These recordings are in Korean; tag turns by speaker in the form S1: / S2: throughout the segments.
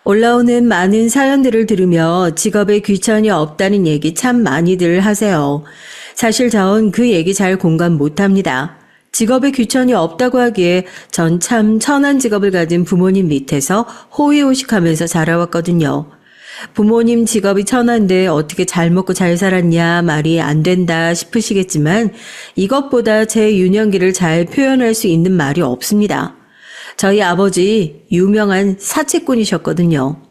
S1: 올라오는 많은 사연들을 들으며 직업에 귀천이 없다는 얘기 참 많이들 하세요. 사실 전 그 얘기 잘 공감 못합니다. 직업에 귀천이 없다고 하기에 전 참 천한 직업을 가진 부모님 밑에서 호의호식하면서 자라왔거든요. 부모님 직업이 천한데 어떻게 잘 먹고 잘 살았냐 말이 안 된다 싶으시겠지만 이것보다 제 유년기를 잘 표현할 수 있는 말이 없습니다. 저희 아버지 유명한 사채꾼이셨거든요.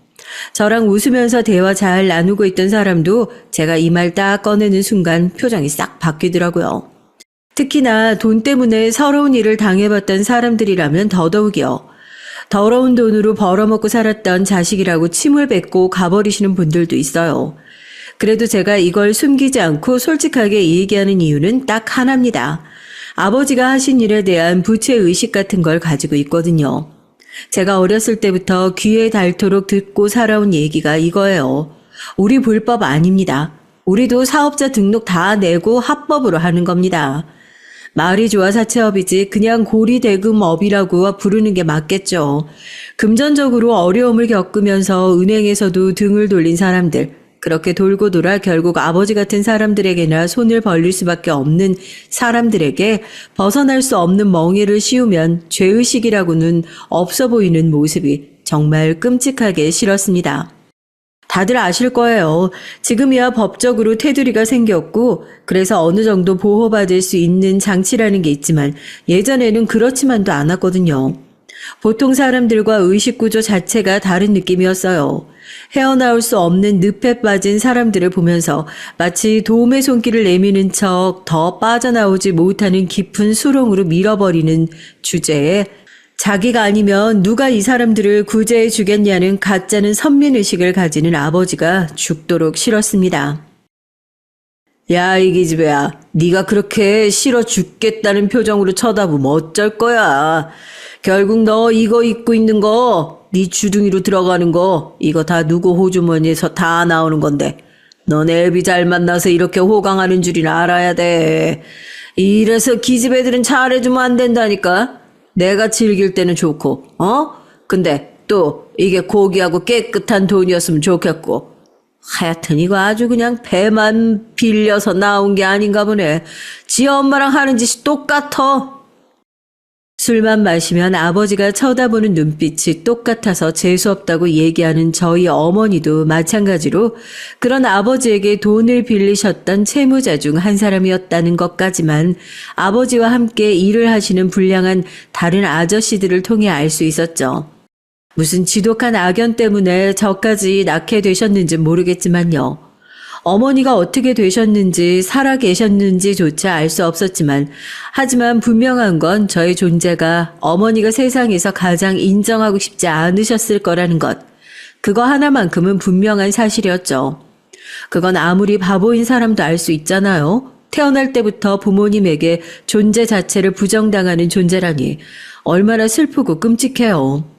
S1: 저랑 웃으면서 대화 잘 나누고 있던 사람도 제가 이 말 딱 꺼내는 순간 표정이 싹 바뀌더라고요. 특히나 돈 때문에 서러운 일을 당해봤던 사람들이라면 더더욱이요. 더러운 돈으로 벌어먹고 살았던 자식이라고 침을 뱉고 가버리시는 분들도 있어요. 그래도 제가 이걸 숨기지 않고 솔직하게 얘기하는 이유는 딱 하나입니다. 아버지가 하신 일에 대한 부채의식 같은 걸 가지고 있거든요. 제가 어렸을 때부터 귀에 닳도록 듣고 살아온 얘기가 이거예요. 우리 불법 아닙니다. 우리도 사업자 등록 다 내고 합법으로 하는 겁니다. 말이 좋아 사채업이지 그냥 고리대금업이라고 부르는 게 맞겠죠. 금전적으로 어려움을 겪으면서 은행에서도 등을 돌린 사람들, 그렇게 돌고 돌아 결국 아버지 같은 사람들에게나 손을 벌릴 수밖에 없는 사람들에게 벗어날 수 없는 멍에를 씌우면 죄의식이라고는 없어 보이는 모습이 정말 끔찍하게 싫었습니다. 다들 아실 거예요. 지금이야 법적으로 테두리가 생겼고 그래서 어느 정도 보호받을 수 있는 장치라는 게 있지만 예전에는 그렇지만도 않았거든요. 보통 사람들과 의식구조 자체가 다른 느낌이었어요. 헤어나올 수 없는 늪에 빠진 사람들을 보면서 마치 도움의 손길을 내미는 척 더 빠져나오지 못하는 깊은 수렁으로 밀어버리는 주제에 자기가 아니면 누가 이 사람들을 구제해 주겠냐는 가짜는 선민의식을 가지는 아버지가 죽도록 싫었습니다. 야, 이 기집애야, 네가 그렇게 싫어 죽겠다는 표정으로 쳐다보면 어쩔 거야. 결국 너 이거 입고 있는 거, 네 주둥이로 들어가는 거, 이거 다 누구 호주머니에서 다 나오는 건데 너네 애비 잘 만나서 이렇게 호강하는 줄이나 알아야 돼. 이래서 기집애들은 잘해주면 안 된다니까. 내가 즐길 때는 좋고, 근데 또 이게 고귀하고 깨끗한 돈이었으면 좋겠고. 하여튼 이거 아주 그냥 배만 빌려서 나온 게 아닌가 보네. 지 엄마랑 하는 짓이 똑같아. 술만 마시면 아버지가 쳐다보는 눈빛이 똑같아서 재수없다고 얘기하는 저희 어머니도 마찬가지로 그런 아버지에게 돈을 빌리셨던 채무자 중 한 사람이었다는 것까지만 아버지와 함께 일을 하시는 불량한 다른 아저씨들을 통해 알 수 있었죠. 무슨 지독한 악연 때문에 저까지 낳게 되셨는지 모르겠지만요. 어머니가 어떻게 되셨는지 살아 계셨는지조차 알 수 없었지만 하지만 분명한 건 저의 존재가 어머니가 세상에서 가장 인정하고 싶지 않으셨을 거라는 것. 그거 하나만큼은 분명한 사실이었죠. 그건 아무리 바보인 사람도 알 수 있잖아요. 태어날 때부터 부모님에게 존재 자체를 부정당하는 존재라니 얼마나 슬프고 끔찍해요.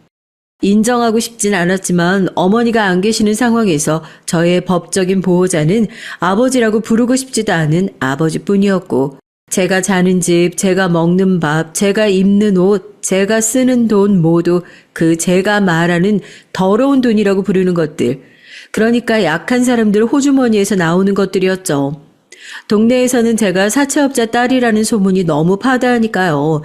S1: 인정하고 싶진 않았지만 어머니가 안 계시는 상황에서 저의 법적인 보호자는 아버지라고 부르고 싶지도 않은 아버지뿐이었고 제가 자는 집, 제가 먹는 밥, 제가 입는 옷, 제가 쓰는 돈 모두 그 제가 말하는 더러운 돈이라고 부르는 것들. 그러니까 약한 사람들 호주머니에서 나오는 것들이었죠. 동네에서는 제가 사채업자 딸이라는 소문이 너무 파다하니까요.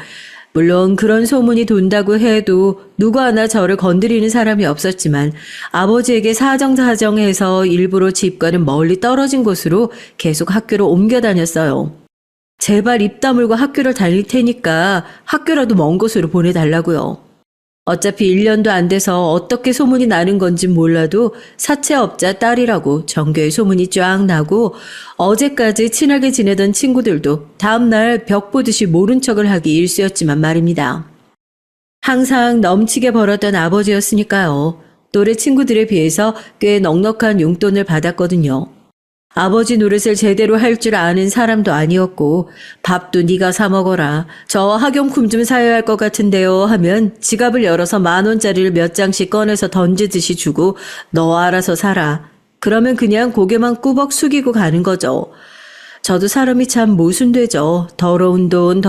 S1: 물론 그런 소문이 돈다고 해도 누구 하나 저를 건드리는 사람이 없었지만 아버지에게 사정사정해서 일부러 집과는 멀리 떨어진 곳으로 계속 학교를 옮겨 다녔어요. 제발 입 다물고 학교를 다닐 테니까 학교라도 먼 곳으로 보내달라고요. 어차피 1년도 안 돼서 어떻게 소문이 나는 건지 몰라도 사채업자 딸이라고 전교에 소문이 쫙 나고 어제까지 친하게 지내던 친구들도 다음날 벽 보듯이 모른 척을 하기 일쑤였지만 말입니다. 항상 넘치게 벌었던 아버지였으니까요. 또래 친구들에 비해서 꽤 넉넉한 용돈을 받았거든요. 아버지 노릇을 제대로 할 줄 아는 사람도 아니었고 밥도 네가 사 먹어라. 저 학용품 좀 사야 할 것 같은데요 하면 지갑을 열어서 10,000원짜리를 몇 장씩 꺼내서 던지듯이 주고 너 알아서 사라. 그러면 그냥 고개만 꾸벅 숙이고 가는 거죠. 저도 사람이 참 모순되죠. 더러운 돈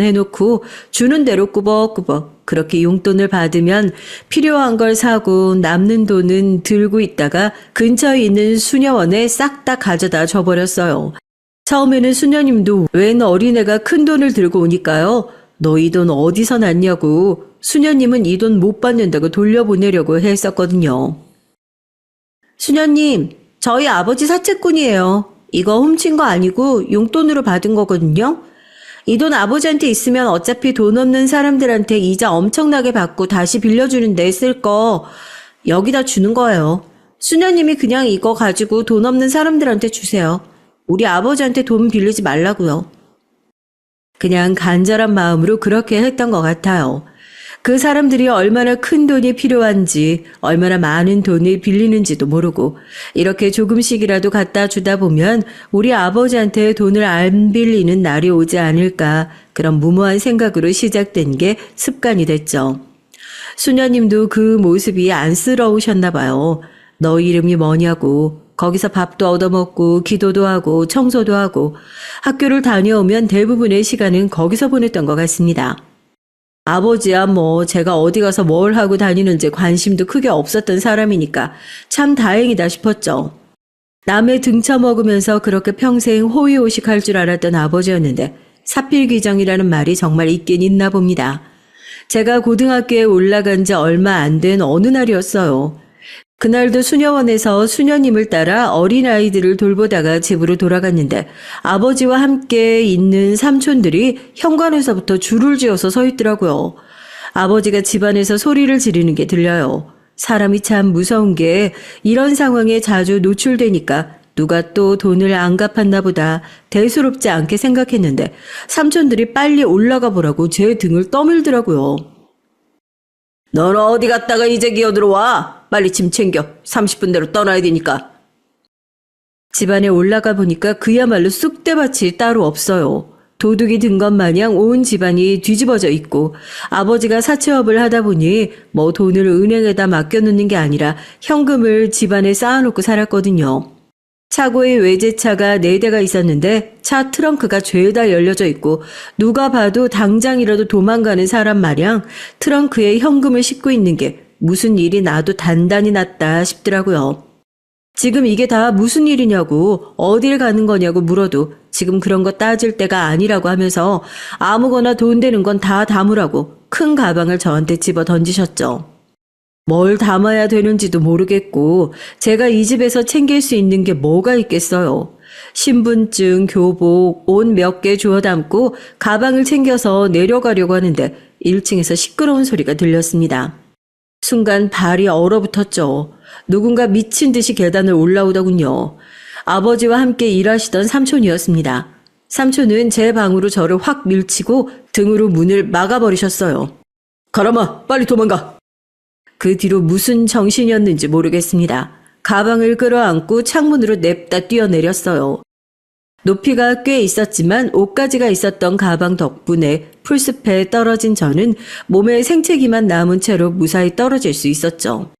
S1: 해놓고 주는 대로 꾸벅꾸벅. 그렇게 용돈을 받으면 필요한 걸 사고 남는 돈은 들고 있다가 근처에 있는 수녀원에 싹 다 가져다 줘버렸어요. 처음에는 수녀님도 웬 어린애가 큰 돈을 들고 오니까요. 너 이 돈 어디서 났냐고 수녀님은 이 돈 못 받는다고 돌려보내려고 했었거든요. 수녀님, 저희 아버지 사채꾼이에요. 이거 훔친 거 아니고 용돈으로 받은 거거든요. 이 돈 아버지한테 있으면 어차피 돈 없는 사람들한테 이자 엄청나게 받고 다시 빌려주는데 쓸 거 여기다 주는 거예요. 수녀님이 그냥 이거 가지고 돈 없는 사람들한테 주세요. 우리 아버지한테 돈 빌리지 말라고요. 그냥 간절한 마음으로 그렇게 했던 것 같아요. 그 사람들이 얼마나 큰 돈이 필요한지, 얼마나 많은 돈을 빌리는지도 모르고 이렇게 조금씩이라도 갖다 주다 보면 우리 아버지한테 돈을 안 빌리는 날이 오지 않을까 그런 무모한 생각으로 시작된 게 습관이 됐죠. 수녀님도 그 모습이 안쓰러우셨나 봐요. 너 이름이 뭐냐고 거기서 밥도 얻어먹고 기도도 하고 청소도 하고 학교를 다녀오면 대부분의 시간은 거기서 보냈던 것 같습니다. 아버지야 뭐 제가 어디 가서 뭘 하고 다니는지 관심도 크게 없었던 사람이니까 참 다행이다 싶었죠. 남의 등쳐먹으면서 그렇게 평생 호의호식할 줄 알았던 아버지였는데 사필귀정이라는 말이 정말 있긴 있나 봅니다. 제가 고등학교에 올라간 지 얼마 안 된 어느 날이었어요. 그날도 수녀원에서 수녀님을 따라 어린아이들을 돌보다가 집으로 돌아갔는데 아버지와 함께 있는 삼촌들이 현관에서부터 줄을 지어서 서 있더라고요. 아버지가 집안에서 소리를 지르는 게 들려요. 사람이 참 무서운 게 이런 상황에 자주 노출되니까 누가 또 돈을 안 갚았나 보다 대수롭지 않게 생각했는데 삼촌들이 빨리 올라가 보라고 제 등을 떠밀더라고요. 넌 어디 갔다가 이제 기어들어와? 빨리 짐 챙겨. 30분대로 떠나야 되니까. 집안에 올라가 보니까 그야말로 쑥대밭이 따로 없어요. 도둑이 든 것 마냥 온 집안이 뒤집어져 있고 아버지가 사채업을 하다 보니 뭐 돈을 은행에다 맡겨놓는 게 아니라 현금을 집안에 쌓아놓고 살았거든요. 차고에 외제차가 4대가 있었는데 차 트렁크가 죄다 열려져 있고 누가 봐도 당장이라도 도망가는 사람 마냥 트렁크에 현금을 싣고 있는 게 무슨 일이 나도 단단히 났다 싶더라고요. 지금 이게 다 무슨 일이냐고 어딜 가는 거냐고 물어도 지금 그런 거 따질 때가 아니라고 하면서 아무거나 돈 되는 건 다 담으라고 큰 가방을 저한테 집어 던지셨죠. 뭘 담아야 되는지도 모르겠고 제가 이 집에서 챙길 수 있는 게 뭐가 있겠어요. 신분증, 교복, 옷 몇 개 주워 담고 가방을 챙겨서 내려가려고 하는데 1층에서 시끄러운 소리가 들렸습니다. 순간 발이 얼어붙었죠. 누군가 미친 듯이 계단을 올라오더군요. 아버지와 함께 일하시던 삼촌이었습니다. 삼촌은 제 방으로 저를 확 밀치고 등으로 문을 막아버리셨어요. 가라마, 빨리 도망가. 그 뒤로 무슨 정신이었는지 모르겠습니다. 가방을 끌어안고 창문으로 냅다 뛰어내렸어요. 높이가 꽤 있었지만 옷가지가 있었던 가방 덕분에 풀숲에 떨어진 저는 몸에 생채기만 남은 채로 무사히 떨어질 수 있었죠.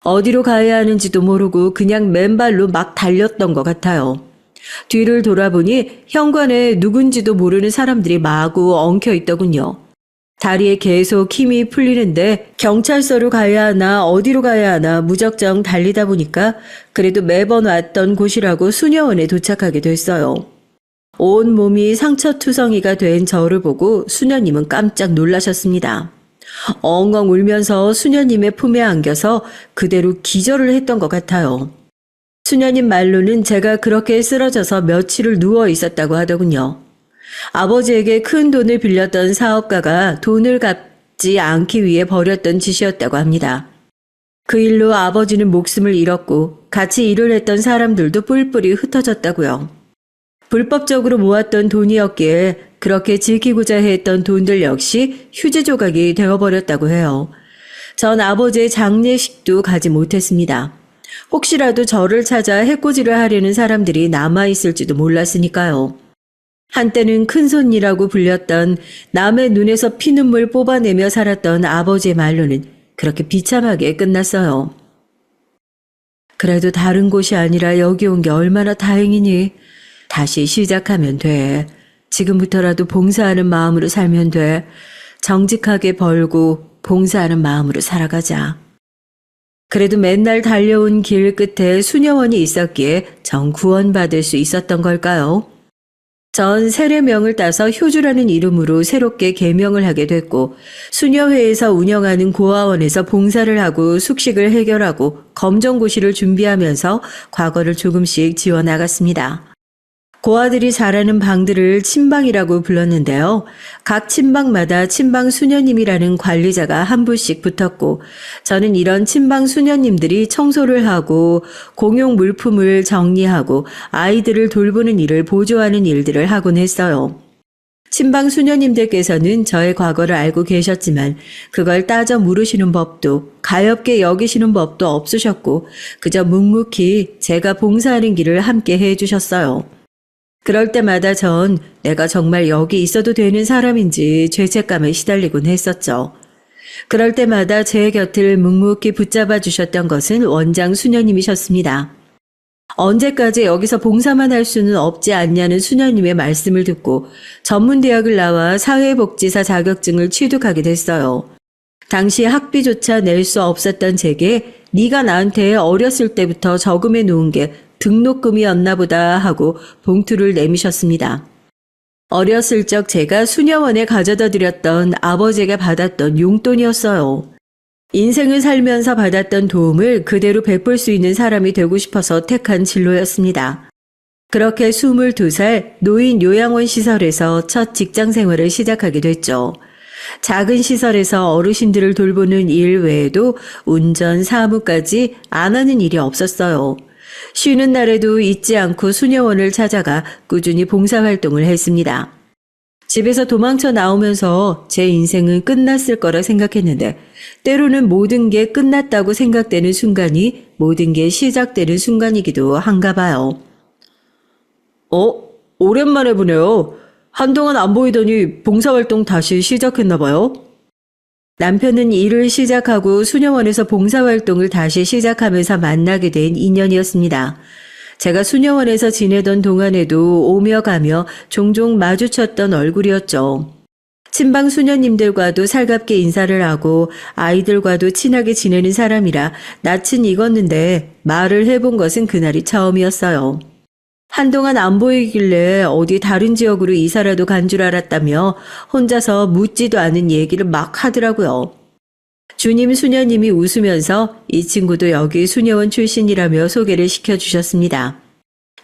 S1: 어디로 가야 하는지도 모르고 그냥 맨발로 막 달렸던 것 같아요. 뒤를 돌아보니 현관에 누군지도 모르는 사람들이 마구 엉켜 있더군요. 다리에 계속 힘이 풀리는데 경찰서로 가야 하나 어디로 가야 하나 무작정 달리다 보니까 그래도 매번 왔던 곳이라고 수녀원에 도착하게 됐어요. 온 몸이 상처투성이가 된 저를 보고 수녀님은 깜짝 놀라셨습니다. 엉엉 울면서 수녀님의 품에 안겨서 그대로 기절을 했던 것 같아요. 수녀님 말로는 제가 그렇게 쓰러져서 며칠을 누워 있었다고 하더군요. 아버지에게 큰 돈을 빌렸던 사업가가 돈을 갚지 않기 위해 벌였던 짓이었다고 합니다. 그 일로 아버지는 목숨을 잃었고 같이 일을 했던 사람들도 뿔뿔이 흩어졌다고요. 불법적으로 모았던 돈이었기에 그렇게 지키고자 했던 돈들 역시 휴지 조각이 되어버렸다고 해요. 전 아버지의 장례식도 가지 못했습니다. 혹시라도 저를 찾아 해코지를 하려는 사람들이 남아있을지도 몰랐으니까요. 한때는 큰손이라고 불렸던 남의 눈에서 피눈물 뽑아내며 살았던 아버지의 말로는 그렇게 비참하게 끝났어요. 그래도 다른 곳이 아니라 여기 온 게 얼마나 다행이니. 다시 시작하면 돼. 지금부터라도 봉사하는 마음으로 살면 돼. 정직하게 벌고 봉사하는 마음으로 살아가자. 그래도 맨날 달려온 길 끝에 수녀원이 있었기에 전 구원받을 수 있었던 걸까요? 전 세례명을 따서 효주라는 이름으로 새롭게 개명을 하게 됐고 수녀회에서 운영하는 고아원에서 봉사를 하고 숙식을 해결하고 검정고시를 준비하면서 과거를 조금씩 지워나갔습니다. 고아들이 자라는 방들을 침방이라고 불렀는데요. 각 침방마다 침방 수녀님이라는 관리자가 한 분씩 붙었고 저는 이런 침방 수녀님들이 청소를 하고 공용 물품을 정리하고 아이들을 돌보는 일을 보조하는 일들을 하곤 했어요. 침방 수녀님들께서는 저의 과거를 알고 계셨지만 그걸 따져 물으시는 법도 가엾게 여기시는 법도 없으셨고 그저 묵묵히 제가 봉사하는 길을 함께 해주셨어요. 그럴 때마다 전 내가 정말 여기 있어도 되는 사람인지 죄책감에 시달리곤 했었죠. 그럴 때마다 제 곁을 묵묵히 붙잡아 주셨던 것은 원장 수녀님이셨습니다. 언제까지 여기서 봉사만 할 수는 없지 않냐는 수녀님의 말씀을 듣고 전문대학을 나와 사회복지사 자격증을 취득하게 됐어요. 당시 학비조차 낼 수 없었던 제게 네가 나한테 어렸을 때부터 저금해 놓은 게 등록금이었나 보다 하고 봉투를 내미셨습니다. 어렸을 적 제가 수녀원에 가져다 드렸던 아버지가 받았던 용돈이었어요. 인생을 살면서 받았던 도움을 그대로 베풀 수 있는 사람이 되고 싶어서 택한 진로였습니다. 그렇게 22살 노인 요양원 시설에서 첫 직장 생활을 시작하게 됐죠. 작은 시설에서 어르신들을 돌보는 일 외에도 운전, 사무까지 안 하는 일이 없었어요. 쉬는 날에도 잊지 않고 수녀원을 찾아가 꾸준히 봉사활동을 했습니다. 집에서 도망쳐 나오면서 제 인생은 끝났을 거라 생각했는데 때로는 모든 게 끝났다고 생각되는 순간이 모든 게 시작되는 순간이기도 한가 봐요. 오랜만에 보네요. 한동안 안 보이더니 봉사활동 다시 시작했나 봐요. 남편은 일을 시작하고 수녀원에서 봉사활동을 다시 시작하면서 만나게 된 인연이었습니다. 제가 수녀원에서 지내던 동안에도 오며 가며 종종 마주쳤던 얼굴이었죠. 친방 수녀님들과도 살갑게 인사를 하고 아이들과도 친하게 지내는 사람이라 낯은 익었는데 말을 해본 것은 그날이 처음이었어요. 한동안 안 보이길래 어디 다른 지역으로 이사라도 간 줄 알았다며 혼자서 묻지도 않은 얘기를 막 하더라고요. 주님 수녀님이 웃으면서 이 친구도 여기 수녀원 출신이라며 소개를 시켜주셨습니다.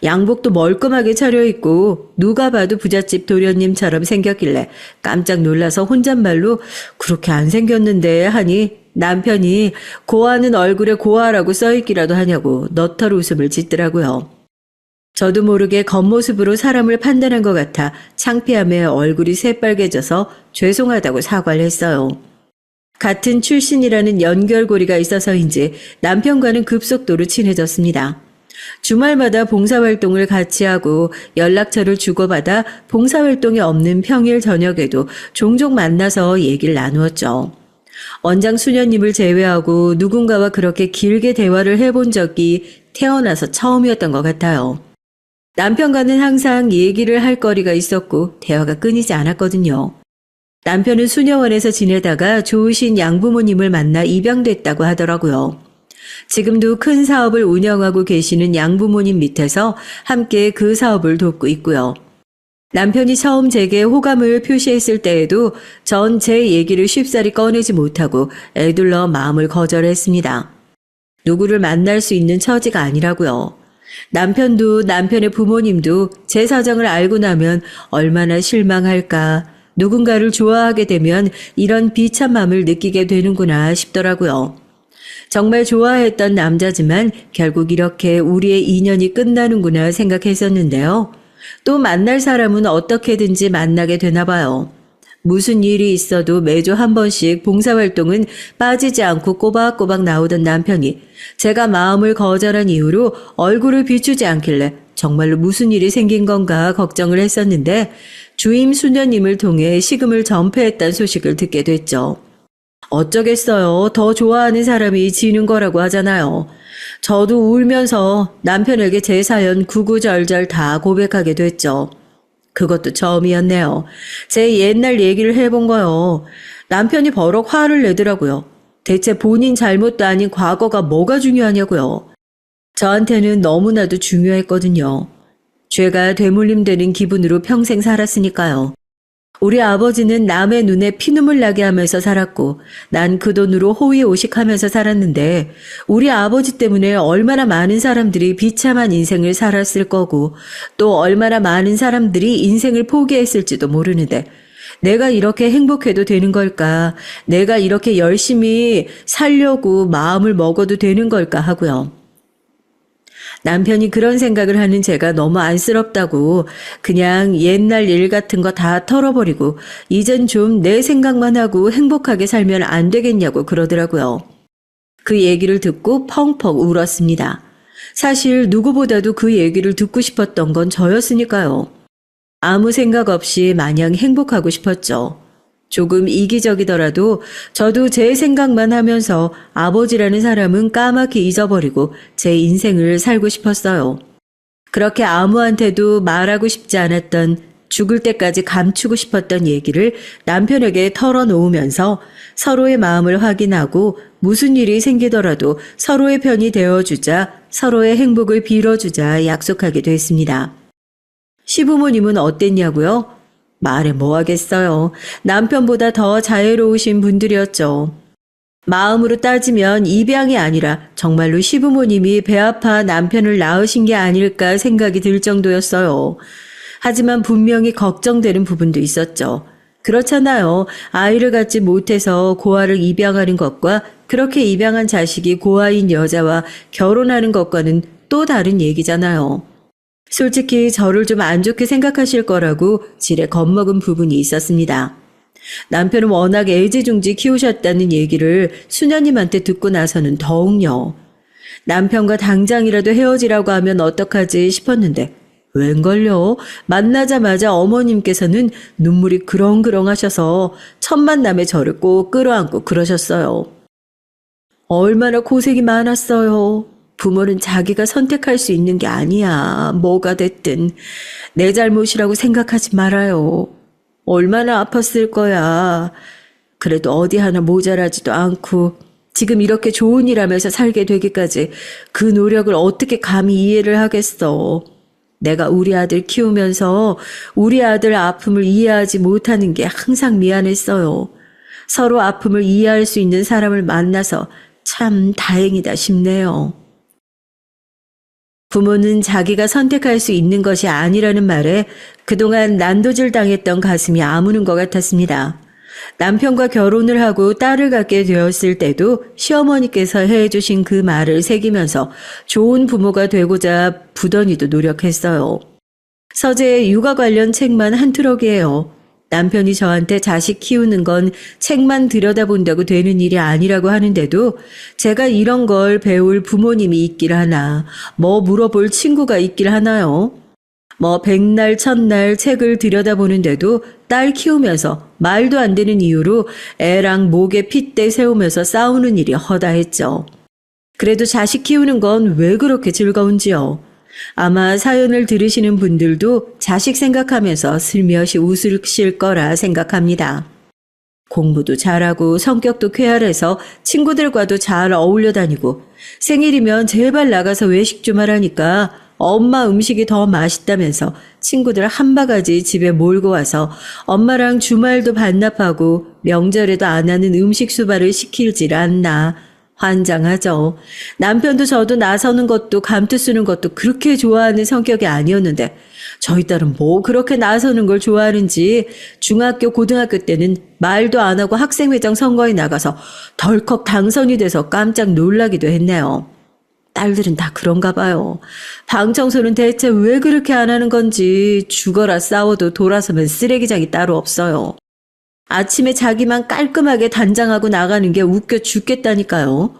S1: 양복도 멀끔하게 차려입고 누가 봐도 부잣집 도련님처럼 생겼길래 깜짝 놀라서 혼잣말로 그렇게 안 생겼는데 하니 남편이 고아는 얼굴에 고아라고 써있기라도 하냐고 너털 웃음을 짓더라고요. 저도 모르게 겉모습으로 사람을 판단한 것 같아 창피함에 얼굴이 새빨개져서 죄송하다고 사과를 했어요. 같은 출신이라는 연결고리가 있어서인지 남편과는 급속도로 친해졌습니다. 주말마다 봉사활동을 같이 하고 연락처를 주고받아 봉사활동이 없는 평일 저녁에도 종종 만나서 얘기를 나누었죠. 원장 수녀님을 제외하고 누군가와 그렇게 길게 대화를 해본 적이 태어나서 처음이었던 것 같아요. 남편과는 항상 얘기를 할 거리가 있었고 대화가 끊이지 않았거든요. 남편은 수녀원에서 지내다가 좋으신 양부모님을 만나 입양됐다고 하더라고요. 지금도 큰 사업을 운영하고 계시는 양부모님 밑에서 함께 그 사업을 돕고 있고요. 남편이 처음 제게 호감을 표시했을 때에도 전 제 얘기를 쉽사리 꺼내지 못하고 애둘러 마음을 거절했습니다. 누구를 만날 수 있는 처지가 아니라고요. 남편도 남편의 부모님도 제 사정을 알고 나면 얼마나 실망할까. 누군가를 좋아하게 되면 이런 비참함을 느끼게 되는구나 싶더라고요. 정말 좋아했던 남자지만 결국 이렇게 우리의 인연이 끝나는구나 생각했었는데요. 또 만날 사람은 어떻게든지 만나게 되나 봐요. 무슨 일이 있어도 매주 한 번씩 봉사활동은 빠지지 않고 꼬박꼬박 나오던 남편이 제가 마음을 거절한 이후로 얼굴을 비추지 않길래 정말로 무슨 일이 생긴 건가 걱정을 했었는데 주임 수녀님을 통해 식음을 전폐했다는 소식을 듣게 됐죠. 어쩌겠어요. 더 좋아하는 사람이 지는 거라고 하잖아요. 저도 울면서 남편에게 제 사연 구구절절 다 고백하게 됐죠. 그것도 처음이었네요. 제 옛날 얘기를 해본 거요. 남편이 버럭 화를 내더라고요. 대체 본인 잘못도 아닌 과거가 뭐가 중요하냐고요. 저한테는 너무나도 중요했거든요. 죄가 되물림되는 기분으로 평생 살았으니까요. 우리 아버지는 남의 눈에 피눈물 나게 하면서 살았고 난 그 돈으로 호의호식하면서 살았는데 우리 아버지 때문에 얼마나 많은 사람들이 비참한 인생을 살았을 거고 또 얼마나 많은 사람들이 인생을 포기했을지도 모르는데 내가 이렇게 행복해도 되는 걸까? 내가 이렇게 열심히 살려고 마음을 먹어도 되는 걸까 하고요. 남편이 그런 생각을 하는 제가 너무 안쓰럽다고 그냥 옛날 일 같은 거 다 털어버리고 이젠 좀 내 생각만 하고 행복하게 살면 안 되겠냐고 그러더라고요. 그 얘기를 듣고 펑펑 울었습니다. 사실 누구보다도 그 얘기를 듣고 싶었던 건 저였으니까요. 아무 생각 없이 마냥 행복하고 싶었죠. 조금 이기적이더라도 저도 제 생각만 하면서 아버지라는 사람은 까맣게 잊어버리고 제 인생을 살고 싶었어요. 그렇게 아무한테도 말하고 싶지 않았던 죽을 때까지 감추고 싶었던 얘기를 남편에게 털어놓으면서 서로의 마음을 확인하고 무슨 일이 생기더라도 서로의 편이 되어주자 서로의 행복을 빌어주자 약속하게 됐습니다. 시부모님은 어땠냐고요? 말해 뭐 하겠어요. 남편보다 더 자애로우신 분들이었죠. 마음으로 따지면 입양이 아니라 정말로 시부모님이 배 아파 남편을 낳으신 게 아닐까 생각이 들 정도였어요. 하지만 분명히 걱정되는 부분도 있었죠. 그렇잖아요. 아이를 갖지 못해서 고아를 입양하는 것과 그렇게 입양한 자식이 고아인 여자와 결혼하는 것과는 또 다른 얘기잖아요. 솔직히 저를 좀 안 좋게 생각하실 거라고 지레 겁먹은 부분이 있었습니다. 남편은 워낙 애지중지 키우셨다는 얘기를 수녀님한테 듣고 나서는 더욱요. 남편과 당장이라도 헤어지라고 하면 어떡하지 싶었는데 웬걸요? 만나자마자 어머님께서는 눈물이 그렁그렁 하셔서 첫 만남에 저를 꼭 끌어안고 그러셨어요. 얼마나 고생이 많았어요. 부모는 자기가 선택할 수 있는 게 아니야. 뭐가 됐든 내 잘못이라고 생각하지 말아요. 얼마나 아팠을 거야. 그래도 어디 하나 모자라지도 않고 지금 이렇게 좋은 일 하면서 살게 되기까지 그 노력을 어떻게 감히 이해를 하겠어. 내가 우리 아들 키우면서 우리 아들 아픔을 이해하지 못하는 게 항상 미안했어요. 서로 아픔을 이해할 수 있는 사람을 만나서 참 다행이다 싶네요. 부모는 자기가 선택할 수 있는 것이 아니라는 말에 그동안 난도질 당했던 가슴이 아무는 것 같았습니다. 남편과 결혼을 하고 딸을 갖게 되었을 때도 시어머니께서 해주신 그 말을 새기면서 좋은 부모가 되고자 부단히도 노력했어요. 서재에 육아 관련 책만 한 트럭이에요. 남편이 저한테 자식 키우는 건 책만 들여다본다고 되는 일이 아니라고 하는데도 제가 이런 걸 배울 부모님이 있길 하나, 뭐 물어볼 친구가 있길 하나요? 뭐 백날 첫날 책을 들여다보는데도 딸 키우면서 말도 안 되는 이유로 애랑 목에 핏대 세우면서 싸우는 일이 허다했죠. 그래도 자식 키우는 건 왜 그렇게 즐거운지요? 아마 사연을 들으시는 분들도 자식 생각하면서 슬며시 웃으실 거라 생각합니다. 공부도 잘하고 성격도 쾌활해서 친구들과도 잘 어울려 다니고 생일이면 제발 나가서 외식 좀 하라니까 엄마 음식이 더 맛있다면서 친구들 한 바가지 집에 몰고 와서 엄마랑 주말도 반납하고 명절에도 안 하는 음식 수발을 시키질 않나 환장하죠. 남편도 저도 나서는 것도 감투 쓰는 것도 그렇게 좋아하는 성격이 아니었는데 저희 딸은 뭐 그렇게 나서는 걸 좋아하는지 중학교 고등학교 때는 말도 안 하고 학생회장 선거에 나가서 덜컥 당선이 돼서 깜짝 놀라기도 했네요. 딸들은 다 그런가 봐요. 방 청소는 대체 왜 그렇게 안 하는 건지 죽어라 싸워도 돌아서면 쓰레기장이 따로 없어요. 아침에 자기만 깔끔하게 단장하고 나가는 게 웃겨 죽겠다니까요.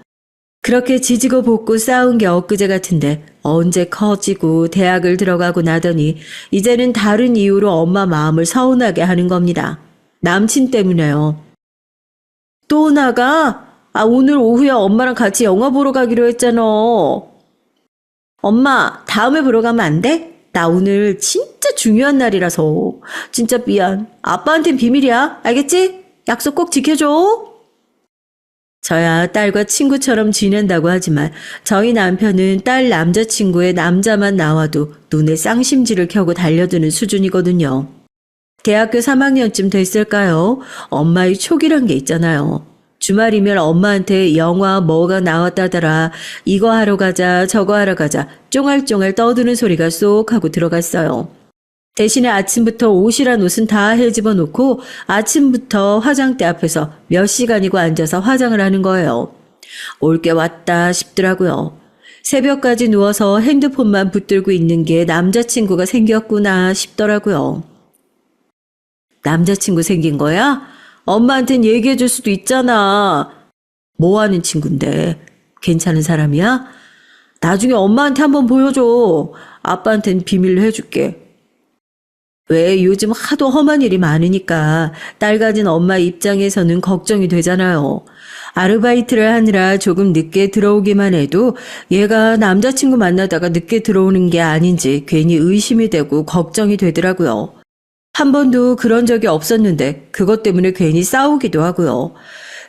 S1: 그렇게 지지고 볶고 싸운 게 엊그제 같은데 언제 커지고 대학을 들어가고 나더니 이제는 다른 이유로 엄마 마음을 서운하게 하는 겁니다. 남친 때문에요. 또 나가? 오늘 오후에 엄마랑 같이 영화 보러 가기로 했잖아. 엄마, 다음에 보러 가면 안 돼? 나 오늘 진짜 중요한 날이라서. 진짜 미안. 아빠한텐 비밀이야. 알겠지? 약속 꼭 지켜줘. 저야 딸과 친구처럼 지낸다고 하지만 저희 남편은 딸 남자친구의 남자만 나와도 눈에 쌍심지를 켜고 달려드는 수준이거든요. 대학교 3학년쯤 됐을까요? 엄마의 촉이란 게 있잖아요. 주말이면 엄마한테 영화 뭐가 나왔다더라. 이거 하러 가자, 저거 하러 가자. 쫑알쫑알 떠드는 소리가 쏙 하고 들어갔어요. 대신에 아침부터 옷이란 옷은 다 헤집어 놓고 아침부터 화장대 앞에서 몇 시간이고 앉아서 화장을 하는 거예요. 올 게 왔다 싶더라고요. 새벽까지 누워서 핸드폰만 붙들고 있는 게 남자친구가 생겼구나 싶더라고요. 남자친구 생긴 거야? 엄마한텐 얘기해 줄 수도 있잖아. 뭐 하는 친구인데? 괜찮은 사람이야? 나중에 엄마한테 한번 보여줘. 아빠한텐 비밀로 해줄게. 왜 요즘 하도 험한 일이 많으니까 딸 가진 엄마 입장에서는 걱정이 되잖아요. 아르바이트를 하느라 조금 늦게 들어오기만 해도 얘가 남자친구 만나다가 늦게 들어오는 게 아닌지 괜히 의심이 되고 걱정이 되더라고요. 한 번도 그런 적이 없었는데 그것 때문에 괜히 싸우기도 하고요.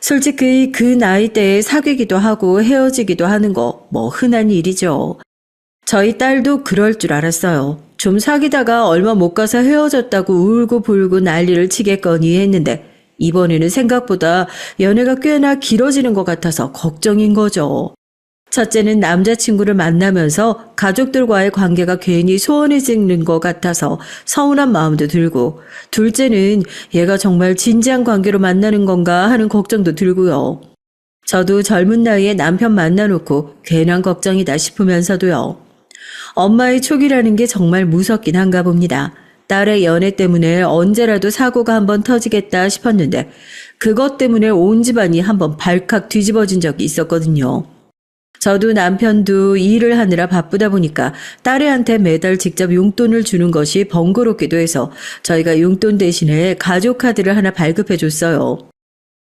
S1: 솔직히 그 나이대에 사귀기도 하고 헤어지기도 하는 거 뭐 흔한 일이죠. 저희 딸도 그럴 줄 알았어요. 좀 사귀다가 얼마 못 가서 헤어졌다고 울고불고 난리를 치겠거니 했는데 이번에는 생각보다 연애가 꽤나 길어지는 것 같아서 걱정인 거죠. 첫째는 남자친구를 만나면서 가족들과의 관계가 괜히 소원해지는 것 같아서 서운한 마음도 들고, 둘째는 얘가 정말 진지한 관계로 만나는 건가 하는 걱정도 들고요. 저도 젊은 나이에 남편 만나놓고 괜한 걱정이다 싶으면서도요. 엄마의 촉이라는 게 정말 무섭긴 한가 봅니다. 딸의 연애 때문에 언제라도 사고가 한번 터지겠다 싶었는데 그것 때문에 온 집안이 한번 발칵 뒤집어진 적이 있었거든요. 저도 남편도 일을 하느라 바쁘다 보니까 딸애한테 매달 직접 용돈을 주는 것이 번거롭기도 해서 저희가 용돈 대신에 가족 카드를 하나 발급해 줬어요.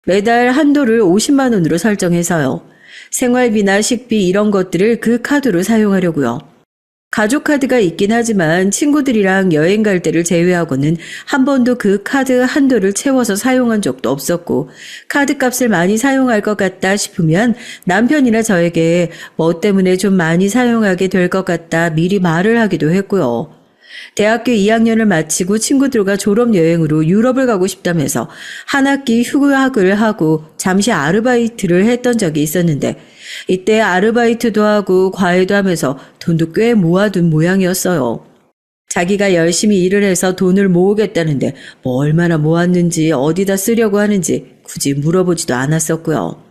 S1: 매달 한도를 50만 원으로 설정해서요. 생활비나 식비 이런 것들을 그 카드로 사용하려고요. 가족 카드가 있긴 하지만 친구들이랑 여행 갈 때를 제외하고는 한 번도 그 카드 한도를 채워서 사용한 적도 없었고 카드 값을 많이 사용할 것 같다 싶으면 남편이나 저에게 뭐 때문에 좀 많이 사용하게 될 것 같다 미리 말을 하기도 했고요. 대학교 2학년을 마치고 친구들과 졸업여행으로 유럽을 가고 싶다면서 한 학기 휴학을 하고 잠시 아르바이트를 했던 적이 있었는데 이때 아르바이트도 하고 과외도 하면서 돈도 꽤 모아둔 모양이었어요. 자기가 열심히 일을 해서 돈을 모으겠다는데 뭐 얼마나 모았는지 어디다 쓰려고 하는지 굳이 물어보지도 않았었고요.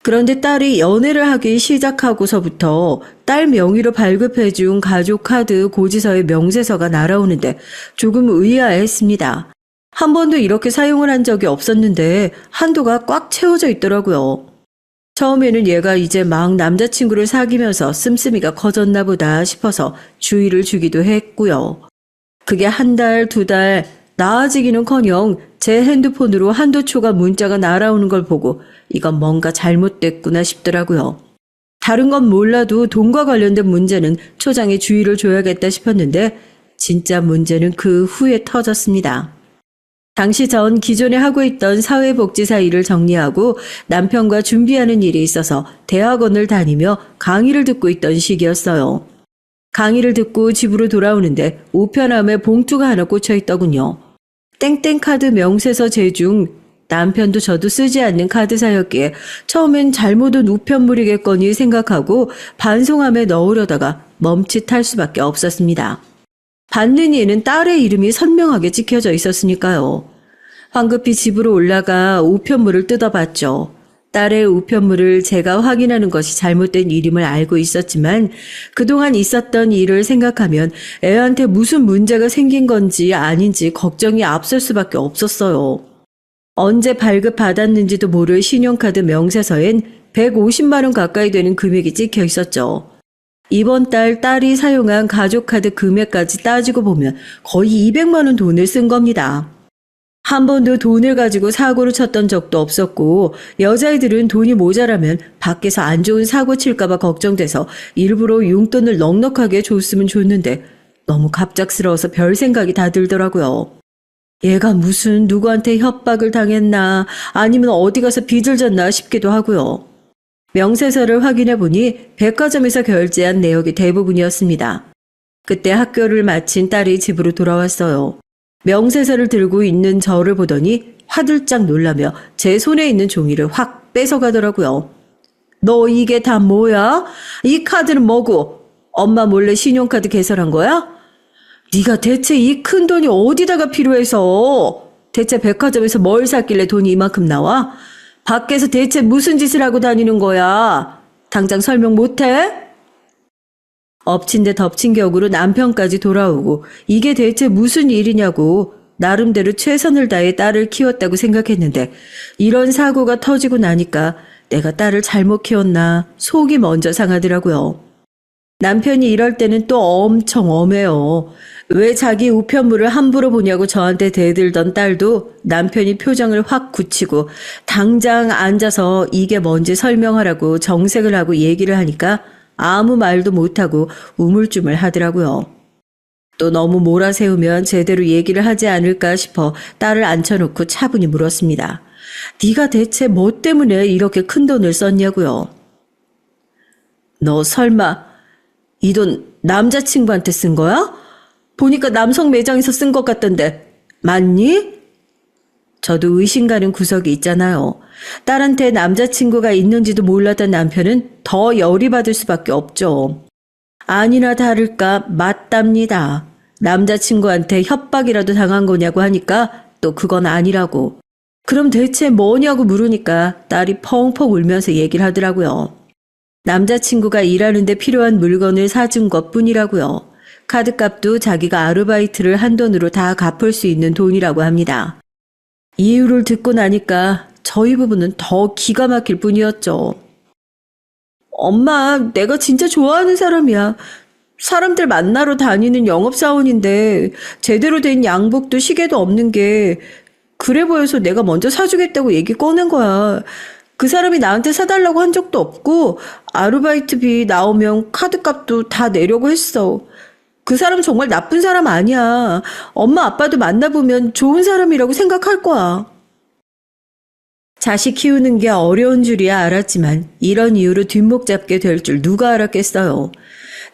S1: 그런데 딸이 연애를 하기 시작하고서부터 딸 명의로 발급해준 가족카드 고지서의 명세서가 날아오는데 조금 의아했습니다. 한 번도 이렇게 사용을 한 적이 없었는데 한도가 꽉 채워져 있더라고요. 처음에는 얘가 이제 막 남자친구를 사귀면서 씀씀이가 커졌나 보다 싶어서 주의를 주기도 했고요. 그게 한 달, 두 달 나아지기는커녕 제 핸드폰으로 한도 초과 문자가 날아오는 걸 보고 이건 뭔가 잘못됐구나 싶더라고요. 다른 건 몰라도 돈과 관련된 문제는 초장에 주의를 줘야겠다 싶었는데 진짜 문제는 그 후에 터졌습니다. 당시 전 기존에 하고 있던 사회복지사 일을 정리하고 남편과 준비하는 일이 있어서 대학원을 다니며 강의를 듣고 있던 시기였어요. 강의를 듣고 집으로 돌아오는데 우편함에 봉투가 하나 꽂혀 있더군요. 땡땡카드 명세서 제중 남편도 저도 쓰지 않는 카드사였기에 처음엔 잘못 온 우편물이겠거니 생각하고 반송함에 넣으려다가 멈칫할 수밖에 없었습니다. 받는 이에는 딸의 이름이 선명하게 찍혀져 있었으니까요. 황급히 집으로 올라가 우편물을 뜯어봤죠. 딸의 우편물을 제가 확인하는 것이 잘못된 일임을 알고 있었지만 그동안 있었던 일을 생각하면 애한테 무슨 문제가 생긴 건지 아닌지 걱정이 앞설 수밖에 없었어요. 언제 발급받았는지도 모를 신용카드 명세서엔 150만 원 가까이 되는 금액이 찍혀 있었죠. 이번 달 딸이 사용한 가족카드 금액까지 따지고 보면 거의 200만 원 돈을 쓴 겁니다. 한 번도 돈을 가지고 사고를 쳤던 적도 없었고 여자애들은 돈이 모자라면 밖에서 안 좋은 사고 칠까 봐 걱정돼서 일부러 용돈을 넉넉하게 줬으면 좋는데 너무 갑작스러워서 별 생각이 다 들더라고요. 얘가 무슨 누구한테 협박을 당했나 아니면 어디 가서 빚을 졌나 싶기도 하고요. 명세서를 확인해 보니 백화점에서 결제한 내역이 대부분이었습니다. 그때 학교를 마친 딸이 집으로 돌아왔어요. 명세서를 들고 있는 저를 보더니 화들짝 놀라며 제 손에 있는 종이를 확 뺏어가더라고요. 너 이게 다 뭐야? 이 카드는 뭐고? 엄마 몰래 신용카드 개설한 거야? 네가 대체 이 큰 돈이 어디다가 필요해서? 대체 백화점에서 뭘 샀길래 돈이 이만큼 나와? 밖에서 대체 무슨 짓을 하고 다니는 거야? 당장 설명 못해? 엎친 데 덮친 격으로 남편까지 돌아오고 이게 대체 무슨 일이냐고 나름대로 최선을 다해 딸을 키웠다고 생각했는데 이런 사고가 터지고 나니까 내가 딸을 잘못 키웠나 속이 먼저 상하더라고요. 남편이 이럴 때는 또 엄청 엄해요. 왜 자기 우편물을 함부로 보냐고 저한테 대들던 딸도 남편이 표정을 확 굳히고 당장 앉아서 이게 뭔지 설명하라고 정색을 하고 얘기를 하니까 아무 말도 못하고 우물쭈물 하더라고요. 또 너무 몰아세우면 제대로 얘기를 하지 않을까 싶어 딸을 앉혀놓고 차분히 물었습니다. 네가 대체 뭐 때문에 이렇게 큰 돈을 썼냐고요? 너 설마 이 돈 남자친구한테 쓴 거야? 보니까 남성 매장에서 쓴 것 같던데 맞니? 저도 의심 가는 구석이 있잖아요. 딸한테 남자친구가 있는지도 몰랐던 남편은 더 열이 받을 수밖에 없죠. 아니나 다를까 맞답니다. 남자친구한테 협박이라도 당한 거냐고 하니까 또 그건 아니라고. 그럼 대체 뭐냐고 물으니까 딸이 펑펑 울면서 얘기를 하더라고요. 남자친구가 일하는데 필요한 물건을 사준 것뿐이라고요. 카드값도 자기가 아르바이트를 한 돈으로 다 갚을 수 있는 돈이라고 합니다. 이유를 듣고 나니까 저희 부부는 더 기가 막힐 뿐이었죠. 엄마, 내가 진짜 좋아하는 사람이야. 사람들 만나러 다니는 영업사원인데 제대로 된 양복도 시계도 없는 게 그래 보여서 내가 먼저 사주겠다고 얘기 꺼낸 거야. 그 사람이 나한테 사달라고 한 적도 없고 아르바이트비 나오면 카드값도 다 내려고 했어. 그 사람 정말 나쁜 사람 아니야. 엄마 아빠도 만나보면 좋은 사람이라고 생각할 거야. 자식 키우는 게 어려운 줄이야 알았지만 이런 이유로 뒷목 잡게 될 줄 누가 알았겠어요.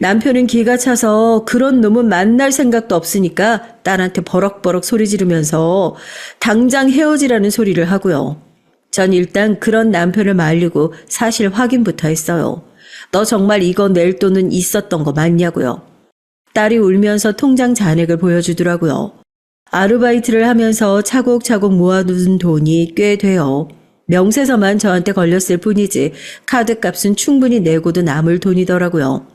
S1: 남편은 기가 차서 그런 놈은 만날 생각도 없으니까 딸한테 버럭버럭 소리 지르면서 당장 헤어지라는 소리를 하고요. 전 일단 그런 남편을 말리고 사실 확인부터 했어요. 너 정말 이거 낼 돈은 있었던 거 맞냐고요. 딸이 울면서 통장 잔액을 보여주더라고요. 아르바이트를 하면서 차곡차곡 모아둔 돈이 꽤 돼요. 명세서만 저한테 걸렸을 뿐이지 카드값은 충분히 내고도 남을 돈이더라고요.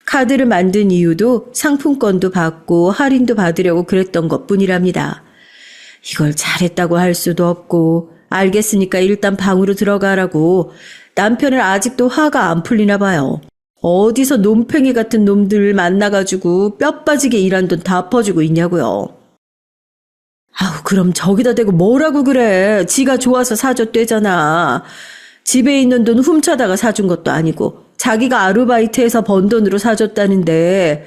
S1: 카드를 만든 이유도 상품권도 받고 할인도 받으려고 그랬던 것뿐이랍니다. 이걸 잘했다고 할 수도 없고 알겠으니까 일단 방으로 들어가라고 남편을 아직도 화가 안 풀리나 봐요. 어디서 놈팽이 같은 놈들 만나가지고 뼈 빠지게 일한 돈 다 퍼주고 있냐고요. 아우 그럼 저기다 대고 뭐라고 그래. 지가 좋아서 사줬대잖아. 집에 있는 돈 훔쳐다가 사준 것도 아니고 자기가 아르바이트해서 번 돈으로 사줬다는데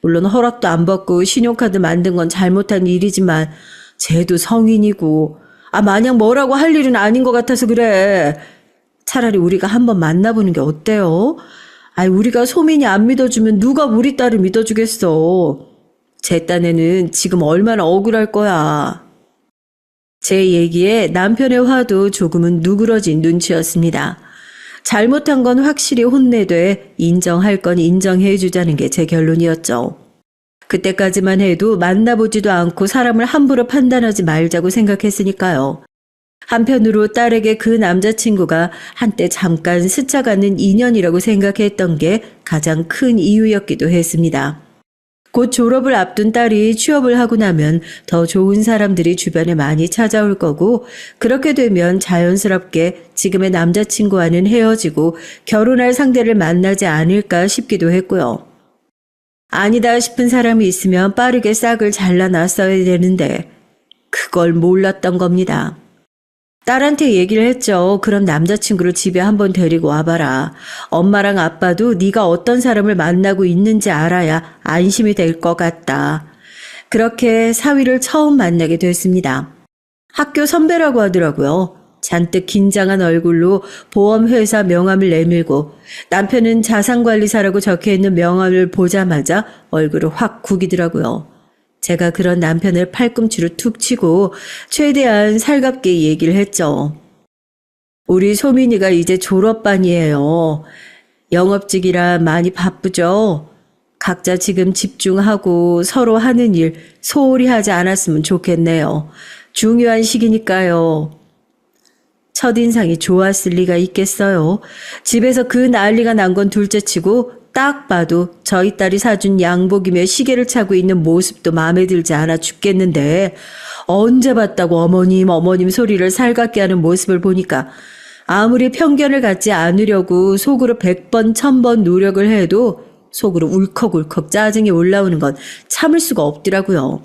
S1: 물론 허락도 안 받고 신용카드 만든 건 잘못한 일이지만 쟤도 성인이고 마냥 뭐라고 할 일은 아닌 것 같아서 그래. 차라리 우리가 한번 만나보는 게 어때요? 우리가 소민이 안 믿어주면 누가 우리 딸을 믿어주겠어. 제 딴에는 지금 얼마나 억울할 거야. 제 얘기에 남편의 화도 조금은 누그러진 눈치였습니다. 잘못한 건 확실히 혼내되 인정할 건 인정해 주자는 게 제 결론이었죠. 그때까지만 해도 만나보지도 않고 사람을 함부로 판단하지 말자고 생각했으니까요. 한편으로 딸에게 그 남자친구가 한때 잠깐 스쳐가는 인연이라고 생각했던 게 가장 큰 이유였기도 했습니다. 곧 졸업을 앞둔 딸이 취업을 하고 나면 더 좋은 사람들이 주변에 많이 찾아올 거고 그렇게 되면 자연스럽게 지금의 남자친구와는 헤어지고 결혼할 상대를 만나지 않을까 싶기도 했고요. 아니다 싶은 사람이 있으면 빠르게 싹을 잘라놨어야 되는데 그걸 몰랐던 겁니다. 딸한테 얘기를 했죠. 그럼 남자친구를 집에 한번 데리고 와봐라. 엄마랑 아빠도 네가 어떤 사람을 만나고 있는지 알아야 안심이 될 것 같다. 그렇게 사위를 처음 만나게 됐습니다. 학교 선배라고 하더라고요. 잔뜩 긴장한 얼굴로 보험회사 명함을 내밀고 남편은 자산관리사라고 적혀있는 명함을 보자마자 얼굴을 확 구기더라고요. 제가 그런 남편을 팔꿈치로 툭 치고 최대한 살갑게 얘기를 했죠. 우리 소민이가 이제 졸업반이에요. 영업직이라 많이 바쁘죠? 각자 지금 집중하고 서로 하는 일 소홀히 하지 않았으면 좋겠네요. 중요한 시기니까요. 첫인상이 좋았을 리가 있겠어요. 집에서 그 난리가 난 건 둘째치고 딱 봐도 저희 딸이 사준 양복이며 시계를 차고 있는 모습도 마음에 들지 않아 죽겠는데 언제 봤다고 어머님 소리를 살갑게 하는 모습을 보니까 아무리 편견을 갖지 않으려고 속으로 100번 1000번 노력을 해도 속으로 울컥울컥 짜증이 올라오는 건 참을 수가 없더라고요.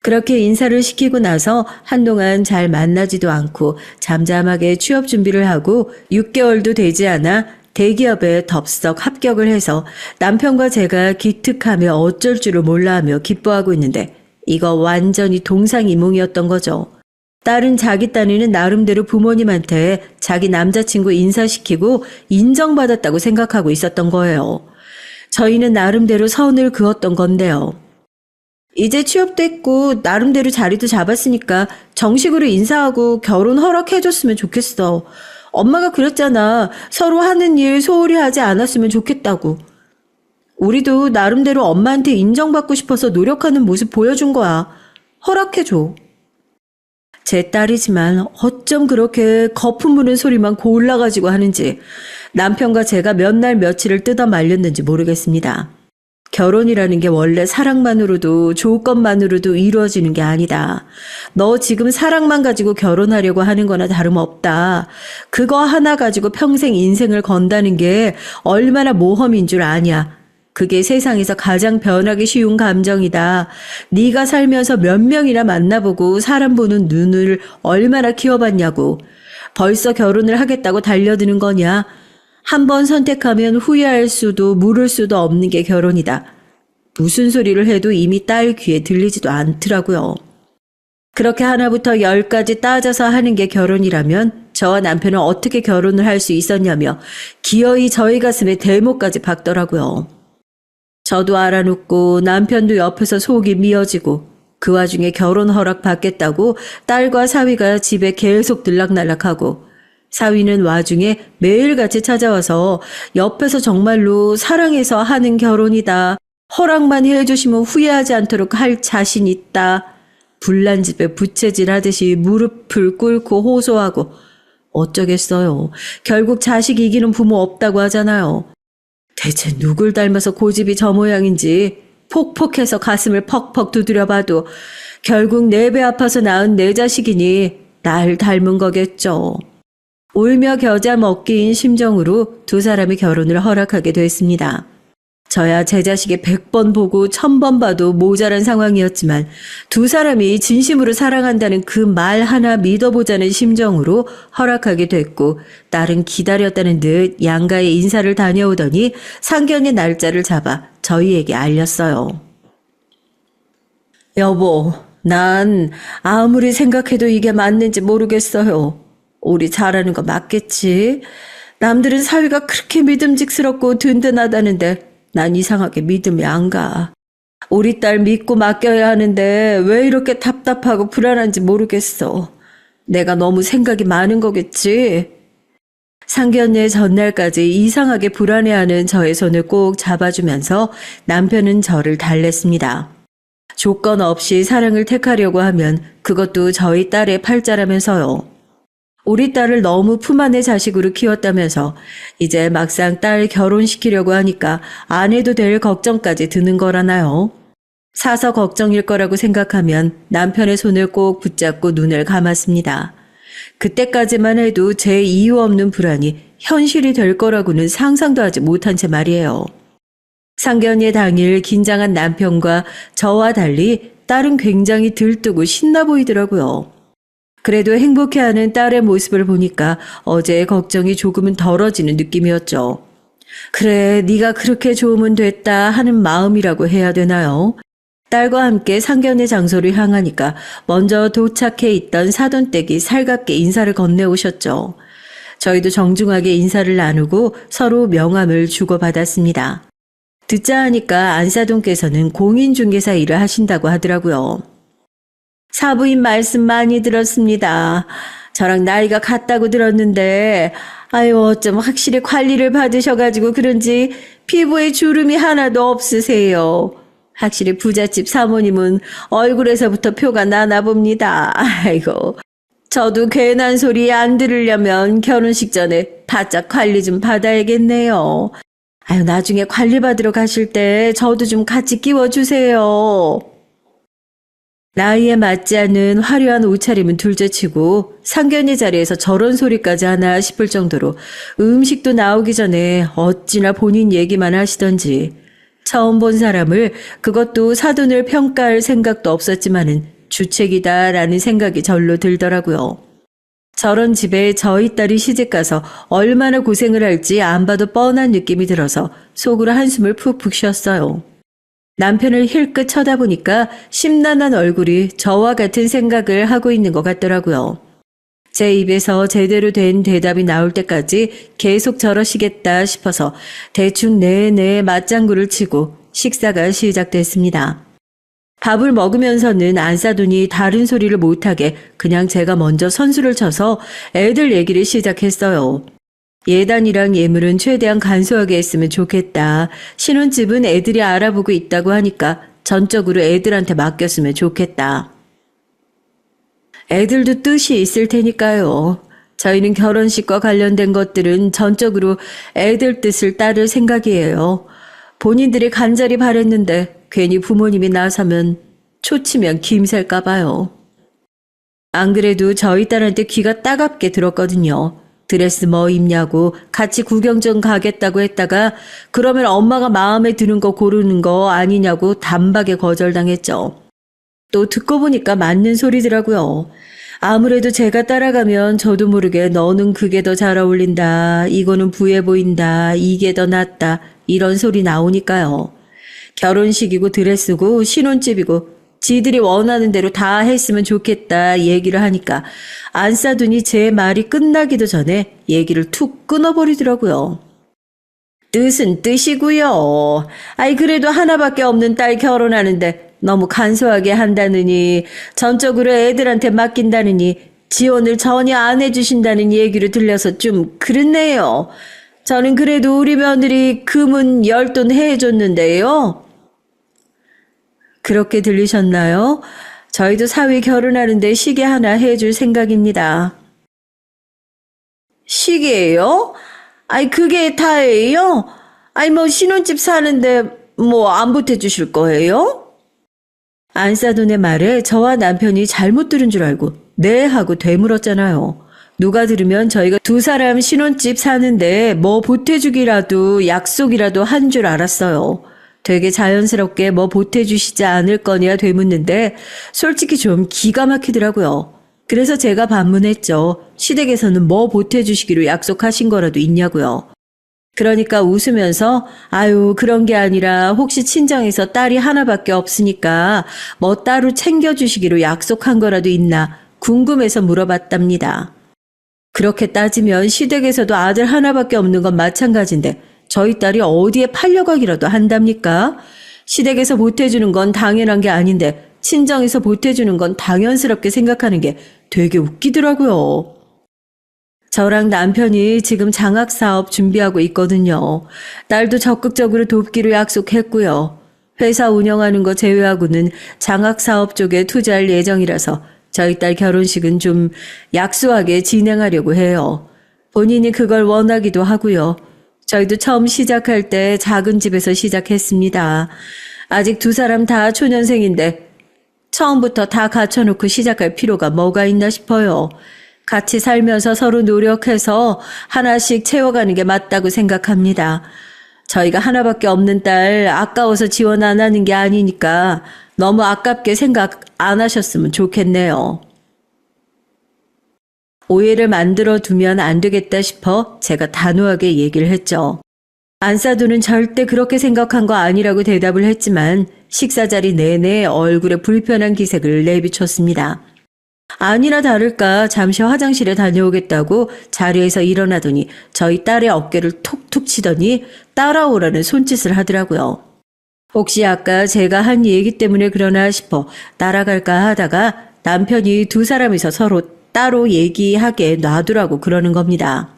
S1: 그렇게 인사를 시키고 나서 한동안 잘 만나지도 않고 잠잠하게 취업 준비를 하고 6개월도 되지 않아 대기업에 덥석 합격을 해서 남편과 제가 기특하며 어쩔 줄을 몰라 하며 기뻐하고 있는데 이거 완전히 동상이몽이었던 거죠. 딸은 자기 딴에는 나름대로 부모님한테 자기 남자친구 인사시키고 인정받았다고 생각하고 있었던 거예요. 저희는 나름대로 선을 그었던 건데요. 이제 취업도 했고 나름대로 자리도 잡았으니까 정식으로 인사하고 결혼 허락해줬으면 좋겠어. 엄마가 그랬잖아. 서로 하는 일 소홀히 하지 않았으면 좋겠다고. 우리도 나름대로 엄마한테 인정받고 싶어서 노력하는 모습 보여준 거야. 허락해줘. 제 딸이지만 어쩜 그렇게 거품 무는 소리만 골라가지고 하는지 남편과 제가 몇 날 며칠을 뜯어 말렸는지 모르겠습니다. 결혼이라는 게 원래 사랑만으로도 조건만으로도 이루어지는 게 아니다. 너 지금 사랑만 가지고 결혼하려고 하는 거나 다름없다. 그거 하나 가지고 평생 인생을 건다는 게 얼마나 모험인 줄 아냐. 그게 세상에서 가장 변하기 쉬운 감정이다. 네가 살면서 몇 명이나 만나보고 사람 보는 눈을 얼마나 키워봤냐고. 벌써 결혼을 하겠다고 달려드는 거냐. 한 번 선택하면 후회할 수도 물을 수도 없는 게 결혼이다. 무슨 소리를 해도 이미 딸 귀에 들리지도 않더라고요. 그렇게 하나부터 10까지 따져서 하는 게 결혼이라면 저와 남편은 어떻게 결혼을 할 수 있었냐며 기어이 저희 가슴에 대못까지 박더라고요. 저도 알아놓고 남편도 옆에서 속이 미어지고 그 와중에 결혼 허락 받겠다고 딸과 사위가 집에 계속 들락날락하고 사위는 와중에 매일같이 찾아와서 옆에서 정말로 사랑해서 하는 결혼이다. 허락만 해주시면 후회하지 않도록 할 자신 있다. 불난집에 부채질 하듯이 무릎을 꿇고 호소하고 어쩌겠어요. 결국 자식 이기는 부모 없다고 하잖아요. 대체 누굴 닮아서 고집이 저 모양인지 폭폭해서 가슴을 퍽퍽 두드려봐도 결국 내 배 아파서 낳은 내 자식이니 날 닮은 거겠죠. 울며 겨자 먹기인 심정으로 두 사람이 결혼을 허락하게 됐습니다. 저야 제 자식이 100번 보고 1000번 봐도 모자란 상황이었지만 두 사람이 진심으로 사랑한다는 그 말 하나 믿어보자는 심정으로 허락하게 됐고 딸은 기다렸다는 듯 양가의 인사를 다녀오더니 상견례 날짜를 잡아 저희에게 알렸어요. 여보, 난 아무리 생각해도 이게 맞는지 모르겠어요. 우리 잘하는 거 맞겠지? 남들은 사위가 그렇게 믿음직스럽고 든든하다는데 난 이상하게 믿음이 안 가. 우리 딸 믿고 맡겨야 하는데 왜 이렇게 답답하고 불안한지 모르겠어. 내가 너무 생각이 많은 거겠지? 상견례 전날까지 이상하게 불안해하는 저의 손을 꼭 잡아주면서 남편은 저를 달랬습니다. 조건 없이 사랑을 택하려고 하면 그것도 저희 딸의 팔자라면서요. 우리 딸을 너무 품 안의 자식으로 키웠다면서 이제 막상 딸 결혼시키려고 하니까 안 해도 될 걱정까지 드는 거라나요? 사서 걱정일 거라고 생각하면 남편의 손을 꼭 붙잡고 눈을 감았습니다. 그때까지만 해도 제 이유 없는 불안이 현실이 될 거라고는 상상도 하지 못한 채 말이에요. 상견례 당일 긴장한 남편과 저와 달리 딸은 굉장히 들뜨고 신나 보이더라고요. 그래도 행복해하는 딸의 모습을 보니까 어제의 걱정이 조금은 덜어지는 느낌이었죠. 그래, 네가 그렇게 좋으면 됐다 하는 마음이라고 해야 되나요? 딸과 함께 상견례 장소를 향하니까 먼저 도착해 있던 사돈댁이 살갑게 인사를 건네오셨죠. 저희도 정중하게 인사를 나누고 서로 명함을 주고받았습니다. 듣자 하니까 안사돈께서는 공인중개사 일을 하신다고 하더라고요. 사부인 말씀 많이 들었습니다. 저랑 나이가 같다고 들었는데 아유 어쩜 확실히 관리를 받으셔가지고 그런지 피부에 주름이 하나도 없으세요. 확실히 부잣집 사모님은 얼굴에서부터 표가 나나 봅니다. 아이고. 저도 괜한 소리 안 들으려면 결혼식 전에 바짝 관리 좀 받아야겠네요. 아유, 나중에 관리 받으러 가실 때 저도 좀 같이 끼워주세요. 나이에 맞지 않는 화려한 옷차림은 둘째치고 상견례 자리에서 저런 소리까지 하나 싶을 정도로 음식도 나오기 전에 어찌나 본인 얘기만 하시던지 처음 본 사람을 그것도 사돈을 평가할 생각도 없었지만은 주책이다라는 생각이 절로 들더라고요. 저런 집에 저희 딸이 시집가서 얼마나 고생을 할지 안 봐도 뻔한 느낌이 들어서 속으로 한숨을 푹푹 쉬었어요. 남편을 힐끗 쳐다보니까 심란한 얼굴이 저와 같은 생각을 하고 있는 것 같더라고요. 제 입에서 제대로 된 대답이 나올 때까지 계속 저러시겠다 싶어서 대충 네네 맞장구를 치고 식사가 시작됐습니다. 밥을 먹으면서는 안사돈이 다른 소리를 못하게 그냥 제가 먼저 선수를 쳐서 애들 얘기를 시작했어요. 예단이랑 예물은 최대한 간소하게 했으면 좋겠다. 신혼집은 애들이 알아보고 있다고 하니까 전적으로 애들한테 맡겼으면 좋겠다. 애들도 뜻이 있을 테니까요. 저희는 결혼식과 관련된 것들은 전적으로 애들 뜻을 따를 생각이에요. 본인들이 간절히 바랬는데 괜히 부모님이 나서면 초치면 김셀까 봐요. 안 그래도 저희 딸한테 귀가 따갑게 들었거든요. 드레스 뭐 입냐고 같이 구경 좀 가겠다고 했다가 그러면 엄마가 마음에 드는 거 고르는 거 아니냐고 단박에 거절당했죠. 또 듣고 보니까 맞는 소리더라고요. 아무래도 제가 따라가면 저도 모르게 너는 그게 더 잘 어울린다. 이거는 부해 보인다. 이게 더 낫다. 이런 소리 나오니까요. 결혼식이고 드레스고 신혼집이고 지들이 원하는 대로 다 했으면 좋겠다 얘기를 하니까 안사돈이 제 말이 끝나기도 전에 얘기를 툭 끊어버리더라고요. 뜻은 뜻이고요. 아이 그래도 하나밖에 없는 딸 결혼하는데 너무 간소하게 한다느니 전적으로 애들한테 맡긴다느니 지원을 전혀 안 해주신다는 얘기를 들려서 좀 그렇네요. 저는 그래도 우리 며느리 금은 10돈 해줬는데요. 그렇게 들리셨나요? 저희도 사위 결혼하는데 시계 하나 해줄 생각입니다. 시계예요? 아이 그게 다예요? 아이 뭐 신혼집 사는데 뭐 안 보태주실 거예요? 안사돈의 말에 저와 남편이 잘못 들은 줄 알고 네 하고 되물었잖아요. 누가 들으면 저희가 두 사람 신혼집 사는데 뭐 보태주기라도 약속이라도 한 줄 알았어요. 되게 자연스럽게 뭐 보태주시지 않을 거냐 되묻는데 솔직히 좀 기가 막히더라고요. 그래서 제가 반문했죠. 시댁에서는 뭐 보태주시기로 약속하신 거라도 있냐고요. 그러니까 웃으면서 아유 그런 게 아니라 혹시 친정에서 딸이 하나밖에 없으니까 뭐 따로 챙겨주시기로 약속한 거라도 있나 궁금해서 물어봤답니다. 그렇게 따지면 시댁에서도 아들 하나밖에 없는 건 마찬가지인데 저희 딸이 어디에 팔려가기라도 한답니까? 시댁에서 보태주는 건 당연한 게 아닌데 친정에서 보태주는 건 당연스럽게 생각하는 게 되게 웃기더라고요. 저랑 남편이 지금 장학사업 준비하고 있거든요. 딸도 적극적으로 돕기로 약속했고요. 회사 운영하는 거 제외하고는 장학사업 쪽에 투자할 예정이라서 저희 딸 결혼식은 좀 약소하게 진행하려고 해요. 본인이 그걸 원하기도 하고요. 저희도 처음 시작할 때 작은 집에서 시작했습니다. 아직 두 사람 다 초년생인데 처음부터 다 갖춰놓고 시작할 필요가 뭐가 있나 싶어요. 같이 살면서 서로 노력해서 하나씩 채워가는 게 맞다고 생각합니다. 저희가 하나밖에 없는 딸 아까워서 지원 안 하는 게 아니니까 너무 아깝게 생각 안 하셨으면 좋겠네요. 오해를 만들어 두면 안 되겠다 싶어 제가 단호하게 얘기를 했죠. 안사돈은 절대 그렇게 생각한 거 아니라고 대답을 했지만 식사 자리 내내 얼굴에 불편한 기색을 내비쳤습니다. 아니나 다를까 잠시 화장실에 다녀오겠다고 자리에서 일어나더니 저희 딸의 어깨를 톡톡 치더니 따라오라는 손짓을 하더라고요. 혹시 아까 제가 한 얘기 때문에 그러나 싶어 따라갈까 하다가 남편이 두 사람이서 서로 따로 얘기하게 놔두라고 그러는 겁니다.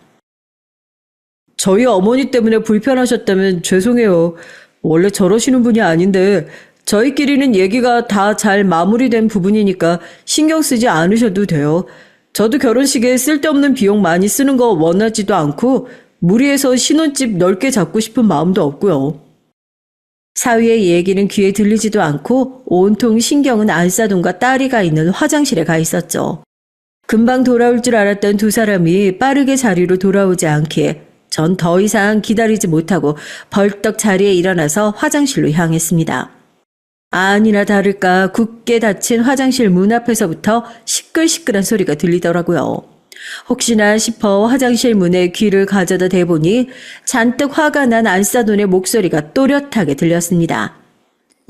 S1: 저희 어머니 때문에 불편하셨다면 죄송해요. 원래 저러시는 분이 아닌데 저희끼리는 얘기가 다 잘 마무리된 부분이니까 신경 쓰지 않으셔도 돼요. 저도 결혼식에 쓸데없는 비용 많이 쓰는 거 원하지도 않고 무리해서 신혼집 넓게 잡고 싶은 마음도 없고요. 사위의 얘기는 귀에 들리지도 않고 온통 신경은 안사돈과 딸이가 있는 화장실에 가 있었죠. 금방 돌아올 줄 알았던 두 사람이 빠르게 자리로 돌아오지 않기에 전 더 이상 기다리지 못하고 벌떡 자리에 일어나서 화장실로 향했습니다. 아니나 다를까 굳게 닫힌 화장실 문 앞에서부터 시끌시끌한 소리가 들리더라고요. 혹시나 싶어 화장실 문에 귀를 가져다 대보니 잔뜩 화가 난 안사돈의 목소리가 또렷하게 들렸습니다.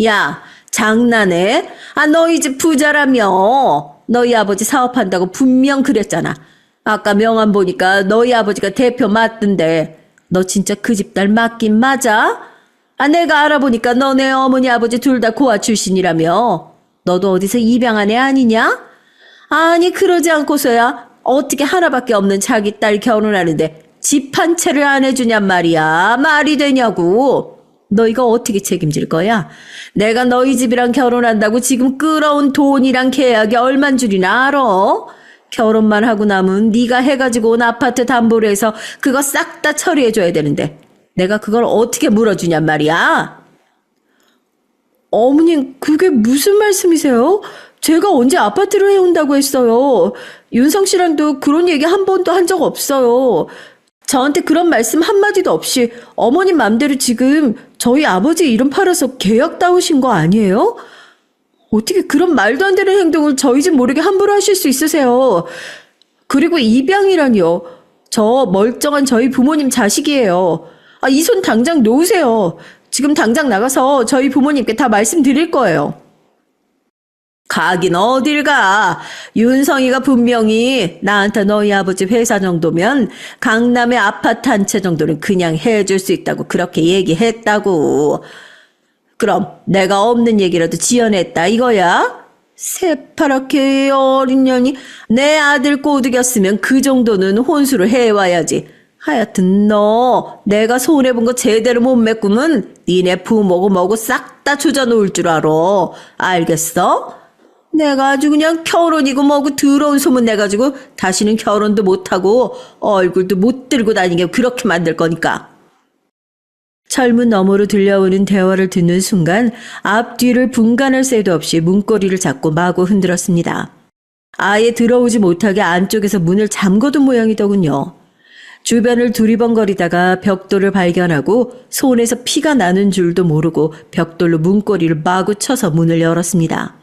S1: 야, 장난해? 너희 집 부자라며. 너희 아버지 사업한다고 분명 그랬잖아. 아까 명함 보니까 너희 아버지가 대표 맞던데. 너 진짜 그 집 딸 맞긴 맞아? 내가 알아보니까 너네 어머니 아버지 둘 다 고아 출신이라며. 너도 어디서 입양한 애 아니냐? 아니 그러지 않고서야 어떻게 하나밖에 없는 자기 딸 결혼하는데 집 한 채를 안 해주냔 말이야. 말이 되냐고. 너 이거 어떻게 책임질 거야? 내가 너희 집이랑 결혼한다고 지금 끌어온 돈이랑 계약이 얼만 줄이나 알아? 결혼만 하고 남은 네가 해가지고 온 아파트 담보로 해서 그거 싹 다 처리해줘야 되는데 내가 그걸 어떻게 물어주냔 말이야. 어머님 그게 무슨 말씀이세요? 제가 언제 아파트를 해온다고 했어요. 윤성 씨랑도 그런 얘기 한 번도 한 적 없어요. 저한테 그런 말씀 한마디도 없이 어머님 맘대로 지금 저희 아버지 이름 팔아서 계약 따오신 거 아니에요? 어떻게 그런 말도 안 되는 행동을 저희 집 모르게 함부로 하실 수 있으세요? 그리고 입양이라니요. 저 멀쩡한 저희 부모님 자식이에요. 이 손 당장 놓으세요. 지금 당장 나가서 저희 부모님께 다 말씀드릴 거예요. 가긴 어딜 가. 윤성이가 분명히 나한테 너희 아버지 회사 정도면 강남의 아파트 한 채 정도는 그냥 해줄 수 있다고 그렇게 얘기했다고. 그럼 내가 없는 얘기라도 지어냈다 이거야? 새파랗게 어린 년이 내 아들 꼬드겼으면 그 정도는 혼수를 해와야지. 하여튼 너 내가 손해본 거 제대로 못 메꾸면 니네 부모고 뭐고 싹 다 조져놓을 줄 알아. 알겠어? 내가 아주 그냥 결혼이고 뭐고 더러운 소문 내가지고 다시는 결혼도 못하고 얼굴도 못 들고 다니게 그렇게 만들 거니까. 철문 너머로 들려오는 대화를 듣는 순간 앞뒤를 분간할 새도 없이 문고리를 잡고 마구 흔들었습니다. 아예 들어오지 못하게 안쪽에서 문을 잠궈둔 모양이더군요. 주변을 두리번거리다가 벽돌을 발견하고 손에서 피가 나는 줄도 모르고 벽돌로 문고리를 마구 쳐서 문을 열었습니다.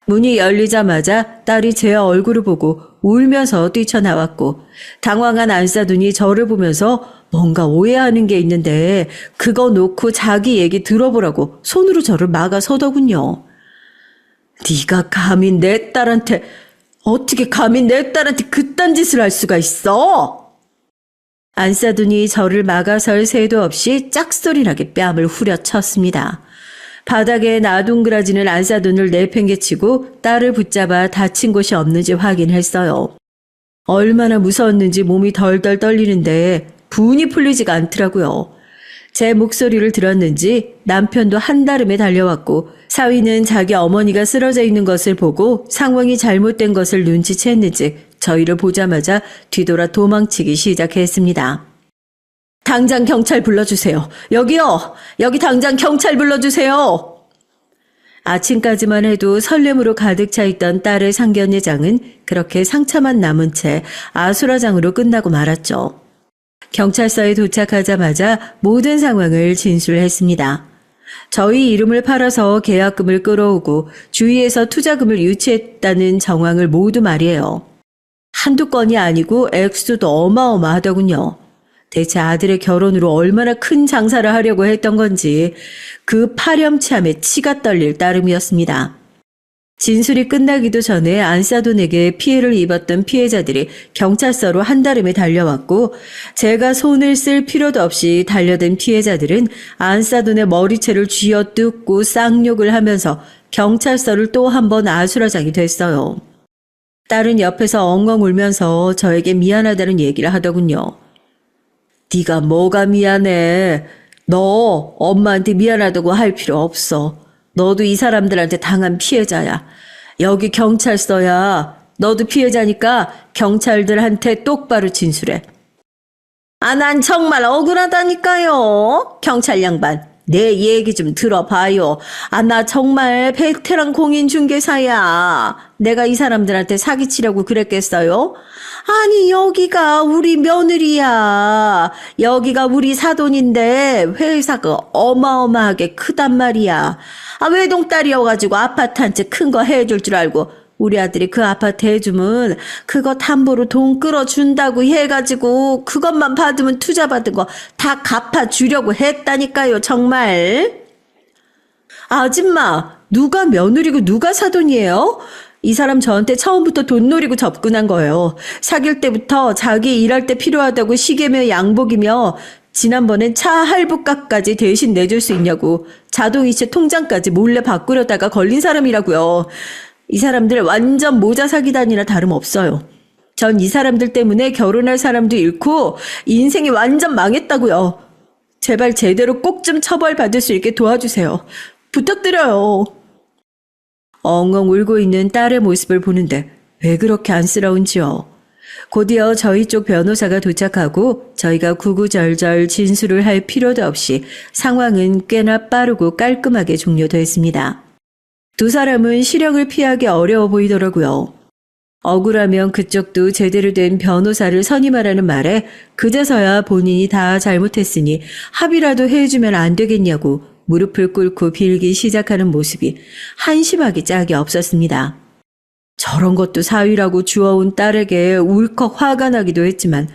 S1: 문이 열리자마자 딸이 제 얼굴을 보고 울면서 뛰쳐나왔고 당황한 안사돈이 저를 보면서 뭔가 오해하는 게 있는데 그거 놓고 자기 얘기 들어보라고 손으로 저를 막아서더군요. 네가 감히 내 딸한테 어떻게 감히 내 딸한테 그딴 짓을 할 수가 있어? 안사돈이 저를 막아설 새도 없이 짝소리나게 뺨을 후려쳤습니다. 바닥에 나둥그라지는 안사돈을 내팽개치고 딸을 붙잡아 다친 곳이 없는지 확인했어요. 얼마나 무서웠는지 몸이 덜덜 떨리는데 분이 풀리지가 않더라고요. 제 목소리를 들었는지 남편도 한달음에 달려왔고 사위는 자기 어머니가 쓰러져 있는 것을 보고 상황이 잘못된 것을 눈치챘는지 저희를 보자마자 뒤돌아 도망치기 시작했습니다. 당장 경찰 불러주세요. 여기요. 여기 당장 경찰 불러주세요. 아침까지만 해도 설렘으로 가득 차 있던 딸의 상견례장은 그렇게 상처만 남은 채 아수라장으로 끝나고 말았죠. 경찰서에 도착하자마자 모든 상황을 진술했습니다. 저희 이름을 팔아서 계약금을 끌어오고 주위에서 투자금을 유치했다는 정황을 모두 말이에요. 한두 건이 아니고 액수도 어마어마하더군요. 대체 아들의 결혼으로 얼마나 큰 장사를 하려고 했던 건지 그 파렴치함에 치가 떨릴 따름이었습니다. 진술이 끝나기도 전에 안사돈에게 피해를 입었던 피해자들이 경찰서로 한달음에 달려왔고 제가 손을 쓸 필요도 없이 달려든 피해자들은 안사돈의 머리채를 쥐어뜯고 쌍욕을 하면서 경찰서를 또 한 번 아수라장이 됐어요. 딸은 옆에서 엉엉 울면서 저에게 미안하다는 얘기를 하더군요. 네가 뭐가 미안해. 너 엄마한테 미안하다고 할 필요 없어. 너도 이 사람들한테 당한 피해자야. 여기 경찰서야. 너도 피해자니까 경찰들한테 똑바로 진술해. 난 정말 억울하다니까요. 경찰 양반, 내 얘기 좀 들어봐요. 나 정말 베테랑 공인중개사야. 내가 이 사람들한테 사기치려고 그랬겠어요? 아니, 여기가 우리 며느리야. 여기가 우리 사돈인데 회사가 어마어마하게 크단 말이야. 외동딸이어가지고 아파트 한 채 큰 거 해줄 줄 알고 우리 아들이 그 아파트 해주면 그거 담보로 돈 끌어준다고 해가지고 그것만 받으면 투자 받은 거 다 갚아주려고 했다니까요, 정말. 아줌마, 누가 며느리고 누가 사돈이에요? 이 사람 저한테 처음부터 돈 노리고 접근한 거예요. 사귈 때부터 자기 일할 때 필요하다고 시계며 양복이며 지난번엔 차 할부값까지 대신 내줄 수 있냐고 자동이체 통장까지 몰래 바꾸려다가 걸린 사람이라고요. 이 사람들 완전 모자 사기단이나 다름없어요. 전 이 사람들 때문에 결혼할 사람도 잃고 인생이 완전 망했다고요. 제발 제대로 꼭 좀 처벌받을 수 있게 도와주세요. 부탁드려요. 엉엉 울고 있는 딸의 모습을 보는데 왜 그렇게 안쓰러운지요. 곧이어 저희 쪽 변호사가 도착하고 저희가 구구절절 진술을 할 필요도 없이 상황은 꽤나 빠르고 깔끔하게 종료됐습니다. 두 사람은 실형을 피하기 어려워 보이더라고요. 억울하면 그쪽도 제대로 된 변호사를 선임하라는 말에 그제서야 본인이 다 잘못했으니 합의라도 해주면 안 되겠냐고 무릎을 꿇고 빌기 시작하는 모습이 한심하기 짝이 없었습니다. 저런 것도 사위라고 주워온 딸에게 울컥 화가 나기도 했지만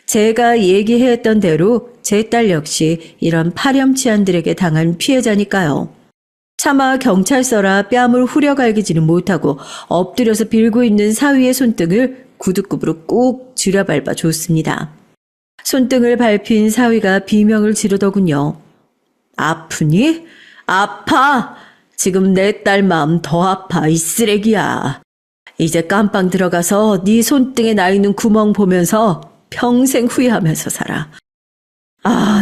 S1: 제가 얘기했던 대로 제 딸 역시 이런 파렴치한들에게 당한 피해자니까요. 차마 경찰서라 뺨을 후려갈기지는 못하고 엎드려서 빌고 있는 사위의 손등을 구두굽으로 꾹 쥐려밟아 줬습니다. 손등을 밟힌 사위가 비명을 지르더군요. 아프니? 아파! 지금 내 딸 마음 더 아파, 이 쓰레기야. 이제 깜빵 들어가서 네 손등에 나 있는 구멍 보면서 평생 후회하면서 살아.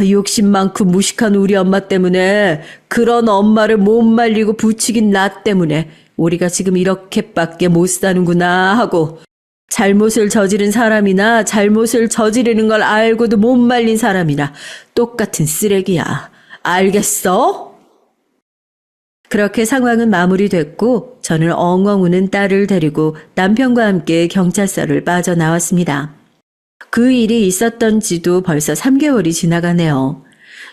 S1: 욕심 많고 무식한 우리 엄마 때문에, 그런 엄마를 못 말리고 부추긴 나 때문에 우리가 지금 이렇게밖에 못 사는구나 하고, 잘못을 저지른 사람이나 잘못을 저지르는 걸 알고도 못 말린 사람이나 똑같은 쓰레기야. 알겠어? 그렇게 상황은 마무리됐고 저는 엉엉 우는 딸을 데리고 남편과 함께 경찰서를 빠져나왔습니다. 그 일이 있었던 지도 벌써 3개월이 지나가네요.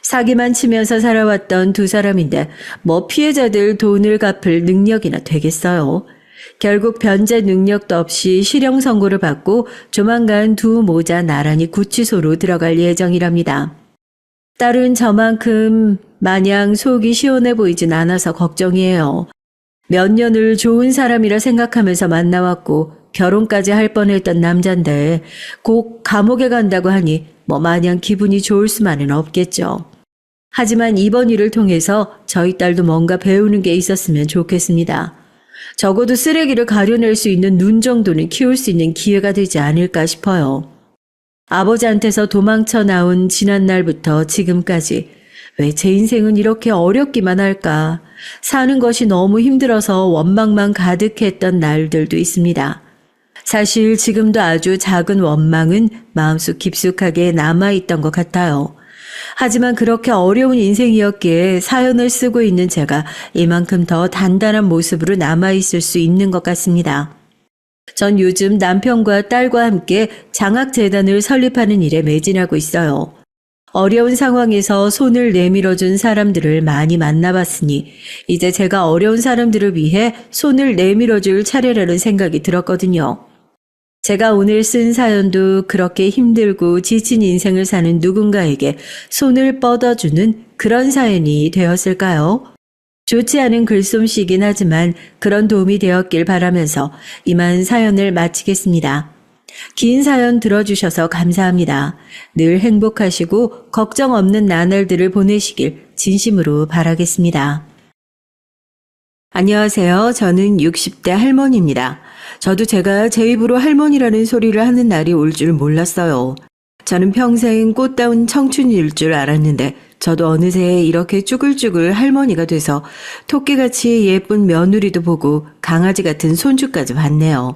S1: 사기만 치면서 살아왔던 두 사람인데 뭐 피해자들 돈을 갚을 능력이나 되겠어요. 결국 변제 능력도 없이 실형 선고를 받고 조만간 두 모자 나란히 구치소로 들어갈 예정이랍니다. 딸은 저만큼 마냥 속이 시원해 보이진 않아서 걱정이에요. 몇 년을 좋은 사람이라 생각하면서 만나왔고 결혼까지 할 뻔했던 남잔데 곧 감옥에 간다고 하니 뭐 마냥 기분이 좋을 수만은 없겠죠. 하지만 이번 일을 통해서 저희 딸도 뭔가 배우는 게 있었으면 좋겠습니다. 적어도 쓰레기를 가려낼 수 있는 눈 정도는 키울 수 있는 기회가 되지 않을까 싶어요. 아버지한테서 도망쳐 나온 지난날부터 지금까지 왜 제 인생은 이렇게 어렵기만 할까? 사는 것이 너무 힘들어서 원망만 가득했던 날들도 있습니다. 사실 지금도 아주 작은 원망은 마음속 깊숙하게 남아있던 것 같아요. 하지만 그렇게 어려운 인생이었기에 사연을 쓰고 있는 제가 이만큼 더 단단한 모습으로 남아있을 수 있는 것 같습니다. 전 요즘 남편과 딸과 함께 장학재단을 설립하는 일에 매진하고 있어요. 어려운 상황에서 손을 내밀어준 사람들을 많이 만나봤으니 이제 제가 어려운 사람들을 위해 손을 내밀어줄 차례라는 생각이 들었거든요. 제가 오늘 쓴 사연도 그렇게 힘들고 지친 인생을 사는 누군가에게 손을 뻗어주는 그런 사연이 되었을까요? 좋지 않은 글솜씨이긴 하지만 그런 도움이 되었길 바라면서 이만 사연을 마치겠습니다. 긴 사연 들어주셔서 감사합니다. 늘 행복하시고 걱정 없는 나날들을 보내시길 진심으로 바라겠습니다. 안녕하세요. 저는 60대 할머니입니다. 저도 제가 제 입으로 할머니라는 소리를 하는 날이 올 줄 몰랐어요. 저는 평생 꽃다운 청춘일 줄 알았는데 저도 어느새 이렇게 쭈글쭈글 할머니가 돼서 토끼같이 예쁜 며느리도 보고 강아지 같은 손주까지 봤네요.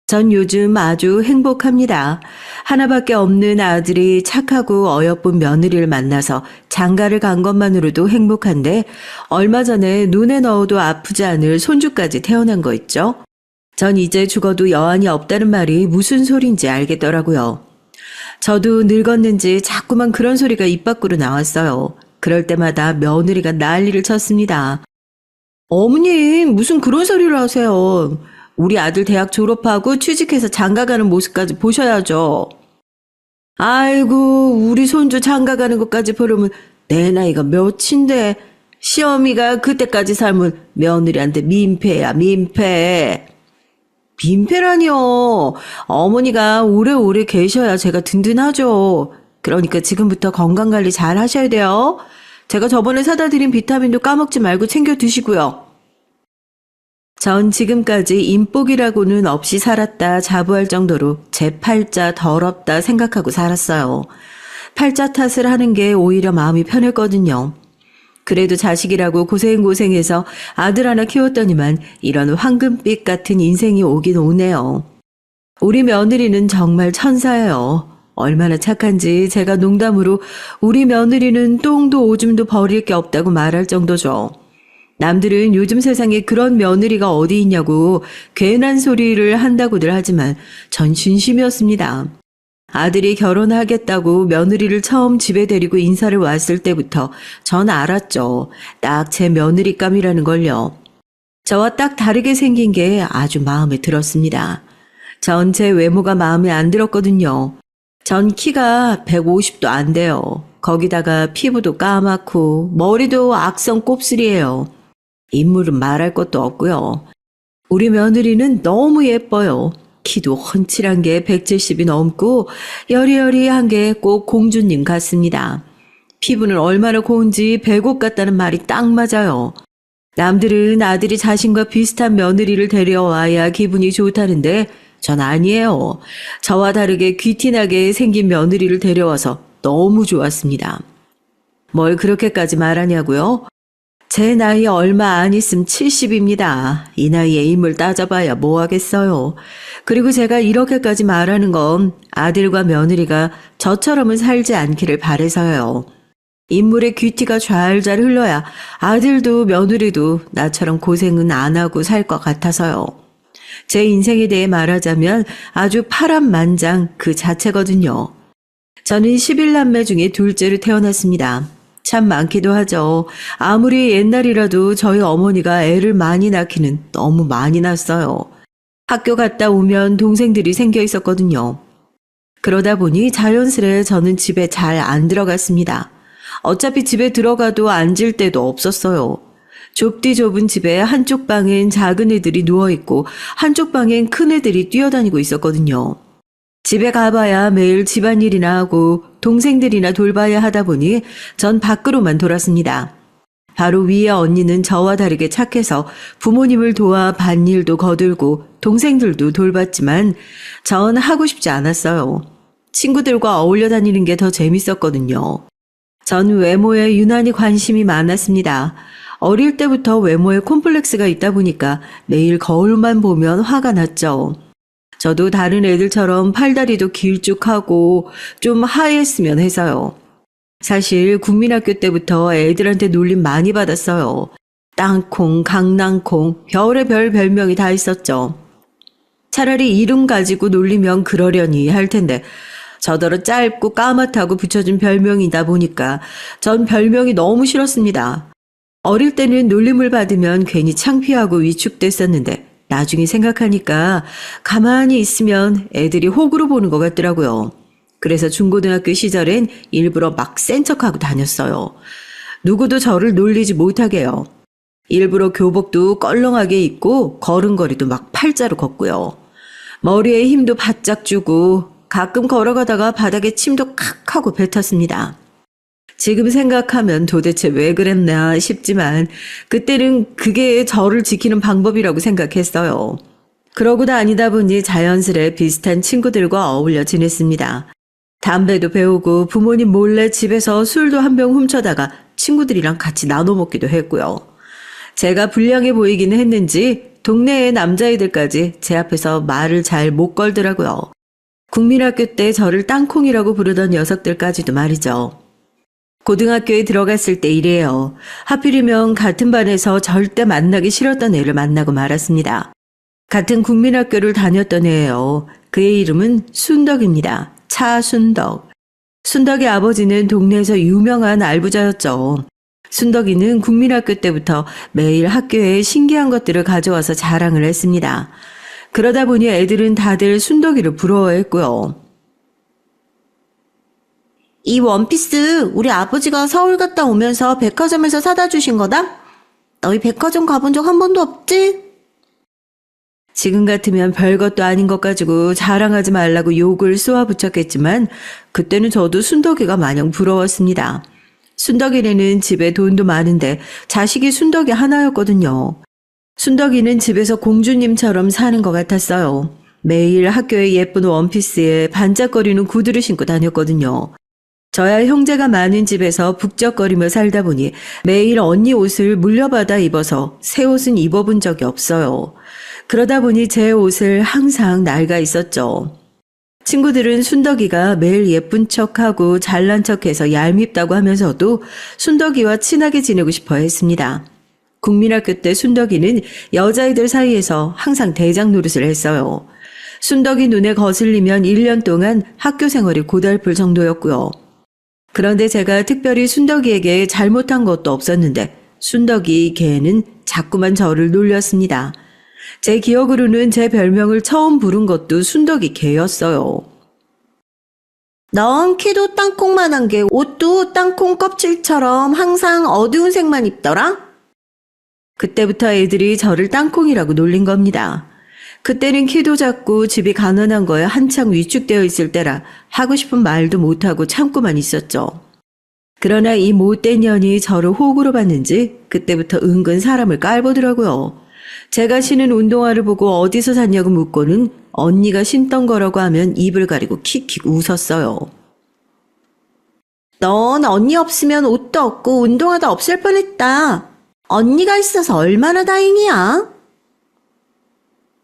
S1: 전 요즘 아주 행복합니다. 하나밖에 없는 아들이 착하고 어여쁜 며느리를 만나서 장가를 간 것만으로도 행복한데 얼마 전에 눈에 넣어도 아프지 않을 손주까지 태어난 거 있죠? 전 이제 죽어도 여한이 없다는 말이 무슨 소린지 알겠더라고요. 저도 늙었는지 자꾸만 그런 소리가 입 밖으로 나왔어요. 그럴 때마다 며느리가 난리를 쳤습니다. 어머님, 무슨 그런 소리를 하세요. 우리 아들 대학 졸업하고 취직해서 장가 가는 모습까지 보셔야죠. 아이고, 우리 손주 장가 가는 것까지 보려면 내 나이가 몇인데 시어미가 그때까지 살면 며느리한테 민폐야, 민폐. 민폐라니요. 어머니가 오래오래 계셔야 제가 든든하죠. 그러니까 지금부터 건강관리 잘 하셔야 돼요. 제가 저번에 사다 드린 비타민도 까먹지 말고 챙겨 드시고요. 전 지금까지 인복이라고는 없이 살았다 자부할 정도로 제 팔자 더럽다 생각하고 살았어요. 팔자 탓을 하는 게 오히려 마음이 편했거든요. 그래도 자식이라고 고생해서 아들 하나 키웠더니만 이런 황금빛 같은 인생이 오긴 오네요. 우리 며느리는 정말 천사예요. 얼마나 착한지 제가 농담으로 우리 며느리는 똥도 오줌도 버릴 게 없다고 말할 정도죠. 남들은 요즘 세상에 그런 며느리가 어디 있냐고 괜한 소리를 한다고들 하지만 전 진심이었습니다. 아들이 결혼하겠다고 며느리를 처음 집에 데리고 인사를 왔을 때부터 전 알았죠. 딱 제 며느리감이라는 걸요. 저와 딱 다르게 생긴 게 아주 마음에 들었습니다. 전 제 외모가 마음에 안 들었거든요. 전 키가 150도 안 돼요. 거기다가 피부도 까맣고 머리도 악성 곱슬이에요. 인물은 말할 것도 없고요. 우리 며느리는 너무 예뻐요. 키도 훤칠한 게 170이 넘고 여리여리한 게 꼭 공주님 같습니다. 피부는 얼마나 고운지 배곡 같다는 말이 딱 맞아요. 남들은 아들이 자신과 비슷한 며느리를 데려와야 기분이 좋다는데 전 아니에요. 저와 다르게 귀티나게 생긴 며느리를 데려와서 너무 좋았습니다. 뭘 그렇게까지 말하냐고요? 제 나이 얼마 안 있음 70입니다. 이 나이에 인물 따져봐야 뭐 하겠어요. 그리고 제가 이렇게까지 말하는 건 아들과 며느리가 저처럼은 살지 않기를 바래서요. 인물의 귀티가 잘잘 흘러야 아들도 며느리도 나처럼 고생은 안 하고 살 것 같아서요. 제 인생에 대해 말하자면 아주 파란만장 그 자체거든요. 저는 11남매 중에 둘째로 태어났습니다. 참 많기도 하죠. 아무리 옛날이라도 저희 어머니가 애를 많이 낳기는 너무 많이 낳았어요. 학교 갔다 오면 동생들이 생겨 있었거든요. 그러다 보니 자연스레 저는 집에 잘 안 들어갔습니다. 어차피 집에 들어가도 앉을 데도 없었어요. 좁디 좁은 집에 한쪽 방엔 작은 애들이 누워있고 한쪽 방엔 큰 애들이 뛰어다니고 있었거든요. 집에 가봐야 매일 집안일이나 하고 동생들이나 돌봐야 하다 보니 전 밖으로만 돌았습니다. 바로 위에 언니는 저와 다르게 착해서 부모님을 도와 밭일도 거들고 동생들도 돌봤지만 전 하고 싶지 않았어요. 친구들과 어울려 다니는 게 더 재밌었거든요. 전 외모에 유난히 관심이 많았습니다. 어릴 때부터 외모에 콤플렉스가 있다 보니까 매일 거울만 보면 화가 났죠. 저도 다른 애들처럼 팔다리도 길쭉하고 좀 하얘했으면 해서요. 사실 국민학교 때부터 애들한테 놀림 많이 받았어요. 땅콩, 강낭콩, 별의 별 별명이 다 있었죠. 차라리 이름 가지고 놀리면 그러려니 할 텐데 저더러 짧고 까맣다고 붙여준 별명이다 보니까 전 별명이 너무 싫었습니다. 어릴 때는 놀림을 받으면 괜히 창피하고 위축됐었는데 나중에 생각하니까 가만히 있으면 애들이 호구로 보는 것 같더라고요. 그래서 중고등학교 시절엔 일부러 막 센 척하고 다녔어요. 누구도 저를 놀리지 못하게요. 일부러 교복도 껄렁하게 입고 걸음걸이도 막 팔자로 걷고요. 머리에 힘도 바짝 주고 가끔 걸어가다가 바닥에 침도 칵 하고 뱉었습니다. 지금 생각하면 도대체 왜 그랬나 싶지만 그때는 그게 저를 지키는 방법이라고 생각했어요. 그러고 다니다 보니 자연스레 비슷한 친구들과 어울려 지냈습니다. 담배도 배우고 부모님 몰래 집에서 술도 한 병 훔쳐다가 친구들이랑 같이 나눠 먹기도 했고요. 제가 불량해 보이기는 했는지 동네의 남자애들까지 제 앞에서 말을 잘 못 걸더라고요. 국민학교 때 저를 땅콩이라고 부르던 녀석들까지도 말이죠. 고등학교에 들어갔을 때 이래요. 하필이면 같은 반에서 절대 만나기 싫었던 애를 만나고 말았습니다. 같은 국민학교를 다녔던 애예요. 그의 이름은 순덕입니다. 차순덕. 순덕의 아버지는 동네에서 유명한 알부자였죠. 순덕이는 국민학교 때부터 매일 학교에 신기한 것들을 가져와서 자랑을 했습니다. 그러다 보니 애들은 다들 순덕이를 부러워했고요. 이 원피스 우리 아버지가 서울 갔다 오면서 백화점에서 사다 주신 거다? 너희 백화점 가본 적 한 번도 없지? 지금 같으면 별것도 아닌 것 가지고 자랑하지 말라고 욕을 쏘아붙였겠지만 그때는 저도 순덕이가 마냥 부러웠습니다. 순덕이네는 집에 돈도 많은데 자식이 순덕이 하나였거든요. 순덕이는 집에서 공주님처럼 사는 것 같았어요. 매일 학교에 예쁜 원피스에 반짝거리는 구두를 신고 다녔거든요. 저야 형제가 많은 집에서 북적거리며 살다 보니 매일 언니 옷을 물려받아 입어서 새 옷은 입어본 적이 없어요. 그러다 보니 제 옷을 항상 낡아 있었죠. 친구들은 순덕이가 매일 예쁜 척하고 잘난 척해서 얄밉다고 하면서도 순덕이와 친하게 지내고 싶어 했습니다. 국민학교 때 순덕이는 여자애들 사이에서 항상 대장 노릇을 했어요. 순덕이 눈에 거슬리면 1년 동안 학교 생활이 고달플 정도였고요. 그런데 제가 특별히 순덕이에게 잘못한 것도 없었는데 순덕이 걔는 자꾸만 저를 놀렸습니다. 제 기억으로는 제 별명을 처음 부른 것도 순덕이 걔였어요. 넌 키도 땅콩만한 게 옷도 땅콩 껍질처럼 항상 어두운 색만 입더라? 그때부터 애들이 저를 땅콩이라고 놀린 겁니다. 그때는 키도 작고 집이 가난한 거에 한창 위축되어 있을 때라 하고 싶은 말도 못하고 참고만 있었죠. 그러나 이 못된 년이 저를 호구로 봤는지 그때부터 은근 사람을 깔보더라고요. 제가 신은 운동화를 보고 어디서 샀냐고 묻고는 언니가 신던 거라고 하면 입을 가리고 킥킥 웃었어요. 넌 언니 없으면 옷도 없고 운동화도 없을 뻔했다. 언니가 있어서 얼마나 다행이야.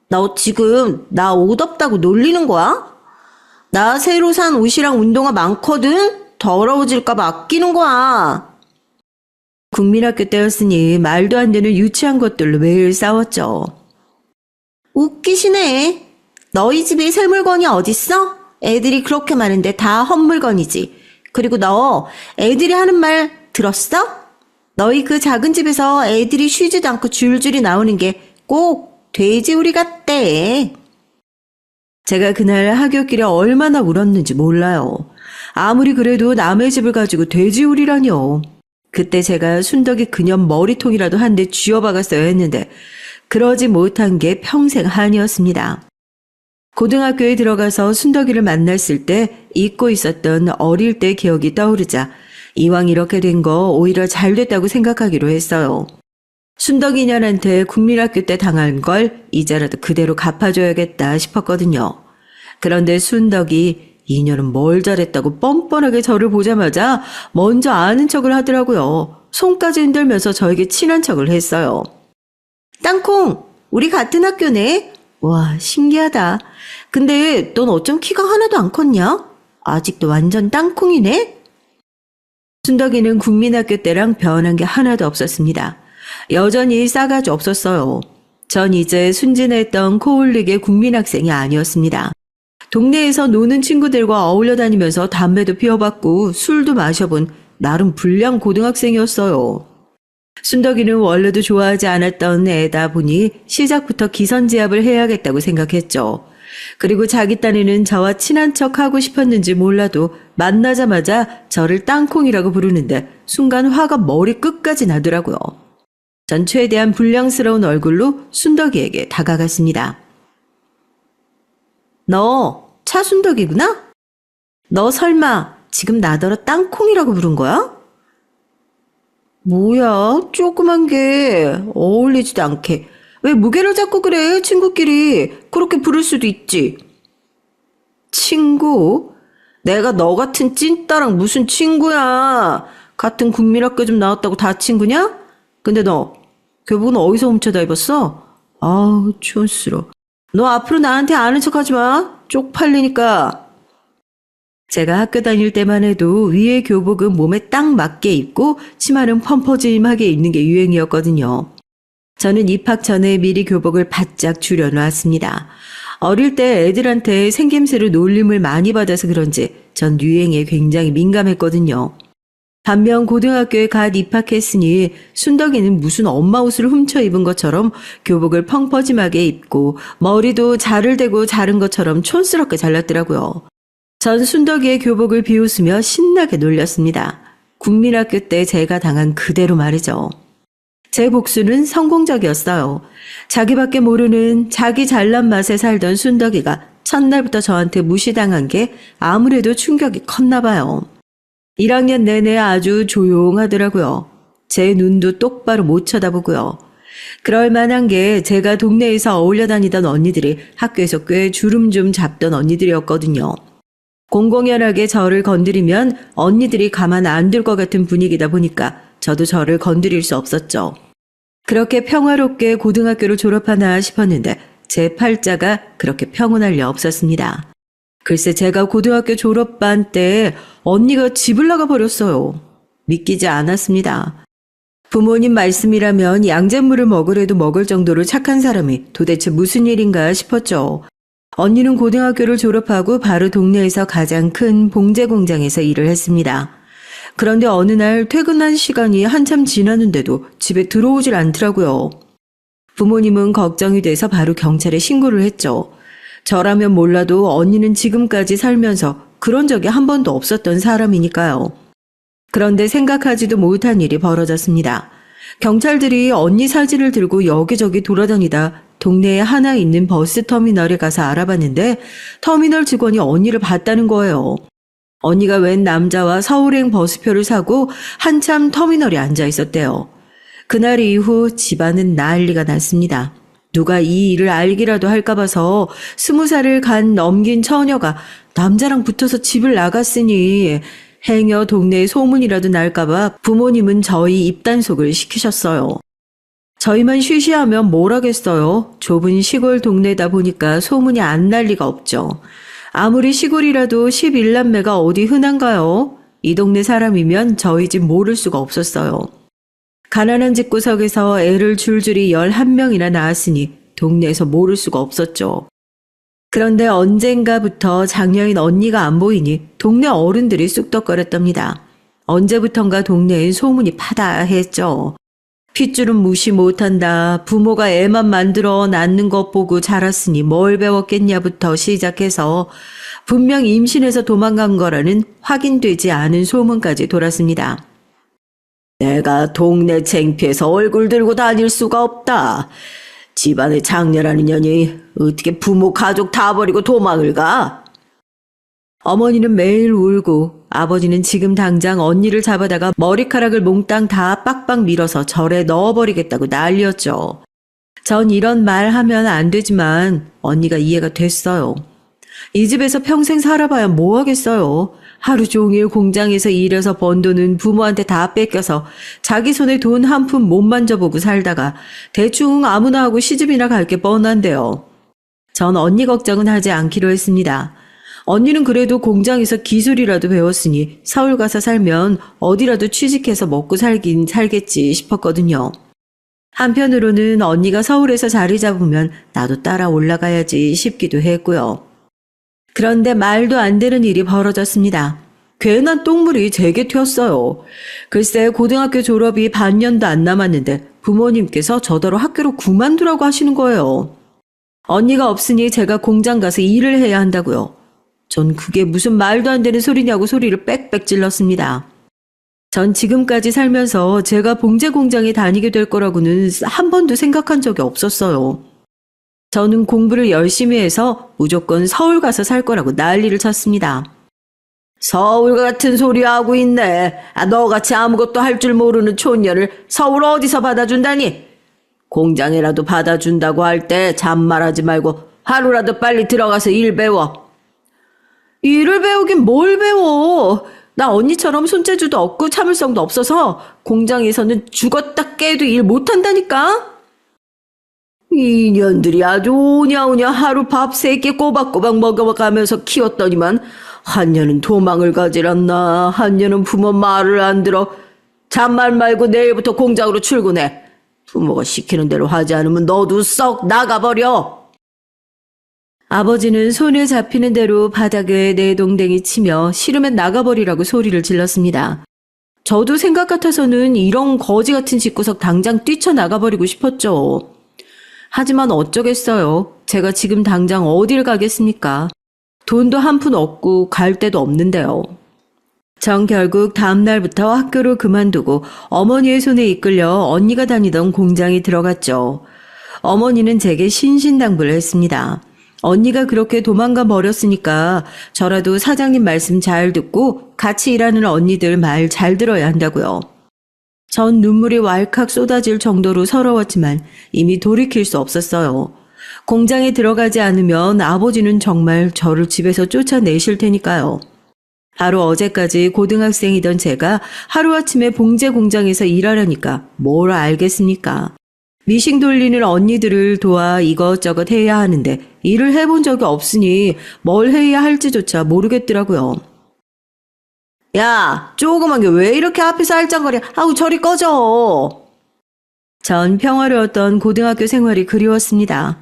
S1: 너 지금 나 옷 없다고 놀리는 거야? 나 새로 산 옷이랑 운동화 많거든? 더러워질까봐 아끼는 거야. 국민학교 때였으니 말도 안 되는 유치한 것들로 매일 싸웠죠. 웃기시네. 너희 집에 새 물건이 어딨어? 애들이 그렇게 많은데 다 헛물건이지. 그리고 너 애들이 하는 말 들었어? 너희 그 작은 집에서 애들이 쉬지도 않고 줄줄이 나오는 게 꼭 돼지우리 같대. 제가 그날 하굣길에 얼마나 울었는지 몰라요. 아무리 그래도 남의 집을 가지고 돼지우리라뇨. 그때 제가 순덕이 그년 머리통이라도 한 대 쥐어박았어야 했는데 그러지 못한 게 평생 한이었습니다. 고등학교에 들어가서 순덕이를 만났을 때 잊고 있었던 어릴 때 기억이 떠오르자 이왕 이렇게 된 거 오히려 잘 됐다고 생각하기로 했어요. 순덕이 년한테 국민학교 때 당한 걸 이제라도 그대로 갚아줘야겠다 싶었거든요. 그런데 순덕이 이 년은 뭘 잘했다고 뻔뻔하게 저를 보자마자 먼저 아는 척을 하더라고요. 손까지 흔들면서 저에게 친한 척을 했어요. 땅콩, 우리 같은 학교네? 와, 신기하다. 근데 넌 어쩜 키가 하나도 안 컸냐? 아직도 완전 땅콩이네? 순덕이는 국민학교 때랑 변한 게 하나도 없었습니다. 여전히 싸가지 없었어요. 전 이제 순진했던 코올릭의 국민학생이 아니었습니다. 동네에서 노는 친구들과 어울려 다니면서 담배도 피워봤고 술도 마셔본 나름 불량 고등학생이었어요. 순덕이는 원래도 좋아하지 않았던 애다 보니 시작부터 기선제압을 해야겠다고 생각했죠. 그리고 자기 딴에는 저와 친한 척 하고 싶었는지 몰라도 만나자마자 저를 땅콩이라고 부르는데 순간 화가 머리 끝까지 나더라고요. 전 최대한 불량스러운 얼굴로 순덕이에게 다가갔습니다. 너 차순덕이구나? 너 설마 지금 나더러 땅콩이라고 부른 거야? 뭐야, 조그만 게 어울리지도 않게. 왜 무게를 잡고 그래, 친구끼리. 그렇게 부를 수도 있지. 친구? 내가 너 같은 찐따랑 무슨 친구야. 같은 국민학교 좀 나왔다고 다 친구냐? 근데 너 교복은 어디서 훔쳐다 입었어? 아우, 촌스러워. 너 앞으로 나한테 아는 척하지 마. 쪽팔리니까. 제가 학교 다닐 때만 해도 위에 교복은 몸에 딱 맞게 입고 치마는 펌퍼짐하게 입는 게 유행이었거든요. 저는 입학 전에 미리 교복을 바짝 줄여놨습니다. 어릴 때 애들한테 생김새로 놀림을 많이 받아서 그런지 전 유행에 굉장히 민감했거든요. 반면 고등학교에 갓 입학했으니 순덕이는 무슨 엄마 옷을 훔쳐 입은 것처럼 교복을 펑퍼짐하게 입고 머리도 자를 대고 자른 것처럼 촌스럽게 잘랐더라고요. 전 순덕이의 교복을 비웃으며 신나게 놀렸습니다. 국민학교 때 제가 당한 그대로 말이죠. 제 복수는 성공적이었어요. 자기밖에 모르는 자기 잘난 맛에 살던 순덕이가 첫날부터 저한테 무시당한 게 아무래도 충격이 컸나 봐요. 1학년 내내 아주 조용하더라고요. 제 눈도 똑바로 못 쳐다보고요. 그럴 만한 게 제가 동네에서 어울려 다니던 언니들이 학교에서 꽤 주름 좀 잡던 언니들이었거든요. 공공연하게 저를 건드리면 언니들이 가만 안 둘 것 같은 분위기다 보니까 저도 저를 건드릴 수 없었죠. 그렇게 평화롭게 고등학교를 졸업하나 싶었는데 제 팔자가 그렇게 평온할 리 없었습니다. 글쎄 제가 고등학교 졸업반 때 언니가 집을 나가 버렸어요. 믿기지 않았습니다. 부모님 말씀이라면 양잿물을 먹으래도 먹을 정도로 착한 사람이 도대체 무슨 일인가 싶었죠. 언니는 고등학교를 졸업하고 바로 동네에서 가장 큰 봉제 공장에서 일을 했습니다. 그런데 어느 날 퇴근한 시간이 한참 지났는데도 집에 들어오질 않더라고요. 부모님은 걱정이 돼서 바로 경찰에 신고를 했죠. 저라면 몰라도 언니는 지금까지 살면서 그런 적이 한 번도 없었던 사람이니까요. 그런데 생각하지도 못한 일이 벌어졌습니다. 경찰들이 언니 사진을 들고 여기저기 돌아다니다 동네에 하나 있는 버스터미널에 가서 알아봤는데 터미널 직원이 언니를 봤다는 거예요. 언니가 웬 남자와 서울행 버스표를 사고 한참 터미널에 앉아 있었대요. 그날 이후 집안은 난리가 났습니다. 누가 이 일을 알기라도 할까 봐서 20살을 간 넘긴 처녀가 남자랑 붙어서 집을 나갔으니 행여 동네에 소문이라도 날까 봐 부모님은 저희 입단속을 시키셨어요. 저희만 쉬쉬하면 뭘 하겠어요. 좁은 시골 동네다 보니까 소문이 안 날 리가 없죠. 아무리 시골이라도 11남매가 어디 흔한가요? 이 동네 사람이면 저희 집 모를 수가 없었어요. 가난한 집구석에서 애를 줄줄이 11명이나 낳았으니 동네에서 모를 수가 없었죠. 그런데 언젠가부터 장녀인 언니가 안 보이니 동네 어른들이 쑥덕거렸답니다. 언제부턴가 동네엔 소문이 파다했죠. 핏줄은 무시 못한다. 부모가 애만 만들어 낳는 것 보고 자랐으니 뭘 배웠겠냐부터 시작해서 분명 임신해서 도망간 거라는 확인되지 않은 소문까지 돌았습니다. 내가 동네 창피해서 얼굴 들고 다닐 수가 없다. 집안에 장녀라는 년이 어떻게 부모 가족 다 버리고 도망을 가? 어머니는 매일 울고 아버지는 지금 당장 언니를 잡아다가 머리카락을 몽땅 다 빡빡 밀어서 절에 넣어버리겠다고 난리였죠. 전 이런 말 하면 안 되지만 언니가 이해가 됐어요. 이 집에서 평생 살아봐야 뭐 하겠어요. 하루 종일 공장에서 일해서 번 돈은 부모한테 다 뺏겨서 자기 손에 돈 한 푼 못 만져보고 살다가 대충 아무나 하고 시집이나 갈 게 뻔한데요. 전 언니 걱정은 하지 않기로 했습니다. 언니는 그래도 공장에서 기술이라도 배웠으니 서울 가서 살면 어디라도 취직해서 먹고 살긴 살겠지 싶었거든요. 한편으로는 언니가 서울에서 자리 잡으면 나도 따라 올라가야지 싶기도 했고요. 그런데 말도 안 되는 일이 벌어졌습니다. 괜한 똥물이 제게 튀었어요. 글쎄 고등학교 졸업이 반년도 안 남았는데 부모님께서 저더러 학교로 그만두라고 하시는 거예요. 언니가 없으니 제가 공장 가서 일을 해야 한다고요. 전 그게 무슨 말도 안 되는 소리냐고 소리를 빽빽 질렀습니다. 전 지금까지 살면서 제가 봉제 공장에 다니게 될 거라고는 한 번도 생각한 적이 없었어요. 저는 공부를 열심히 해서 무조건 서울 가서 살 거라고 난리를 쳤습니다. 서울 같은 소리 하고 있네. 너같이 아무것도 할 줄 모르는 촌년을 서울 어디서 받아준다니? 공장이라도 받아준다고 할 때 잔말하지 말고 하루라도 빨리 들어가서 일 배워. 일을 배우긴 뭘 배워. 나 언니처럼 손재주도 없고 참을성도 없어서 공장에서는 죽었다 깨도 일 못한다니까? 이년들이 아주 오냐오냐 하루 밥 3끼 꼬박꼬박 먹어가면서 키웠더니만 한 년은 도망을 가질 않나, 한 년은 부모 말을 안 들어. 잔말 말고 내일부터 공장으로 출근해. 부모가 시키는 대로 하지 않으면 너도 썩 나가버려. 아버지는 손에 잡히는 대로 바닥에 내동댕이 치며 싫으면 나가버리라고 소리를 질렀습니다. 저도 생각 같아서는 이런 거지 같은 집구석 당장 뛰쳐나가버리고 싶었죠. 하지만 어쩌겠어요. 제가 지금 당장 어딜 가겠습니까? 돈도 한 푼 없고 갈 데도 없는데요. 전 결국 다음 날부터 학교를 그만두고 어머니의 손에 이끌려 언니가 다니던 공장에 들어갔죠. 어머니는 제게 신신당부를 했습니다. 언니가 그렇게 도망가 버렸으니까 저라도 사장님 말씀 잘 듣고 같이 일하는 언니들 말 잘 들어야 한다고요. 전 눈물이 왈칵 쏟아질 정도로 서러웠지만 이미 돌이킬 수 없었어요. 공장에 들어가지 않으면 아버지는 정말 저를 집에서 쫓아내실 테니까요. 바로 어제까지 고등학생이던 제가 하루아침에 봉제 공장에서 일하려니까 뭘 알겠습니까? 미싱 돌리는 언니들을 도와 이것저것 해야 하는데 일을 해본 적이 없으니 뭘 해야 할지조차 모르겠더라고요. 야, 조그만 게 왜 이렇게 앞에서 알짱거려? 아우, 저리 꺼져. 전 평화로웠던 고등학교 생활이 그리웠습니다.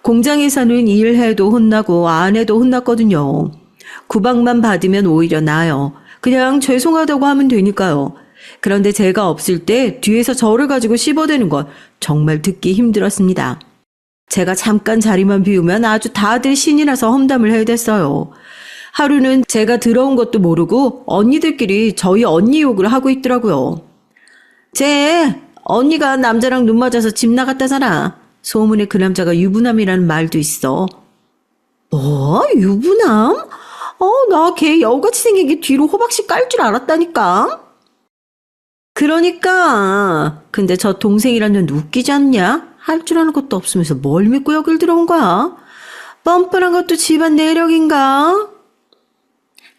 S1: 공장에서는 일해도 혼나고 안 해도 혼났거든요. 구박만 받으면 오히려 나아요. 그냥 죄송하다고 하면 되니까요. 그런데 제가 없을 때 뒤에서 저를 가지고 씹어대는 건 정말 듣기 힘들었습니다. 제가 잠깐 자리만 비우면 아주 다들 신이 나서 험담을 해댔어요. 하루는 제가 들어온 것도 모르고 언니들끼리 저희 언니 욕을 하고 있더라고요. 쟤 언니가 남자랑 눈 맞아서 집 나갔다잖아. 소문에 그 남자가 유부남이라는 말도 있어. 뭐? 유부남? 나 걔 여우같이 생긴 게 뒤로 호박씨 깔 줄 알았다니까. 그러니까. 근데 저 동생이란 년 웃기지 않냐? 할 줄 아는 것도 없으면서 뭘 믿고 여길 들어온 거야? 뻔뻔한 것도 집안 내력인가?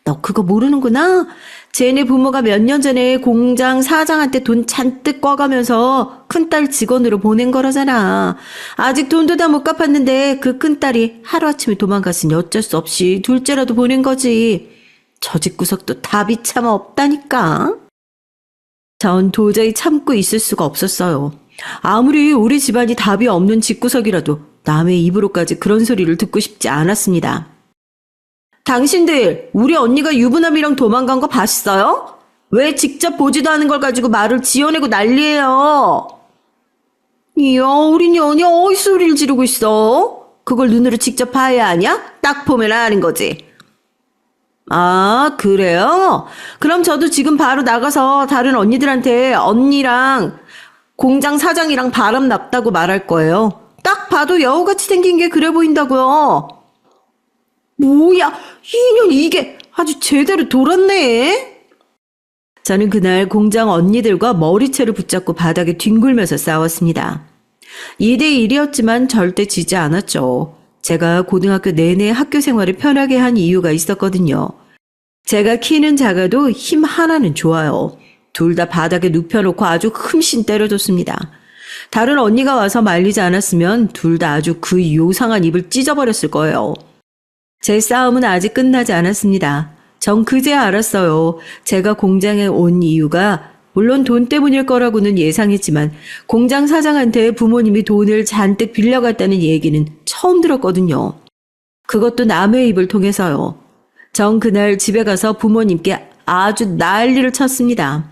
S1: 너 그거 모르는구나. 쟤네 부모가 몇 년 전에 공장 사장한테 돈 잔뜩 꿔가면서 큰딸 직원으로 보낸 거라잖아. 아직 돈도 다 못 갚았는데 그 큰딸이 하루아침에 도망갔으니 어쩔 수 없이 둘째라도 보낸 거지. 저 집구석도 답이 참 없다니까. 전 도저히 참고 있을 수가 없었어요. 아무리 우리 집안이 답이 없는 집구석이라도 남의 입으로까지 그런 소리를 듣고 싶지 않았습니다. 당신들 우리 언니가 유부남이랑 도망간 거 봤어요? 왜 직접 보지도 않은 걸 가지고 말을 지어내고 난리예요? 이야, 우리 년이 어디 소리를 지르고 있어? 그걸 눈으로 직접 봐야 하냐? 딱 보면 아는 거지. 아, 그래요? 그럼 저도 지금 바로 나가서 다른 언니들한테 언니랑 공장 사장이랑 바람 났다고 말할 거예요. 딱 봐도 여우같이 생긴 게 그래 보인다고요. 뭐야, 이년 이게 아주 제대로 돌았네. 저는 그날 공장 언니들과 머리채를 붙잡고 바닥에 뒹굴면서 싸웠습니다. 2대1이었지만 절대 지지 않았죠. 제가 고등학교 내내 학교 생활을 편하게 한 이유가 있었거든요. 제가 키는 작아도 힘 하나는 좋아요. 둘 다 바닥에 눕혀놓고 아주 흠씬 때려줬습니다. 다른 언니가 와서 말리지 않았으면 둘 다 아주 그 요상한 입을 찢어버렸을 거예요. 제 싸움은 아직 끝나지 않았습니다. 전 그제야 알았어요. 제가 공장에 온 이유가 물론 돈 때문일 거라고는 예상했지만 공장 사장한테 부모님이 돈을 잔뜩 빌려갔다는 얘기는 처음 들었거든요. 그것도 남의 입을 통해서요. 전 그날 집에 가서 부모님께 아주 난리를 쳤습니다.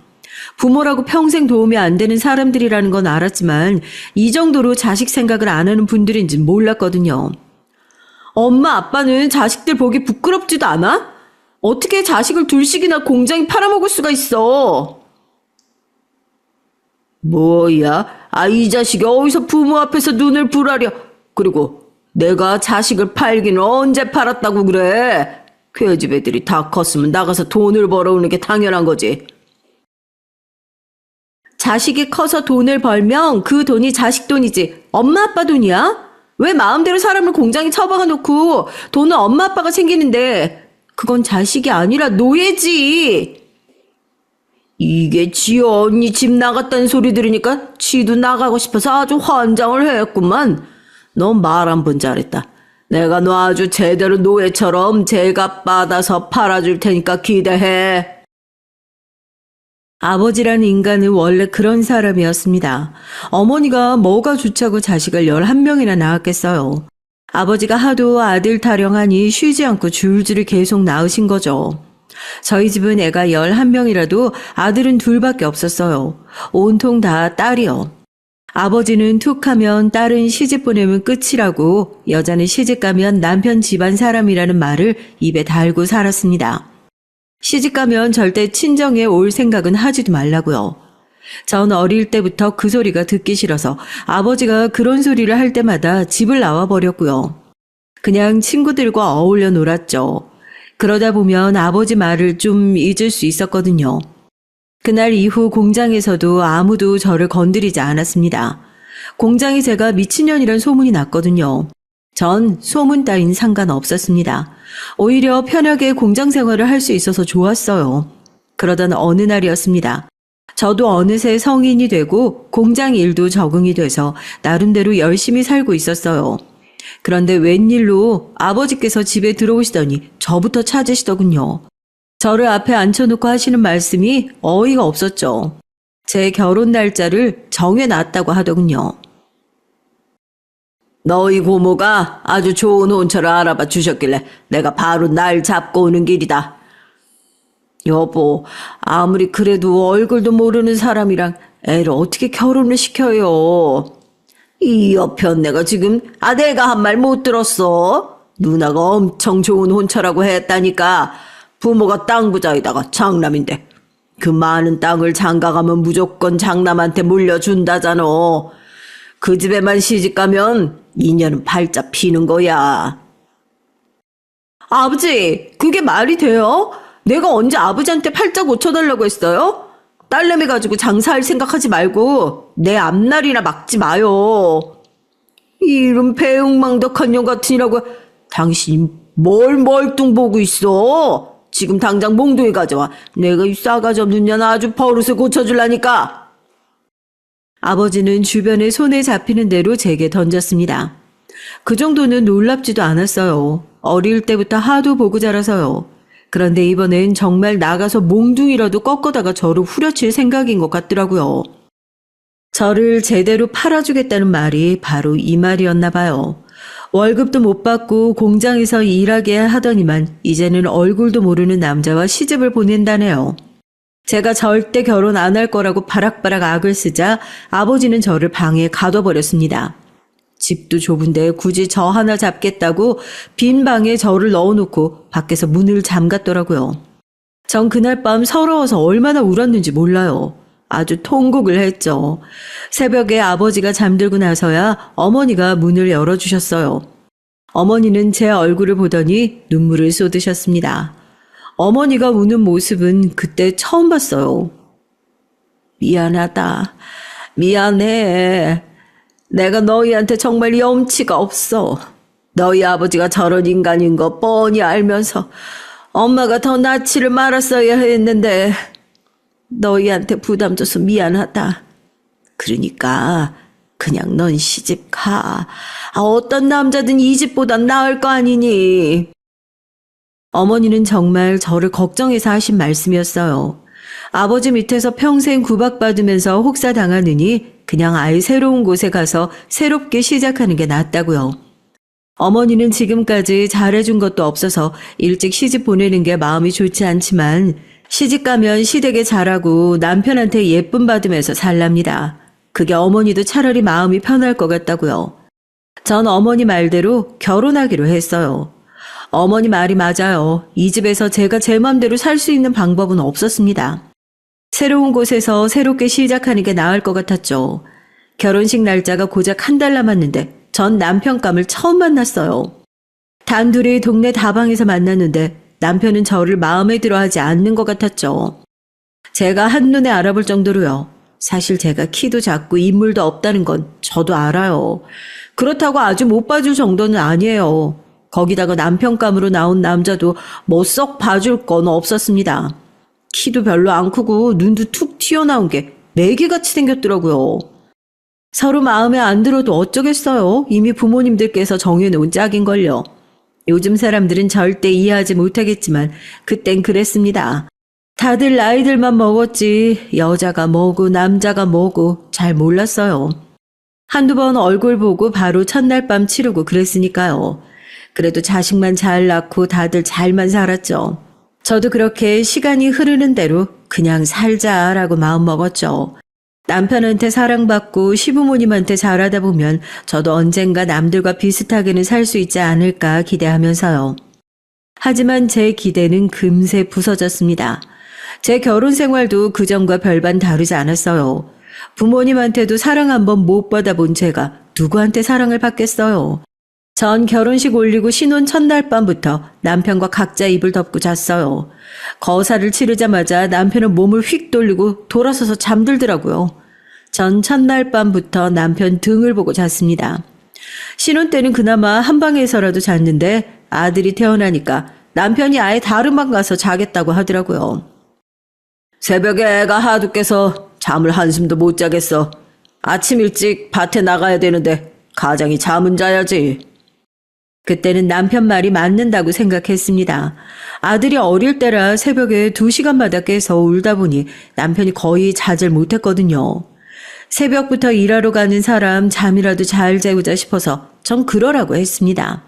S1: 부모라고 평생 도움이 안 되는 사람들이라는 건 알았지만 이 정도로 자식 생각을 안 하는 분들인지 몰랐거든요. 엄마 아빠는 자식들 보기 부끄럽지도 않아? 어떻게 자식을 둘씩이나 공장에 팔아먹을 수가 있어? 뭐야? 이 자식이 어디서 부모 앞에서 눈을 부라려. 그리고 내가 자식을 팔기는 언제 팔았다고 그래? 그 집 애들이 다 컸으면 나가서 돈을 벌어오는 게 당연한 거지. 자식이 커서 돈을 벌면 그 돈이 자식 돈이지 엄마 아빠 돈이야? 왜 마음대로 사람을 공장에 처박아 놓고 돈은 엄마 아빠가 챙기는데 그건 자식이 아니라 노예지. 이게 지 언니 집 나갔다는 소리 들으니까 지도 나가고 싶어서 아주 환장을 했구만. 너 말 한 번 잘했다. 내가 너 아주 제대로 노예처럼 제값 받아서 팔아줄 테니까 기대해. 아버지라는 인간은 원래 그런 사람이었습니다. 어머니가 뭐가 좋자고 자식을 11명이나 낳았겠어요. 아버지가 하도 아들 타령하니 쉬지 않고 줄줄이 계속 낳으신 거죠. 저희 집은 애가 11명이라도 아들은 둘밖에 없었어요. 온통 다 딸이요. 아버지는 툭 하면 딸은 시집 보내면 끝이라고 여자는 시집 가면 남편 집안 사람이라는 말을 입에 달고 살았습니다. 시집 가면 절대 친정에 올 생각은 하지도 말라고요. 전 어릴 때부터 그 소리가 듣기 싫어서 아버지가 그런 소리를 할 때마다 집을 나와 버렸고요. 그냥 친구들과 어울려 놀았죠. 그러다 보면 아버지 말을 좀 잊을 수 있었거든요. 그날 이후 공장에서도 아무도 저를 건드리지 않았습니다. 공장에 제가 미친년이란 소문이 났거든요. 전 소문 따윈 상관없었습니다. 오히려 편하게 공장 생활을 할 수 있어서 좋았어요. 그러던 어느 날이었습니다. 저도 어느새 성인이 되고 공장 일도 적응이 돼서 나름대로 열심히 살고 있었어요. 그런데 웬일로 아버지께서 집에 들어오시더니 저부터 찾으시더군요. 저를 앞에 앉혀놓고 하시는 말씀이 어이가 없었죠. 제 결혼 날짜를 정해놨다고 하더군요. 너희 고모가 아주 좋은 혼처를 알아봐 주셨길래 내가 바로 날 잡고 오는 길이다. 여보, 아무리 그래도 얼굴도 모르는 사람이랑 애를 어떻게 결혼을 시켜요? 이 여편 내가 지금 내가 한 말 못 들었어? 누나가 엄청 좋은 혼처라고 했다니까. 부모가 땅 부자에다가 장남인데 그 많은 땅을 장가가면 무조건 장남한테 물려준다잖아. 그 집에만 시집가면 인연은 발작 피는 거야. 아버지, 그게 말이 돼요? 내가 언제 아버지한테 팔자 고쳐달라고 했어요? 딸내미 가지고 장사할 생각하지 말고 내 앞날이나 막지 마요. 이런 배웅망덕한 년 같으니라고. 당신이 뭘 멀뚱 보고 있어? 지금 당장 몽둥이 가져와. 내가 이 싸가지 없는 년 아주 버릇을 고쳐줄라니까. 아버지는 주변에 손에 잡히는 대로 제게 던졌습니다. 그 정도는 놀랍지도 않았어요. 어릴 때부터 하도 보고 자라서요. 그런데 이번엔 정말 나가서 몽둥이라도 꺾어다가 저를 후려칠 생각인 것 같더라고요. 저를 제대로 팔아주겠다는 말이 바로 이 말이었나 봐요. 월급도 못 받고 공장에서 일하게 하더니만 이제는 얼굴도 모르는 남자와 시집을 보낸다네요. 제가 절대 결혼 안 할 거라고 바락바락 악을 쓰자 아버지는 저를 방에 가둬버렸습니다. 집도 좁은데 굳이 저 하나 잡겠다고 빈 방에 저를 넣어놓고 밖에서 문을 잠갔더라고요. 전 그날 밤 서러워서 얼마나 울었는지 몰라요. 아주 통곡을 했죠. 새벽에 아버지가 잠들고 나서야 어머니가 문을 열어주셨어요. 어머니는 제 얼굴을 보더니 눈물을 쏟으셨습니다. 어머니가 우는 모습은 그때 처음 봤어요. 미안하다. 미안해. 내가 너희한테 정말 염치가 없어. 너희 아버지가 저런 인간인 거 뻔히 알면서 엄마가 더 낳지를 말았어야 했는데 너희한테 부담 줘서 미안하다. 그러니까 그냥 넌 시집 가. 어떤 남자든 이 집보단 나을 거 아니니. 어머니는 정말 저를 걱정해서 하신 말씀이었어요. 아버지 밑에서 평생 구박받으면서 혹사당하느니 그냥 아예 새로운 곳에 가서 새롭게 시작하는 게 낫다고요. 어머니는 지금까지 잘해준 것도 없어서 일찍 시집 보내는 게 마음이 좋지 않지만 시집가면 시댁에 잘하고 남편한테 예쁨 받으면서 살랍니다. 그게 어머니도 차라리 마음이 편할 것 같다고요. 전 어머니 말대로 결혼하기로 했어요. 어머니 말이 맞아요. 이 집에서 제가 제 맘대로 살 수 있는 방법은 없었습니다. 새로운 곳에서 새롭게 시작하는 게 나을 것 같았죠. 결혼식 날짜가 고작 한 달 남았는데 전 남편감을 처음 만났어요. 단둘이 동네 다방에서 만났는데 남편은 저를 마음에 들어하지 않는 것 같았죠. 제가 한눈에 알아볼 정도로요. 사실 제가 키도 작고 인물도 없다는 건 저도 알아요. 그렇다고 아주 못 봐줄 정도는 아니에요. 거기다가 남편감으로 나온 남자도 뭐 썩 봐줄 건 없었습니다. 키도 별로 안 크고 눈도 툭 튀어나온 게 메기같이 생겼더라고요. 서로 마음에 안 들어도 어쩌겠어요. 이미 부모님들께서 정해놓은 짝인걸요. 요즘 사람들은 절대 이해하지 못하겠지만 그땐 그랬습니다. 다들 나이들만 먹었지 여자가 뭐고 남자가 뭐고 잘 몰랐어요. 한두 번 얼굴 보고 바로 첫날 밤 치르고 그랬으니까요. 그래도 자식만 잘 낳고 다들 잘만 살았죠. 저도 그렇게 시간이 흐르는 대로 그냥 살자라고 마음먹었죠. 남편한테 사랑받고 시부모님한테 잘하다 보면 저도 언젠가 남들과 비슷하게는 살 수 있지 않을까 기대하면서요. 하지만 제 기대는 금세 부서졌습니다. 제 결혼 생활도 그전과 별반 다르지 않았어요. 부모님한테도 사랑 한번 못 받아본 제가 누구한테 사랑을 받겠어요. 전 결혼식 올리고 신혼 첫날 밤부터 남편과 각자 이불 덮고 잤어요. 거사를 치르자마자 남편은 몸을 휙 돌리고 돌아서서 잠들더라고요. 전 첫날 밤부터 남편 등을 보고 잤습니다. 신혼 때는 그나마 한 방에서라도 잤는데 아들이 태어나니까 남편이 아예 다른 방 가서 자겠다고 하더라고요. 새벽에 애가 하도 깨서 잠을 한숨도 못 자겠어. 아침 일찍 밭에 나가야 되는데 가장이 잠은 자야지. 그때는 남편 말이 맞는다고 생각했습니다. 아들이 어릴 때라 새벽에 2시간마다 깨서 울다 보니 남편이 거의 자질 못했거든요. 새벽부터 일하러 가는 사람 잠이라도 잘 재우자 싶어서 전 그러라고 했습니다.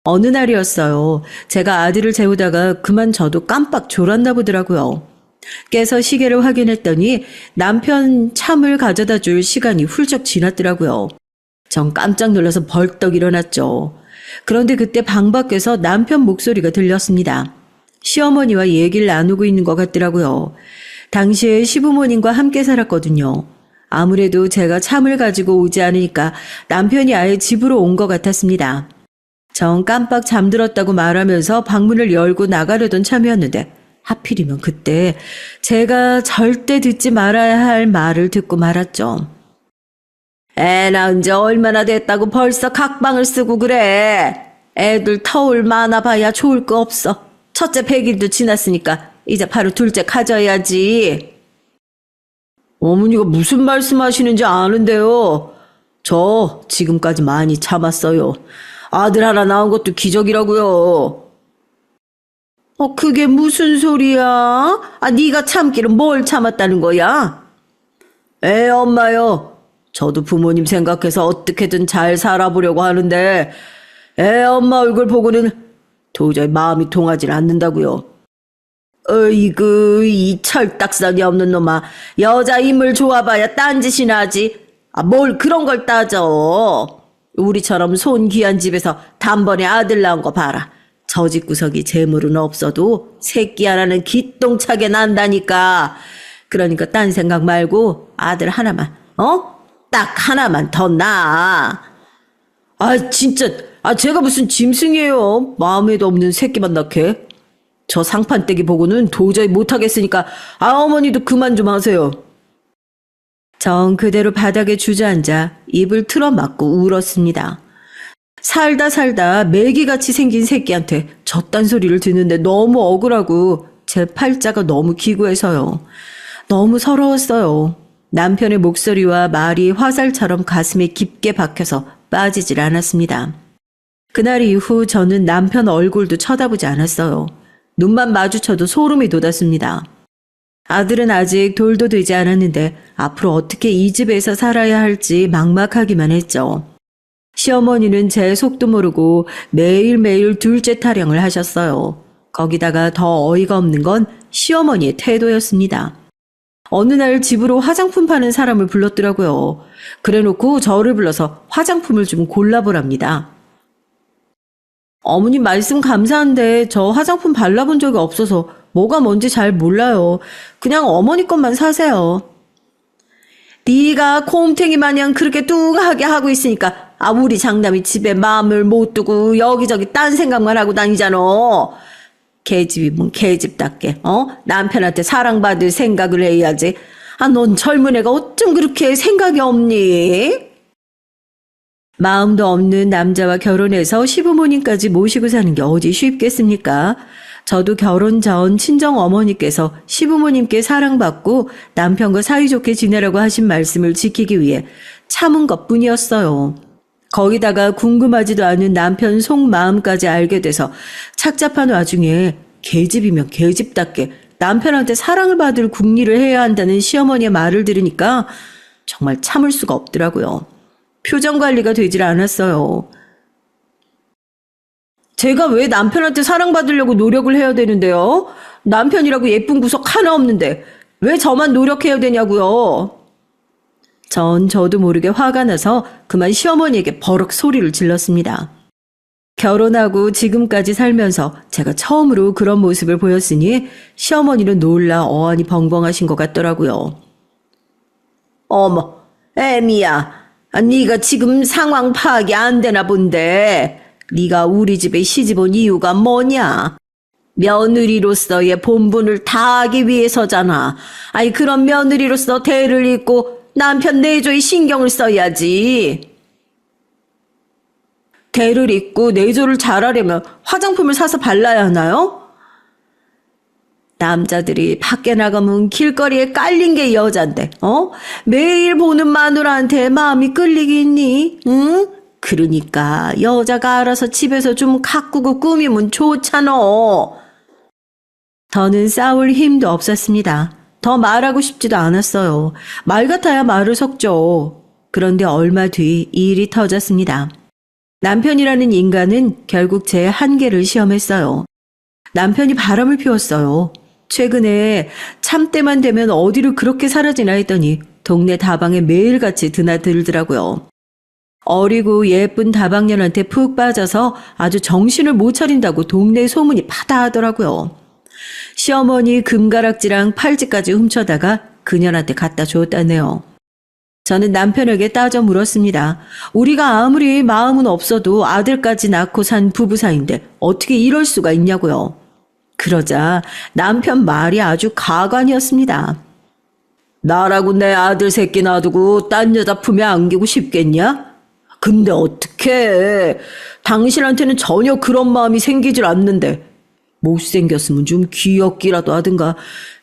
S1: 어느 날이었어요. 제가 아들을 재우다가 그만 저도 깜빡 졸았나 보더라고요. 깨서 시계를 확인했더니 남편 참을 가져다 줄 시간이 훌쩍 지났더라고요. 전 깜짝 놀라서 벌떡 일어났죠. 그런데 그때 방 밖에서 남편 목소리가 들렸습니다. 시어머니와 얘기를 나누고 있는 것 같더라고요. 당시에 시부모님과 함께 살았거든요. 아무래도 제가 참을 가지고 오지 않으니까 남편이 아예 집으로 온 것 같았습니다. 전 깜빡 잠들었다고 말하면서 방문을 열고 나가려던 참이었는데 하필이면 그때 제가 절대 듣지 말아야 할 말을 듣고 말았죠. 애 낳은 지 얼마나 됐다고 벌써 각방을 쓰고 그래. 애들 터울 많아봐야 좋을 거 없어. 첫째 100일도 지났으니까 이제 바로 둘째 가져야지. 어머니가 무슨 말씀하시는지 아는데요. 저 지금까지 많이 참았어요. 아들 하나 낳은 것도 기적이라고요. 그게 무슨 소리야? 네가 참기를 뭘 참았다는 거야? 엄마요. 저도 부모님 생각해서 어떻게든 잘 살아보려고 하는데 엄마 얼굴 보고는 도저히 마음이 통하질 않는다고요. 어이구 이 철딱선이 없는 놈아. 여자 인물 좋아봐야 딴짓이나 하지. 뭘 그런 걸 따져. 우리처럼 손귀한 집에서 단번에 아들 낳은 거 봐라. 저 집 구석이 재물은 없어도 새끼 하나는 기똥차게 난다니까. 그러니까 딴 생각 말고 아들 하나만 딱 하나만 더 낳아. 진짜 제가 무슨 짐승이에요. 마음에도 없는 새끼만 낳게. 저 상판떼기 보고는 도저히 못하겠으니까 어머니도 그만 좀 하세요. 전 그대로 바닥에 주저앉아 입을 틀어막고 울었습니다. 살다 메기같이 생긴 새끼한테 저딴 소리를 듣는데 너무 억울하고 제 팔자가 너무 기구해서요. 너무 서러웠어요. 남편의 목소리와 말이 화살처럼 가슴에 깊게 박혀서 빠지질 않았습니다. 그날 이후 저는 남편 얼굴도 쳐다보지 않았어요. 눈만 마주쳐도 소름이 돋았습니다. 아들은 아직 돌도 되지 않았는데 앞으로 어떻게 이 집에서 살아야 할지 막막하기만 했죠. 시어머니는 제 속도 모르고 매일매일 둘째 타령을 하셨어요. 거기다가 더 어이가 없는 건 시어머니의 태도였습니다. 어느 날 집으로 화장품 파는 사람을 불렀더라고요. 그래놓고 저를 불러서 화장품을 좀 골라보랍니다. 어머님 말씀 감사한데 저 화장품 발라본 적이 없어서 뭐가 뭔지 잘 몰라요. 그냥 어머니 것만 사세요. 네가 곰탱이 마냥 그렇게 뚱하게 하고 있으니까 우리 장남이 집에 마음을 못 두고 여기저기 딴 생각만 하고 다니잖아. 계집이 뭔 계집답게 남편한테 사랑받을 생각을 해야지. 넌 젊은 애가 어쩜 그렇게 생각이 없니? 마음도 없는 남자와 결혼해서 시부모님까지 모시고 사는 게 어디 쉽겠습니까? 저도 결혼 전 친정 어머니께서 시부모님께 사랑받고 남편과 사이좋게 지내라고 하신 말씀을 지키기 위해 참은 것뿐이었어요. 거기다가 궁금하지도 않은 남편 속마음까지 알게 돼서 착잡한 와중에 계집이면 계집답게 남편한테 사랑을 받을 궁리를 해야 한다는 시어머니의 말을 들으니까 정말 참을 수가 없더라고요. 표정 관리가 되질 않았어요. 제가 왜 남편한테 사랑받으려고 노력을 해야 되는데요? 남편이라고 예쁜 구석 하나 없는데 왜 저만 노력해야 되냐고요? 전 저도 모르게 화가 나서 그만 시어머니에게 버럭 소리를 질렀습니다. 결혼하고 지금까지 살면서 제가 처음으로 그런 모습을 보였으니 시어머니는 놀라 어안이 벙벙하신 것 같더라고요. 어머, 애미야. 네가 지금 상황 파악이 안 되나 본데 네가 우리 집에 시집 온 이유가 뭐냐? 며느리로서의 본분을 다하기 위해서잖아. 그런 며느리로서 대를 잇고 남편 내조에 신경을 써야지. 대를 잇고 내조를 잘하려면 화장품을 사서 발라야 하나요? 남자들이 밖에 나가면 길거리에 깔린 게 여잔데, 매일 보는 마누라한테 마음이 끌리겠니? 응? 그러니까 여자가 알아서 집에서 좀 가꾸고 꾸미면 좋잖아. 더는 싸울 힘도 없었습니다. 더 말하고 싶지도 않았어요. 말 같아야 말을 섞죠. 그런데 얼마 뒤 일이 터졌습니다. 남편이라는 인간은 결국 제 한계를 시험했어요. 남편이 바람을 피웠어요. 최근에 참때만 되면 어디로 그렇게 사라지나 했더니 동네 다방에 매일같이 드나들더라고요. 어리고 예쁜 다방년한테 푹 빠져서 아주 정신을 못 차린다고 동네 소문이 파다하더라고요. 시어머니 금가락지랑 팔찌까지 훔쳐다가 그년한테 갖다 줬다네요. 저는 남편에게 따져 물었습니다. 우리가 아무리 마음은 없어도 아들까지 낳고 산 부부 사이인데 어떻게 이럴 수가 있냐고요. 그러자 남편 말이 아주 가관이었습니다. 나라고 내 아들 새끼 놔두고 딴 여자 품에 안기고 싶겠냐? 근데 어떡해. 당신한테는 전혀 그런 마음이 생기질 않는데 못생겼으면 좀 귀엽기라도 하든가.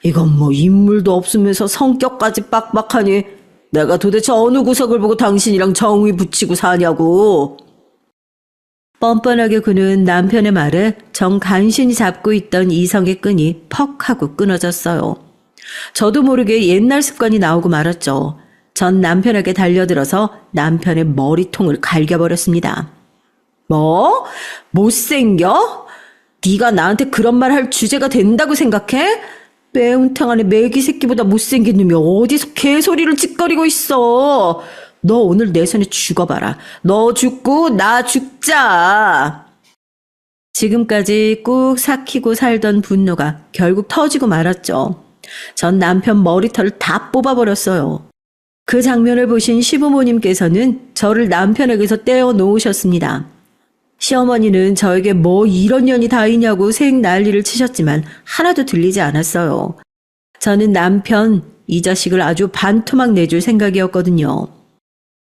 S1: 이건 뭐 인물도 없으면서 성격까지 빡빡하니 내가 도대체 어느 구석을 보고 당신이랑 정이 붙이고 사냐고. 뻔뻔하게 구는 남편의 말에 정 간신히 잡고 있던 이성의 끈이 퍽 하고 끊어졌어요. 저도 모르게 옛날 습관이 나오고 말았죠. 전 남편에게 달려들어서 남편의 머리통을 갈겨버렸습니다. 뭐? 못생겨? 네가 나한테 그런 말 할 주제가 된다고 생각해? 매운탕 안에 메기 새끼보다 못생긴 놈이 어디서 개소리를 찌꺼리고 있어. 너 오늘 내 손에 죽어봐라. 너 죽고 나 죽자. 지금까지 꾹 삭히고 살던 분노가 결국 터지고 말았죠. 전 남편 머리털을 다 뽑아버렸어요. 그 장면을 보신 시부모님께서는 저를 남편에게서 떼어 놓으셨습니다. 시어머니는 저에게 뭐 이런 년이 다 있냐고 생 난리를 치셨지만 하나도 들리지 않았어요. 저는 남편, 이 자식을 아주 반토막 내줄 생각이었거든요.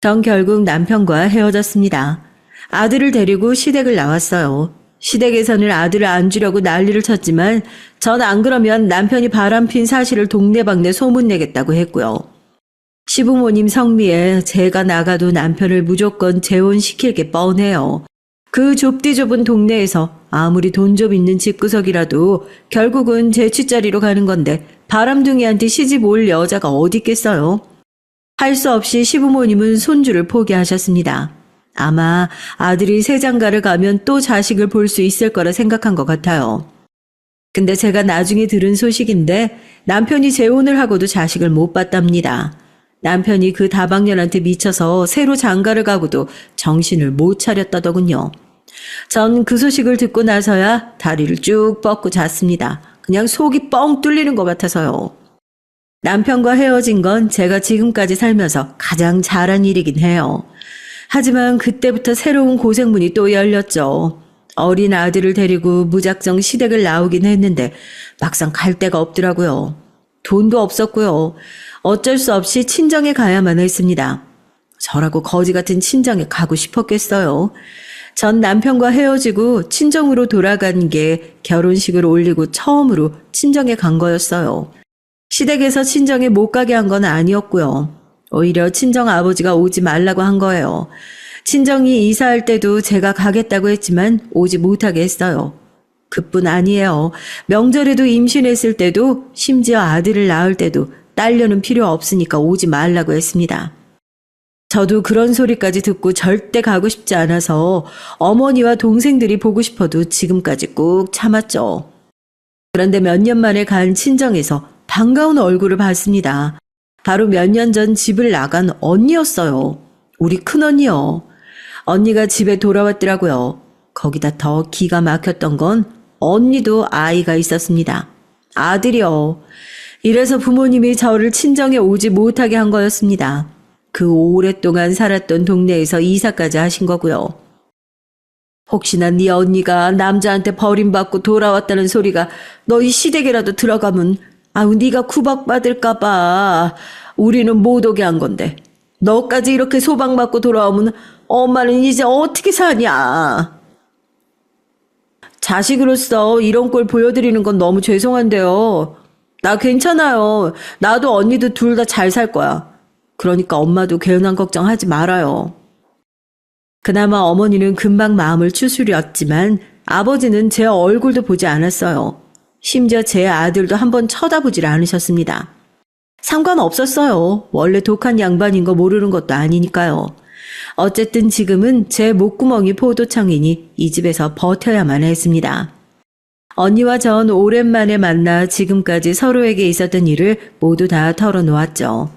S1: 전 결국 남편과 헤어졌습니다. 아들을 데리고 시댁을 나왔어요. 시댁에서는 아들을 안 주려고 난리를 쳤지만 전 안 그러면 남편이 바람핀 사실을 동네방네 소문내겠다고 했고요. 시부모님 성미에 제가 나가도 남편을 무조건 재혼시킬 게 뻔해요. 그 좁디 좁은 동네에서 아무리 돈 좀 있는 집구석이라도 결국은 제 취자리로 가는 건데 바람둥이한테 시집 올 여자가 어디 있겠어요? 할 수 없이 시부모님은 손주를 포기하셨습니다. 아마 아들이 세장가를 가면 또 자식을 볼 수 있을 거라 생각한 것 같아요. 근데 제가 나중에 들은 소식인데 남편이 재혼을 하고도 자식을 못 봤답니다. 남편이 그 다방년한테 미쳐서 새로 장가를 가고도 정신을 못 차렸다더군요. 전 그 소식을 듣고 나서야 다리를 쭉 뻗고 잤습니다. 그냥 속이 뻥 뚫리는 것 같아서요. 남편과 헤어진 건 제가 지금까지 살면서 가장 잘한 일이긴 해요. 하지만 그때부터 새로운 고생문이 또 열렸죠. 어린 아들을 데리고 무작정 시댁을 나오긴 했는데 막상 갈 데가 없더라고요. 돈도 없었고요. 어쩔 수 없이 친정에 가야만 했습니다. 저라고 거지 같은 친정에 가고 싶었겠어요. 전 남편과 헤어지고 친정으로 돌아간 게 결혼식을 올리고 처음으로 친정에 간 거였어요. 시댁에서 친정에 못 가게 한 건 아니었고요. 오히려 친정 아버지가 오지 말라고 한 거예요. 친정이 이사할 때도 제가 가겠다고 했지만 오지 못하게 했어요. 그뿐 아니에요. 명절에도 임신했을 때도 심지어 아들을 낳을 때도 딸려는 필요 없으니까 오지 말라고 했습니다. 저도 그런 소리까지 듣고 절대 가고 싶지 않아서 어머니와 동생들이 보고 싶어도 지금까지 꾹 참았죠. 그런데 몇 년 만에 간 친정에서 반가운 얼굴을 봤습니다. 바로 몇 년 전 집을 나간 언니였어요. 우리 큰언니요. 언니가 집에 돌아왔더라고요. 거기다 더 기가 막혔던 건 언니도 아이가 있었습니다. 아들이요. 이래서 부모님이 저를 친정에 오지 못하게 한 거였습니다. 그 오랫동안 살았던 동네에서 이사까지 하신 거고요. 혹시나 네 언니가 남자한테 버림받고 돌아왔다는 소리가 너희 시댁이라도 들어가면 네가 구박받을까 봐 우리는 못 오게 한 건데 너까지 이렇게 소방받고 돌아오면 엄마는 이제 어떻게 사냐. 자식으로서 이런 꼴 보여드리는 건 너무 죄송한데요. 나 괜찮아요. 나도 언니도 둘 다 잘 살 거야. 그러니까 엄마도 괜한 걱정하지 말아요. 그나마 어머니는 금방 마음을 추스렸지만 아버지는 제 얼굴도 보지 않았어요. 심지어 제 아들도 한번 쳐다보질 않으셨습니다. 상관없었어요. 원래 독한 양반인 거 모르는 것도 아니니까요. 어쨌든 지금은 제 목구멍이 포도청이니 이 집에서 버텨야만 했습니다. 언니와 전 오랜만에 만나 지금까지 서로에게 있었던 일을 모두 다 털어놓았죠.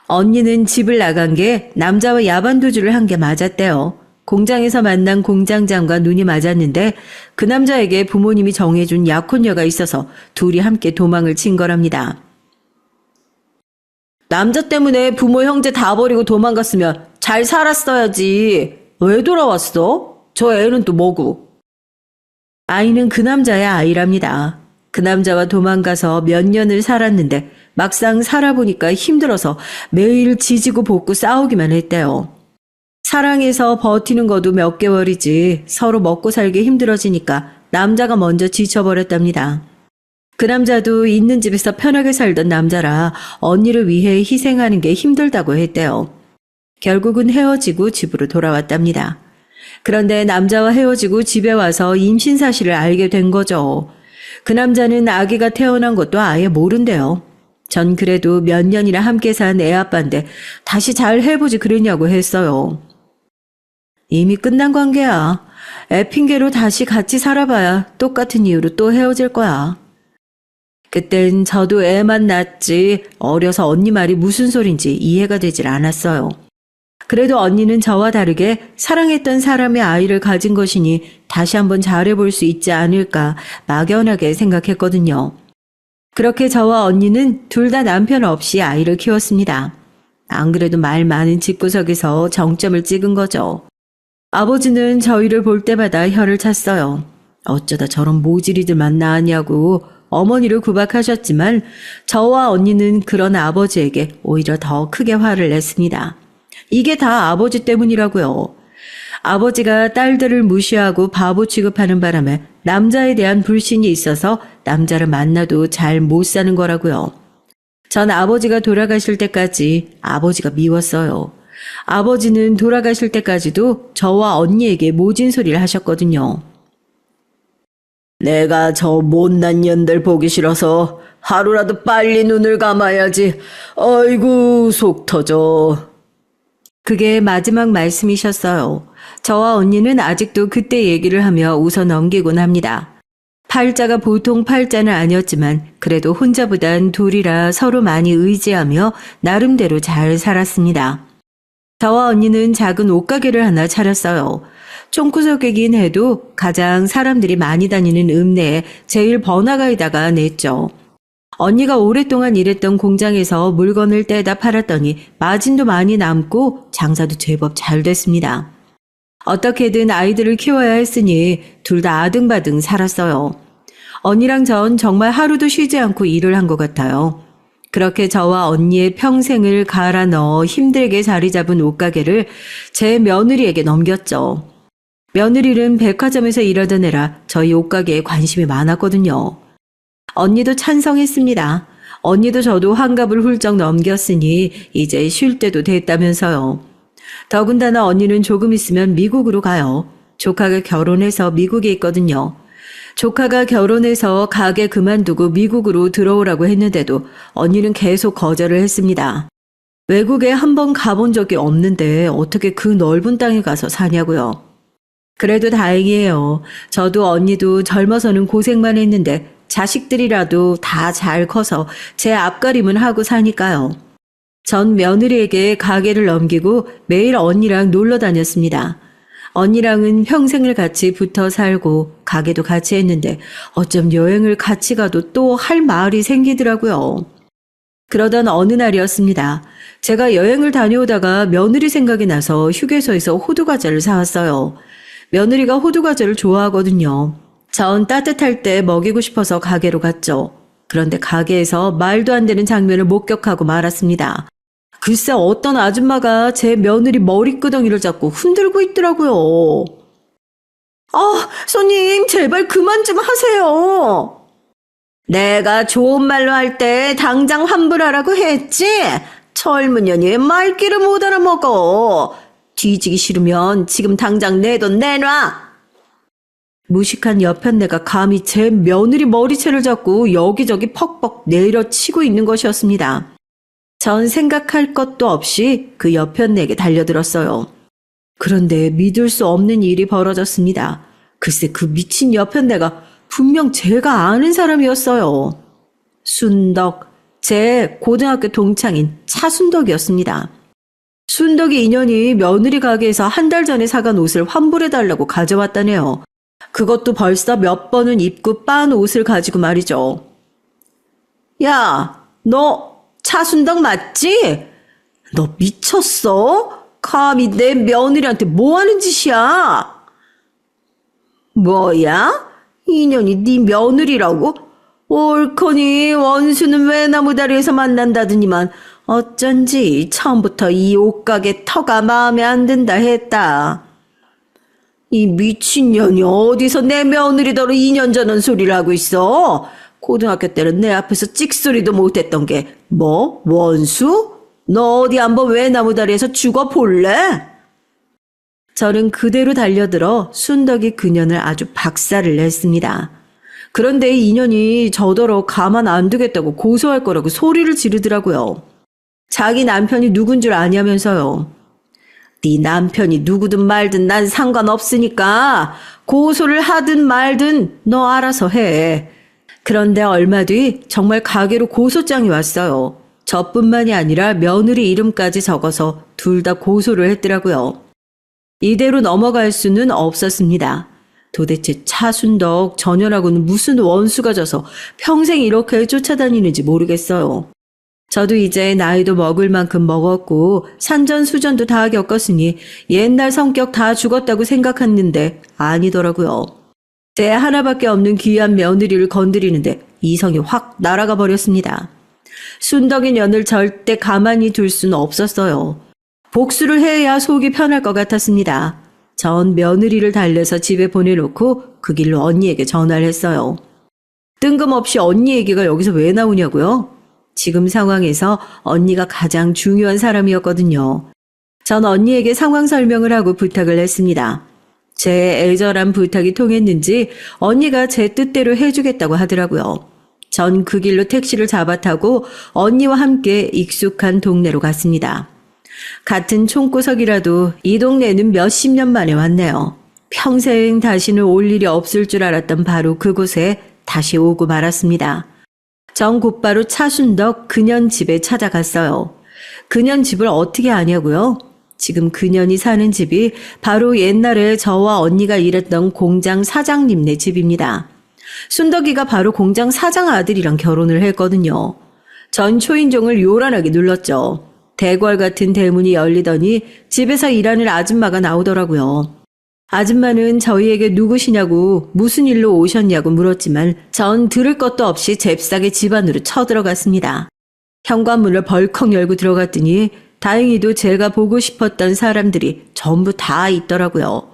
S1: 언니는 집을 나간 게 남자와 야반도주를 한 게 맞았대요. 공장에서 만난 공장장과 눈이 맞았는데 그 남자에게 부모님이 정해준 약혼녀가 있어서 둘이 함께 도망을 친 거랍니다. 남자 때문에 부모 형제 다 버리고 도망갔으면 잘 살았어야지. 왜 돌아왔어? 저 애는 또 뭐고? 아이는 그 남자의 아이랍니다. 그 남자와 도망가서 몇 년을 살았는데 막상 살아보니까 힘들어서 매일 지지고 볶고 싸우기만 했대요. 사랑해서 버티는 것도 몇 개월이지 서로 먹고 살기 힘들어지니까 남자가 먼저 지쳐버렸답니다. 그 남자도 있는 집에서 편하게 살던 남자라 언니를 위해 희생하는 게 힘들다고 했대요. 결국은 헤어지고 집으로 돌아왔답니다. 그런데 남자와 헤어지고 집에 와서 임신 사실을 알게 된 거죠. 그 남자는 아기가 태어난 것도 아예 모른대요. 전 그래도 몇 년이나 함께 산 애 아빠인데 다시 잘 해보지 그러냐고 했어요. 이미 끝난 관계야. 애 핑계로 다시 같이 살아봐야 똑같은 이유로 또 헤어질 거야. 그땐 저도 애만 낳았지 어려서 언니 말이 무슨 소린지 이해가 되질 않았어요. 그래도 언니는 저와 다르게 사랑했던 사람의 아이를 가진 것이니 다시 한번 잘해볼 수 있지 않을까 막연하게 생각했거든요. 그렇게 저와 언니는 둘 다 남편 없이 아이를 키웠습니다. 안 그래도 말 많은 집구석에서 정점을 찍은 거죠. 아버지는 저희를 볼 때마다 혀를 찼어요. 어쩌다 저런 모질이들만 낳았냐고 어머니를 구박하셨지만 저와 언니는 그런 아버지에게 오히려 더 크게 화를 냈습니다. 이게 다 아버지 때문이라고요. 아버지가 딸들을 무시하고 바보 취급하는 바람에 남자에 대한 불신이 있어서 남자를 만나도 잘 못 사는 거라고요. 전 아버지가 돌아가실 때까지 아버지가 미웠어요. 아버지는 돌아가실 때까지도 저와 언니에게 모진 소리를 하셨거든요. 내가 저 못난 년들 보기 싫어서 하루라도 빨리 눈을 감아야지. 아이고 속 터져. 그게 마지막 말씀이셨어요. 저와 언니는 아직도 그때 얘기를 하며 웃어 넘기곤 합니다. 팔자가 보통 팔자는 아니었지만 그래도 혼자보단 둘이라 서로 많이 의지하며 나름대로 잘 살았습니다. 저와 언니는 작은 옷가게를 하나 차렸어요. 총구석이긴 해도 가장 사람들이 많이 다니는 읍내에 제일 번화가에다가 냈죠. 언니가 오랫동안 일했던 공장에서 물건을 떼다 팔았더니 마진도 많이 남고 장사도 제법 잘 됐습니다. 어떻게든 아이들을 키워야 했으니 둘 다 아등바등 살았어요. 언니랑 전 정말 하루도 쉬지 않고 일을 한 것 같아요. 그렇게 저와 언니의 평생을 갈아 넣어 힘들게 자리 잡은 옷가게를 제 며느리에게 넘겼죠. 며느리는 백화점에서 일하던 애라 저희 옷가게에 관심이 많았거든요. 언니도 찬성했습니다. 언니도 저도 환갑을 훌쩍 넘겼으니 이제 쉴 때도 됐다면서요. 더군다나 언니는 조금 있으면 미국으로 가요. 조카가 결혼해서 미국에 있거든요. 조카가 결혼해서 가게 그만두고 미국으로 들어오라고 했는데도 언니는 계속 거절을 했습니다. 외국에 한 번 가본 적이 없는데 어떻게 그 넓은 땅에 가서 사냐고요. 그래도 다행이에요. 저도 언니도 젊어서는 고생만 했는데 자식들이라도 다 잘 커서 제 앞가림은 하고 사니까요. 전 며느리에게 가게를 넘기고 매일 언니랑 놀러 다녔습니다. 언니랑은 평생을 같이 붙어 살고 가게도 같이 했는데 어쩜 여행을 같이 가도 또 할 말이 생기더라고요. 그러던 어느 날이었습니다. 제가 여행을 다녀오다가 며느리 생각이 나서 휴게소에서 호두과자를 사왔어요. 며느리가 호두과자를 좋아하거든요. 전 따뜻할 때 먹이고 싶어서 가게로 갔죠. 그런데 가게에서 말도 안 되는 장면을 목격하고 말았습니다. 글쎄 어떤 아줌마가 제 며느리 머리끄덩이를 잡고 흔들고 있더라고요. 손님 제발 그만 좀 하세요. 내가 좋은 말로 할 때 당장 환불하라고 했지? 젊은 년이 말귀를 못 알아먹어. 뒤지기 싫으면 지금 당장 내 돈 내놔. 무식한 여편네가 감히 제 며느리 머리채를 잡고 여기저기 퍽퍽 내려치고 있는 것이었습니다. 전 생각할 것도 없이 그 여편네에게 달려들었어요. 그런데 믿을 수 없는 일이 벌어졌습니다. 글쎄 그 미친 여편네가 분명 제가 아는 사람이었어요. 순덕, 제 고등학교 동창인 차순덕이었습니다. 순덕이 인연이 며느리 가게에서 한 달 전에 사간 옷을 환불해달라고 가져왔다네요. 그것도 벌써 몇 번은 입고 빤 옷을 가지고 말이죠. 야, 너 차순덕 맞지? 너 미쳤어? 감히 내 며느리한테 뭐 하는 짓이야? 뭐야? 인연이 네 며느리라고? 옳거니 원수는 외나무다리에서 만난다더니만 어쩐지 처음부터 이 옷가게 터가 마음에 안 든다 했다. 이 미친년이 어디서 내 며느리더러 2년 전원 소리를 하고 있어? 고등학교 때는 내 앞에서 찍소리도 못했던 게 뭐? 원수? 너 어디 한번 외나무다리에서 죽어볼래? 저는 그대로 달려들어 순덕이 그년을 아주 박살을 냈습니다. 그런데 이년이 저더러 가만 안 두겠다고 고소할 거라고 소리를 지르더라고요. 자기 남편이 누군 줄 아냐면서요. 네 남편이 누구든 말든 난 상관없으니까 고소를 하든 말든 너 알아서 해. 그런데 얼마 뒤 정말 가게로 고소장이 왔어요. 저뿐만이 아니라 며느리 이름까지 적어서 둘 다 고소를 했더라고요. 이대로 넘어갈 수는 없었습니다. 도대체 차순덕 전현하고는 무슨 원수가 져서 평생 이렇게 쫓아다니는지 모르겠어요. 저도 이제 나이도 먹을 만큼 먹었고 산전수전도 다 겪었으니 옛날 성격 다 죽었다고 생각했는데 아니더라고요. 제 하나밖에 없는 귀한 며느리를 건드리는데 이성이 확 날아가 버렸습니다. 순덕의 년을 절대 가만히 둘 수는 없었어요. 복수를 해야 속이 편할 것 같았습니다. 전 며느리를 달래서 집에 보내놓고 그 길로 언니에게 전화를 했어요. 뜬금없이 언니 얘기가 여기서 왜 나오냐고요? 지금 상황에서 언니가 가장 중요한 사람이었거든요. 전 언니에게 상황 설명을 하고 부탁을 했습니다. 제 애절한 부탁이 통했는지 언니가 제 뜻대로 해주겠다고 하더라고요. 전 그 길로 택시를 잡아타고 언니와 함께 익숙한 동네로 갔습니다. 같은 총구석이라도 이 동네는 몇십 년 만에 왔네요. 평생 다시는 올 일이 없을 줄 알았던 바로 그곳에 다시 오고 말았습니다. 전 곧바로 차순덕 그년 집에 찾아갔어요. 그년 집을 어떻게 아냐고요? 지금 그년이 사는 집이 바로 옛날에 저와 언니가 일했던 공장 사장님네 집입니다. 순덕이가 바로 공장 사장 아들이랑 결혼을 했거든요. 전 초인종을 요란하게 눌렀죠. 대궐 같은 대문이 열리더니 집에서 일하는 아줌마가 나오더라고요. 아줌마는 저희에게 누구시냐고 무슨 일로 오셨냐고 물었지만 전 들을 것도 없이 잽싸게 집 안으로 쳐들어갔습니다. 현관문을 벌컥 열고 들어갔더니 다행히도 제가 보고 싶었던 사람들이 전부 다 있더라고요.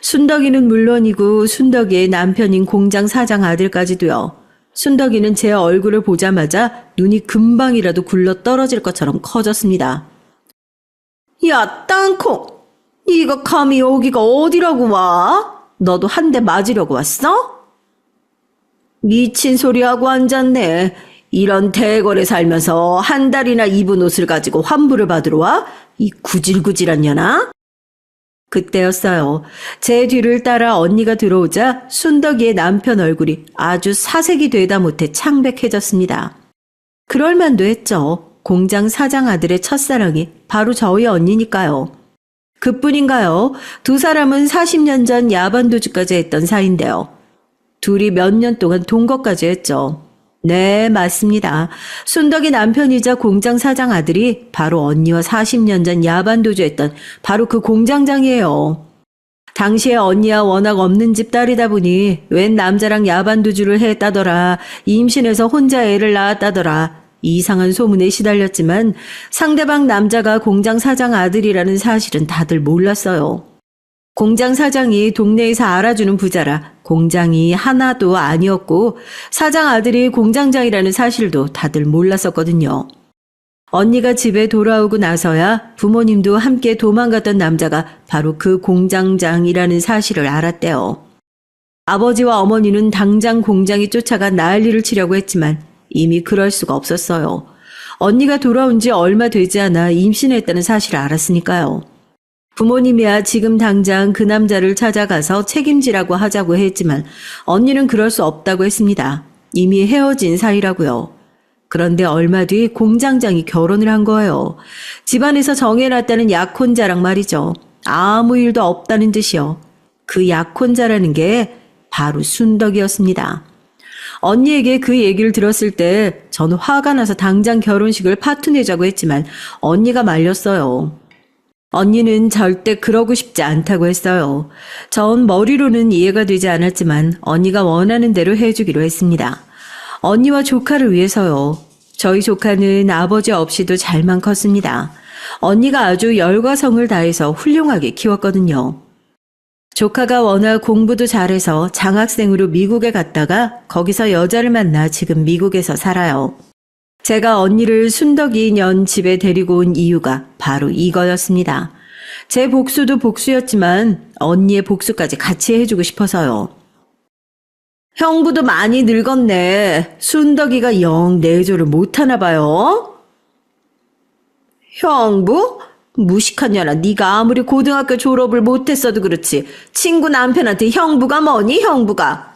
S1: 순덕이는 물론이고 순덕이의 남편인 공장 사장 아들까지도요. 순덕이는 제 얼굴을 보자마자 눈이 금방이라도 굴러 떨어질 것처럼 커졌습니다. 야, 땅콩! 네가 감히 여기가 어디라고 와? 너도 한 대 맞으려고 왔어? 미친 소리하고 앉았네. 이런 대궐에 살면서 한 달이나 입은 옷을 가지고 환불을 받으러 와? 이 구질구질한 년아? 그때였어요. 제 뒤를 따라 언니가 들어오자 순덕이의 남편 얼굴이 아주 사색이 되다 못해 창백해졌습니다. 그럴만도 했죠. 공장 사장 아들의 첫사랑이 바로 저희 언니니까요. 그뿐인가요? 두 사람은 40년 전 야반도주까지 했던 사이인데요. 둘이 몇 년 동안 동거까지 했죠. 네, 맞습니다. 순덕이 남편이자 공장 사장 아들이 바로 언니와 40년 전 야반도주했던 바로 그 공장장이에요. 당시에 언니야 워낙 없는 집 딸이다 보니 웬 남자랑 야반도주를 했다더라. 임신해서 혼자 애를 낳았다더라. 이상한 소문에 시달렸지만 상대방 남자가 공장 사장 아들이라는 사실은 다들 몰랐어요. 공장 사장이 동네에서 알아주는 부자라 공장이 하나도 아니었고 사장 아들이 공장장이라는 사실도 다들 몰랐었거든요. 언니가 집에 돌아오고 나서야 부모님도 함께 도망갔던 남자가 바로 그 공장장이라는 사실을 알았대요. 아버지와 어머니는 당장 공장이 쫓아가 난리를 치려고 했지만 이미 그럴 수가 없었어요. 언니가 돌아온 지 얼마 되지 않아 임신했다는 사실을 알았으니까요. 부모님이야 지금 당장 그 남자를 찾아가서 책임지라고 하자고 했지만 언니는 그럴 수 없다고 했습니다. 이미 헤어진 사이라고요. 그런데 얼마 뒤 공장장이 결혼을 한 거예요. 집안에서 정해놨다는 약혼자랑 말이죠. 아무 일도 없다는 듯이요. 그 약혼자라는 게 바로 순덕이었습니다. 언니에게 그 얘기를 들었을 때 저는 화가 나서 당장 결혼식을 파토내자고 했지만 언니가 말렸어요. 언니는 절대 그러고 싶지 않다고 했어요. 전 머리로는 이해가 되지 않았지만 언니가 원하는 대로 해주기로 했습니다. 언니와 조카를 위해서요. 저희 조카는 아버지 없이도 잘만 컸습니다. 언니가 아주 열과 성을 다해서 훌륭하게 키웠거든요. 조카가 워낙 공부도 잘해서 장학생으로 미국에 갔다가 거기서 여자를 만나 지금 미국에서 살아요. 제가 언니를 순덕이 년 집에 데리고 온 이유가 바로 이거였습니다. 제 복수도 복수였지만 언니의 복수까지 같이 해주고 싶어서요. 형부도 많이 늙었네. 순덕이가 영 내조를 못하나 봐요. 형부? 무식한 년아, 네가 아무리 고등학교 졸업을 못했어도 그렇지 친구 남편한테 형부가 뭐니 형부가.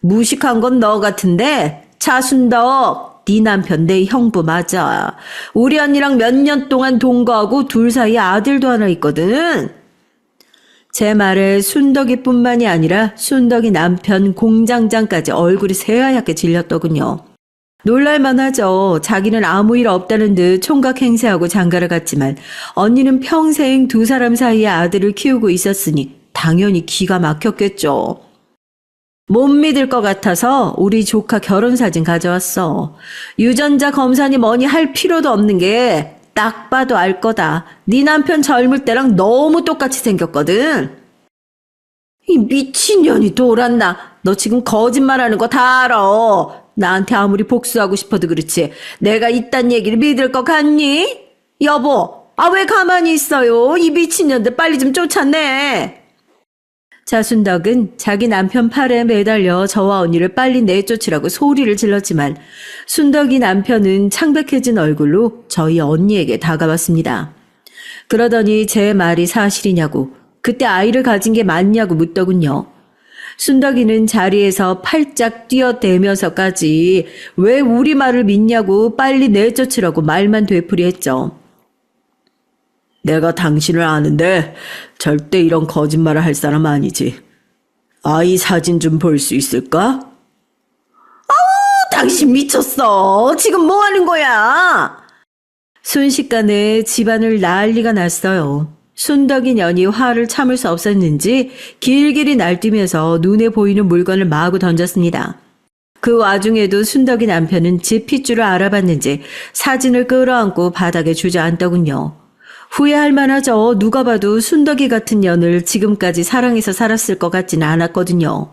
S1: 무식한 건 너 같은데. 차순덕, 네 남편 내 형부 맞아. 우리 언니랑 몇 년 동안 동거하고 둘 사이에 아들도 하나 있거든. 제 말에 순덕이뿐만이 아니라 순덕이 남편 공장장까지 얼굴이 새하얗게 질렸더군요. 놀랄만 하죠. 자기는 아무 일 없다는 듯 총각 행세하고 장가를 갔지만 언니는 평생 두 사람 사이에 아들을 키우고 있었으니 당연히 기가 막혔겠죠. 못 믿을 것 같아서 우리 조카 결혼사진 가져왔어. 유전자 검사니 뭐니 할 필요도 없는 게 딱 봐도 알 거다. 네 남편 젊을 때랑 너무 똑같이 생겼거든. 이 미친년이 돌았나. 너 지금 거짓말하는 거 다 알아. 나한테 아무리 복수하고 싶어도 그렇지 내가 이딴 얘기를 믿을 것 같니? 여보, 왜 가만히 있어요? 이 미친년들 빨리 좀 쫓아내. 차순덕은 자기 남편 팔에 매달려 저와 언니를 빨리 내쫓으라고 소리를 질렀지만 순덕이 남편은 창백해진 얼굴로 저희 언니에게 다가왔습니다. 그러더니 제 말이 사실이냐고 그때 아이를 가진 게 맞냐고 묻더군요. 순덕이는 자리에서 팔짝 뛰어대면서까지 왜 우리 말을 믿냐고 빨리 내쫓으라고 말만 되풀이했죠. 내가 당신을 아는데 절대 이런 거짓말을 할 사람 아니지. 아이 사진 좀 볼 수 있을까? 당신 미쳤어. 지금 뭐 하는 거야? 순식간에 집안을 난리가 났어요. 순덕이 년이 화를 참을 수 없었는지 길길이 날뛰면서 눈에 보이는 물건을 마구 던졌습니다. 그 와중에도 순덕이 남편은 집 핏줄을 알아봤는지 사진을 끌어안고 바닥에 주저앉더군요. 후회할 만하죠. 누가 봐도 순덕이 같은 년을 지금까지 사랑해서 살았을 것 같지는 않았거든요.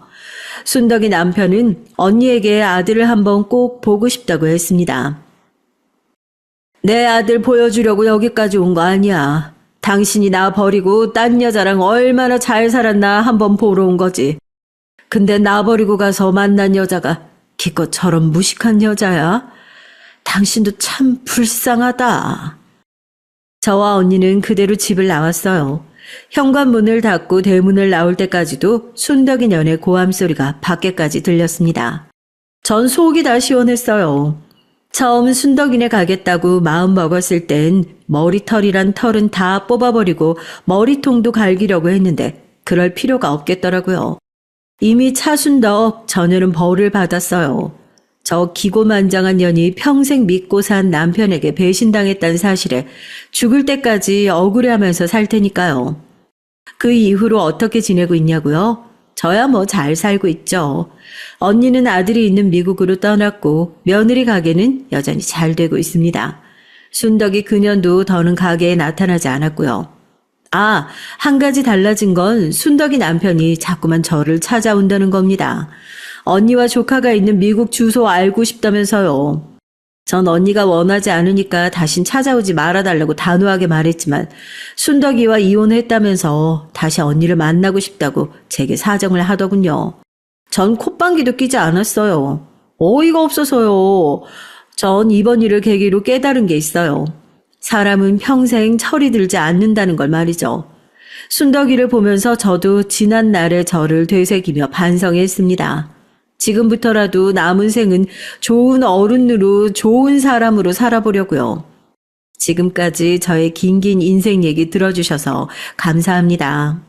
S1: 순덕이 남편은 언니에게 아들을 한번 꼭 보고 싶다고 했습니다. 내 아들 보여주려고 여기까지 온 거 아니야. 당신이 나 버리고 딴 여자랑 얼마나 잘 살았나 한번 보러 온 거지. 근데 나 버리고 가서 만난 여자가 기껏 저런 무식한 여자야? 당신도 참 불쌍하다. 저와 언니는 그대로 집을 나왔어요. 현관문을 닫고 대문을 나올 때까지도 순덕이 년의 고함 소리가 밖에까지 들렸습니다. 전 속이 다 시원했어요. 처음 순덕이네 가겠다고 마음 먹었을 땐 머리털이란 털은 다 뽑아버리고 머리통도 갈기려고 했는데 그럴 필요가 없겠더라고요. 이미 차순덕 전에는 벌을 받았어요. 저 기고만장한 년이 평생 믿고 산 남편에게 배신당했다는 사실에 죽을 때까지 억울해하면서 살 테니까요. 그 이후로 어떻게 지내고 있냐고요? 저야 뭐 잘 살고 있죠. 언니는 아들이 있는 미국으로 떠났고 며느리 가게는 여전히 잘 되고 있습니다. 순덕이 그년도 더는 가게에 나타나지 않았고요. 아, 한 가지 달라진 건 순덕이 남편이 자꾸만 저를 찾아온다는 겁니다. 언니와 조카가 있는 미국 주소 알고 싶다면서요. 전 언니가 원하지 않으니까 다신 찾아오지 말아달라고 단호하게 말했지만 순덕이와 이혼했다면서 다시 언니를 만나고 싶다고 제게 사정을 하더군요. 전 콧방귀도 끼지 않았어요. 어이가 없어서요. 전 이번 일을 계기로 깨달은 게 있어요. 사람은 평생 철이 들지 않는다는 걸 말이죠. 순덕이를 보면서 저도 지난 날의 저를 되새기며 반성했습니다. 지금부터라도 남은 생은 좋은 어른으로 좋은 사람으로 살아보려고요. 지금까지 저의 긴긴 인생 얘기 들어주셔서 감사합니다.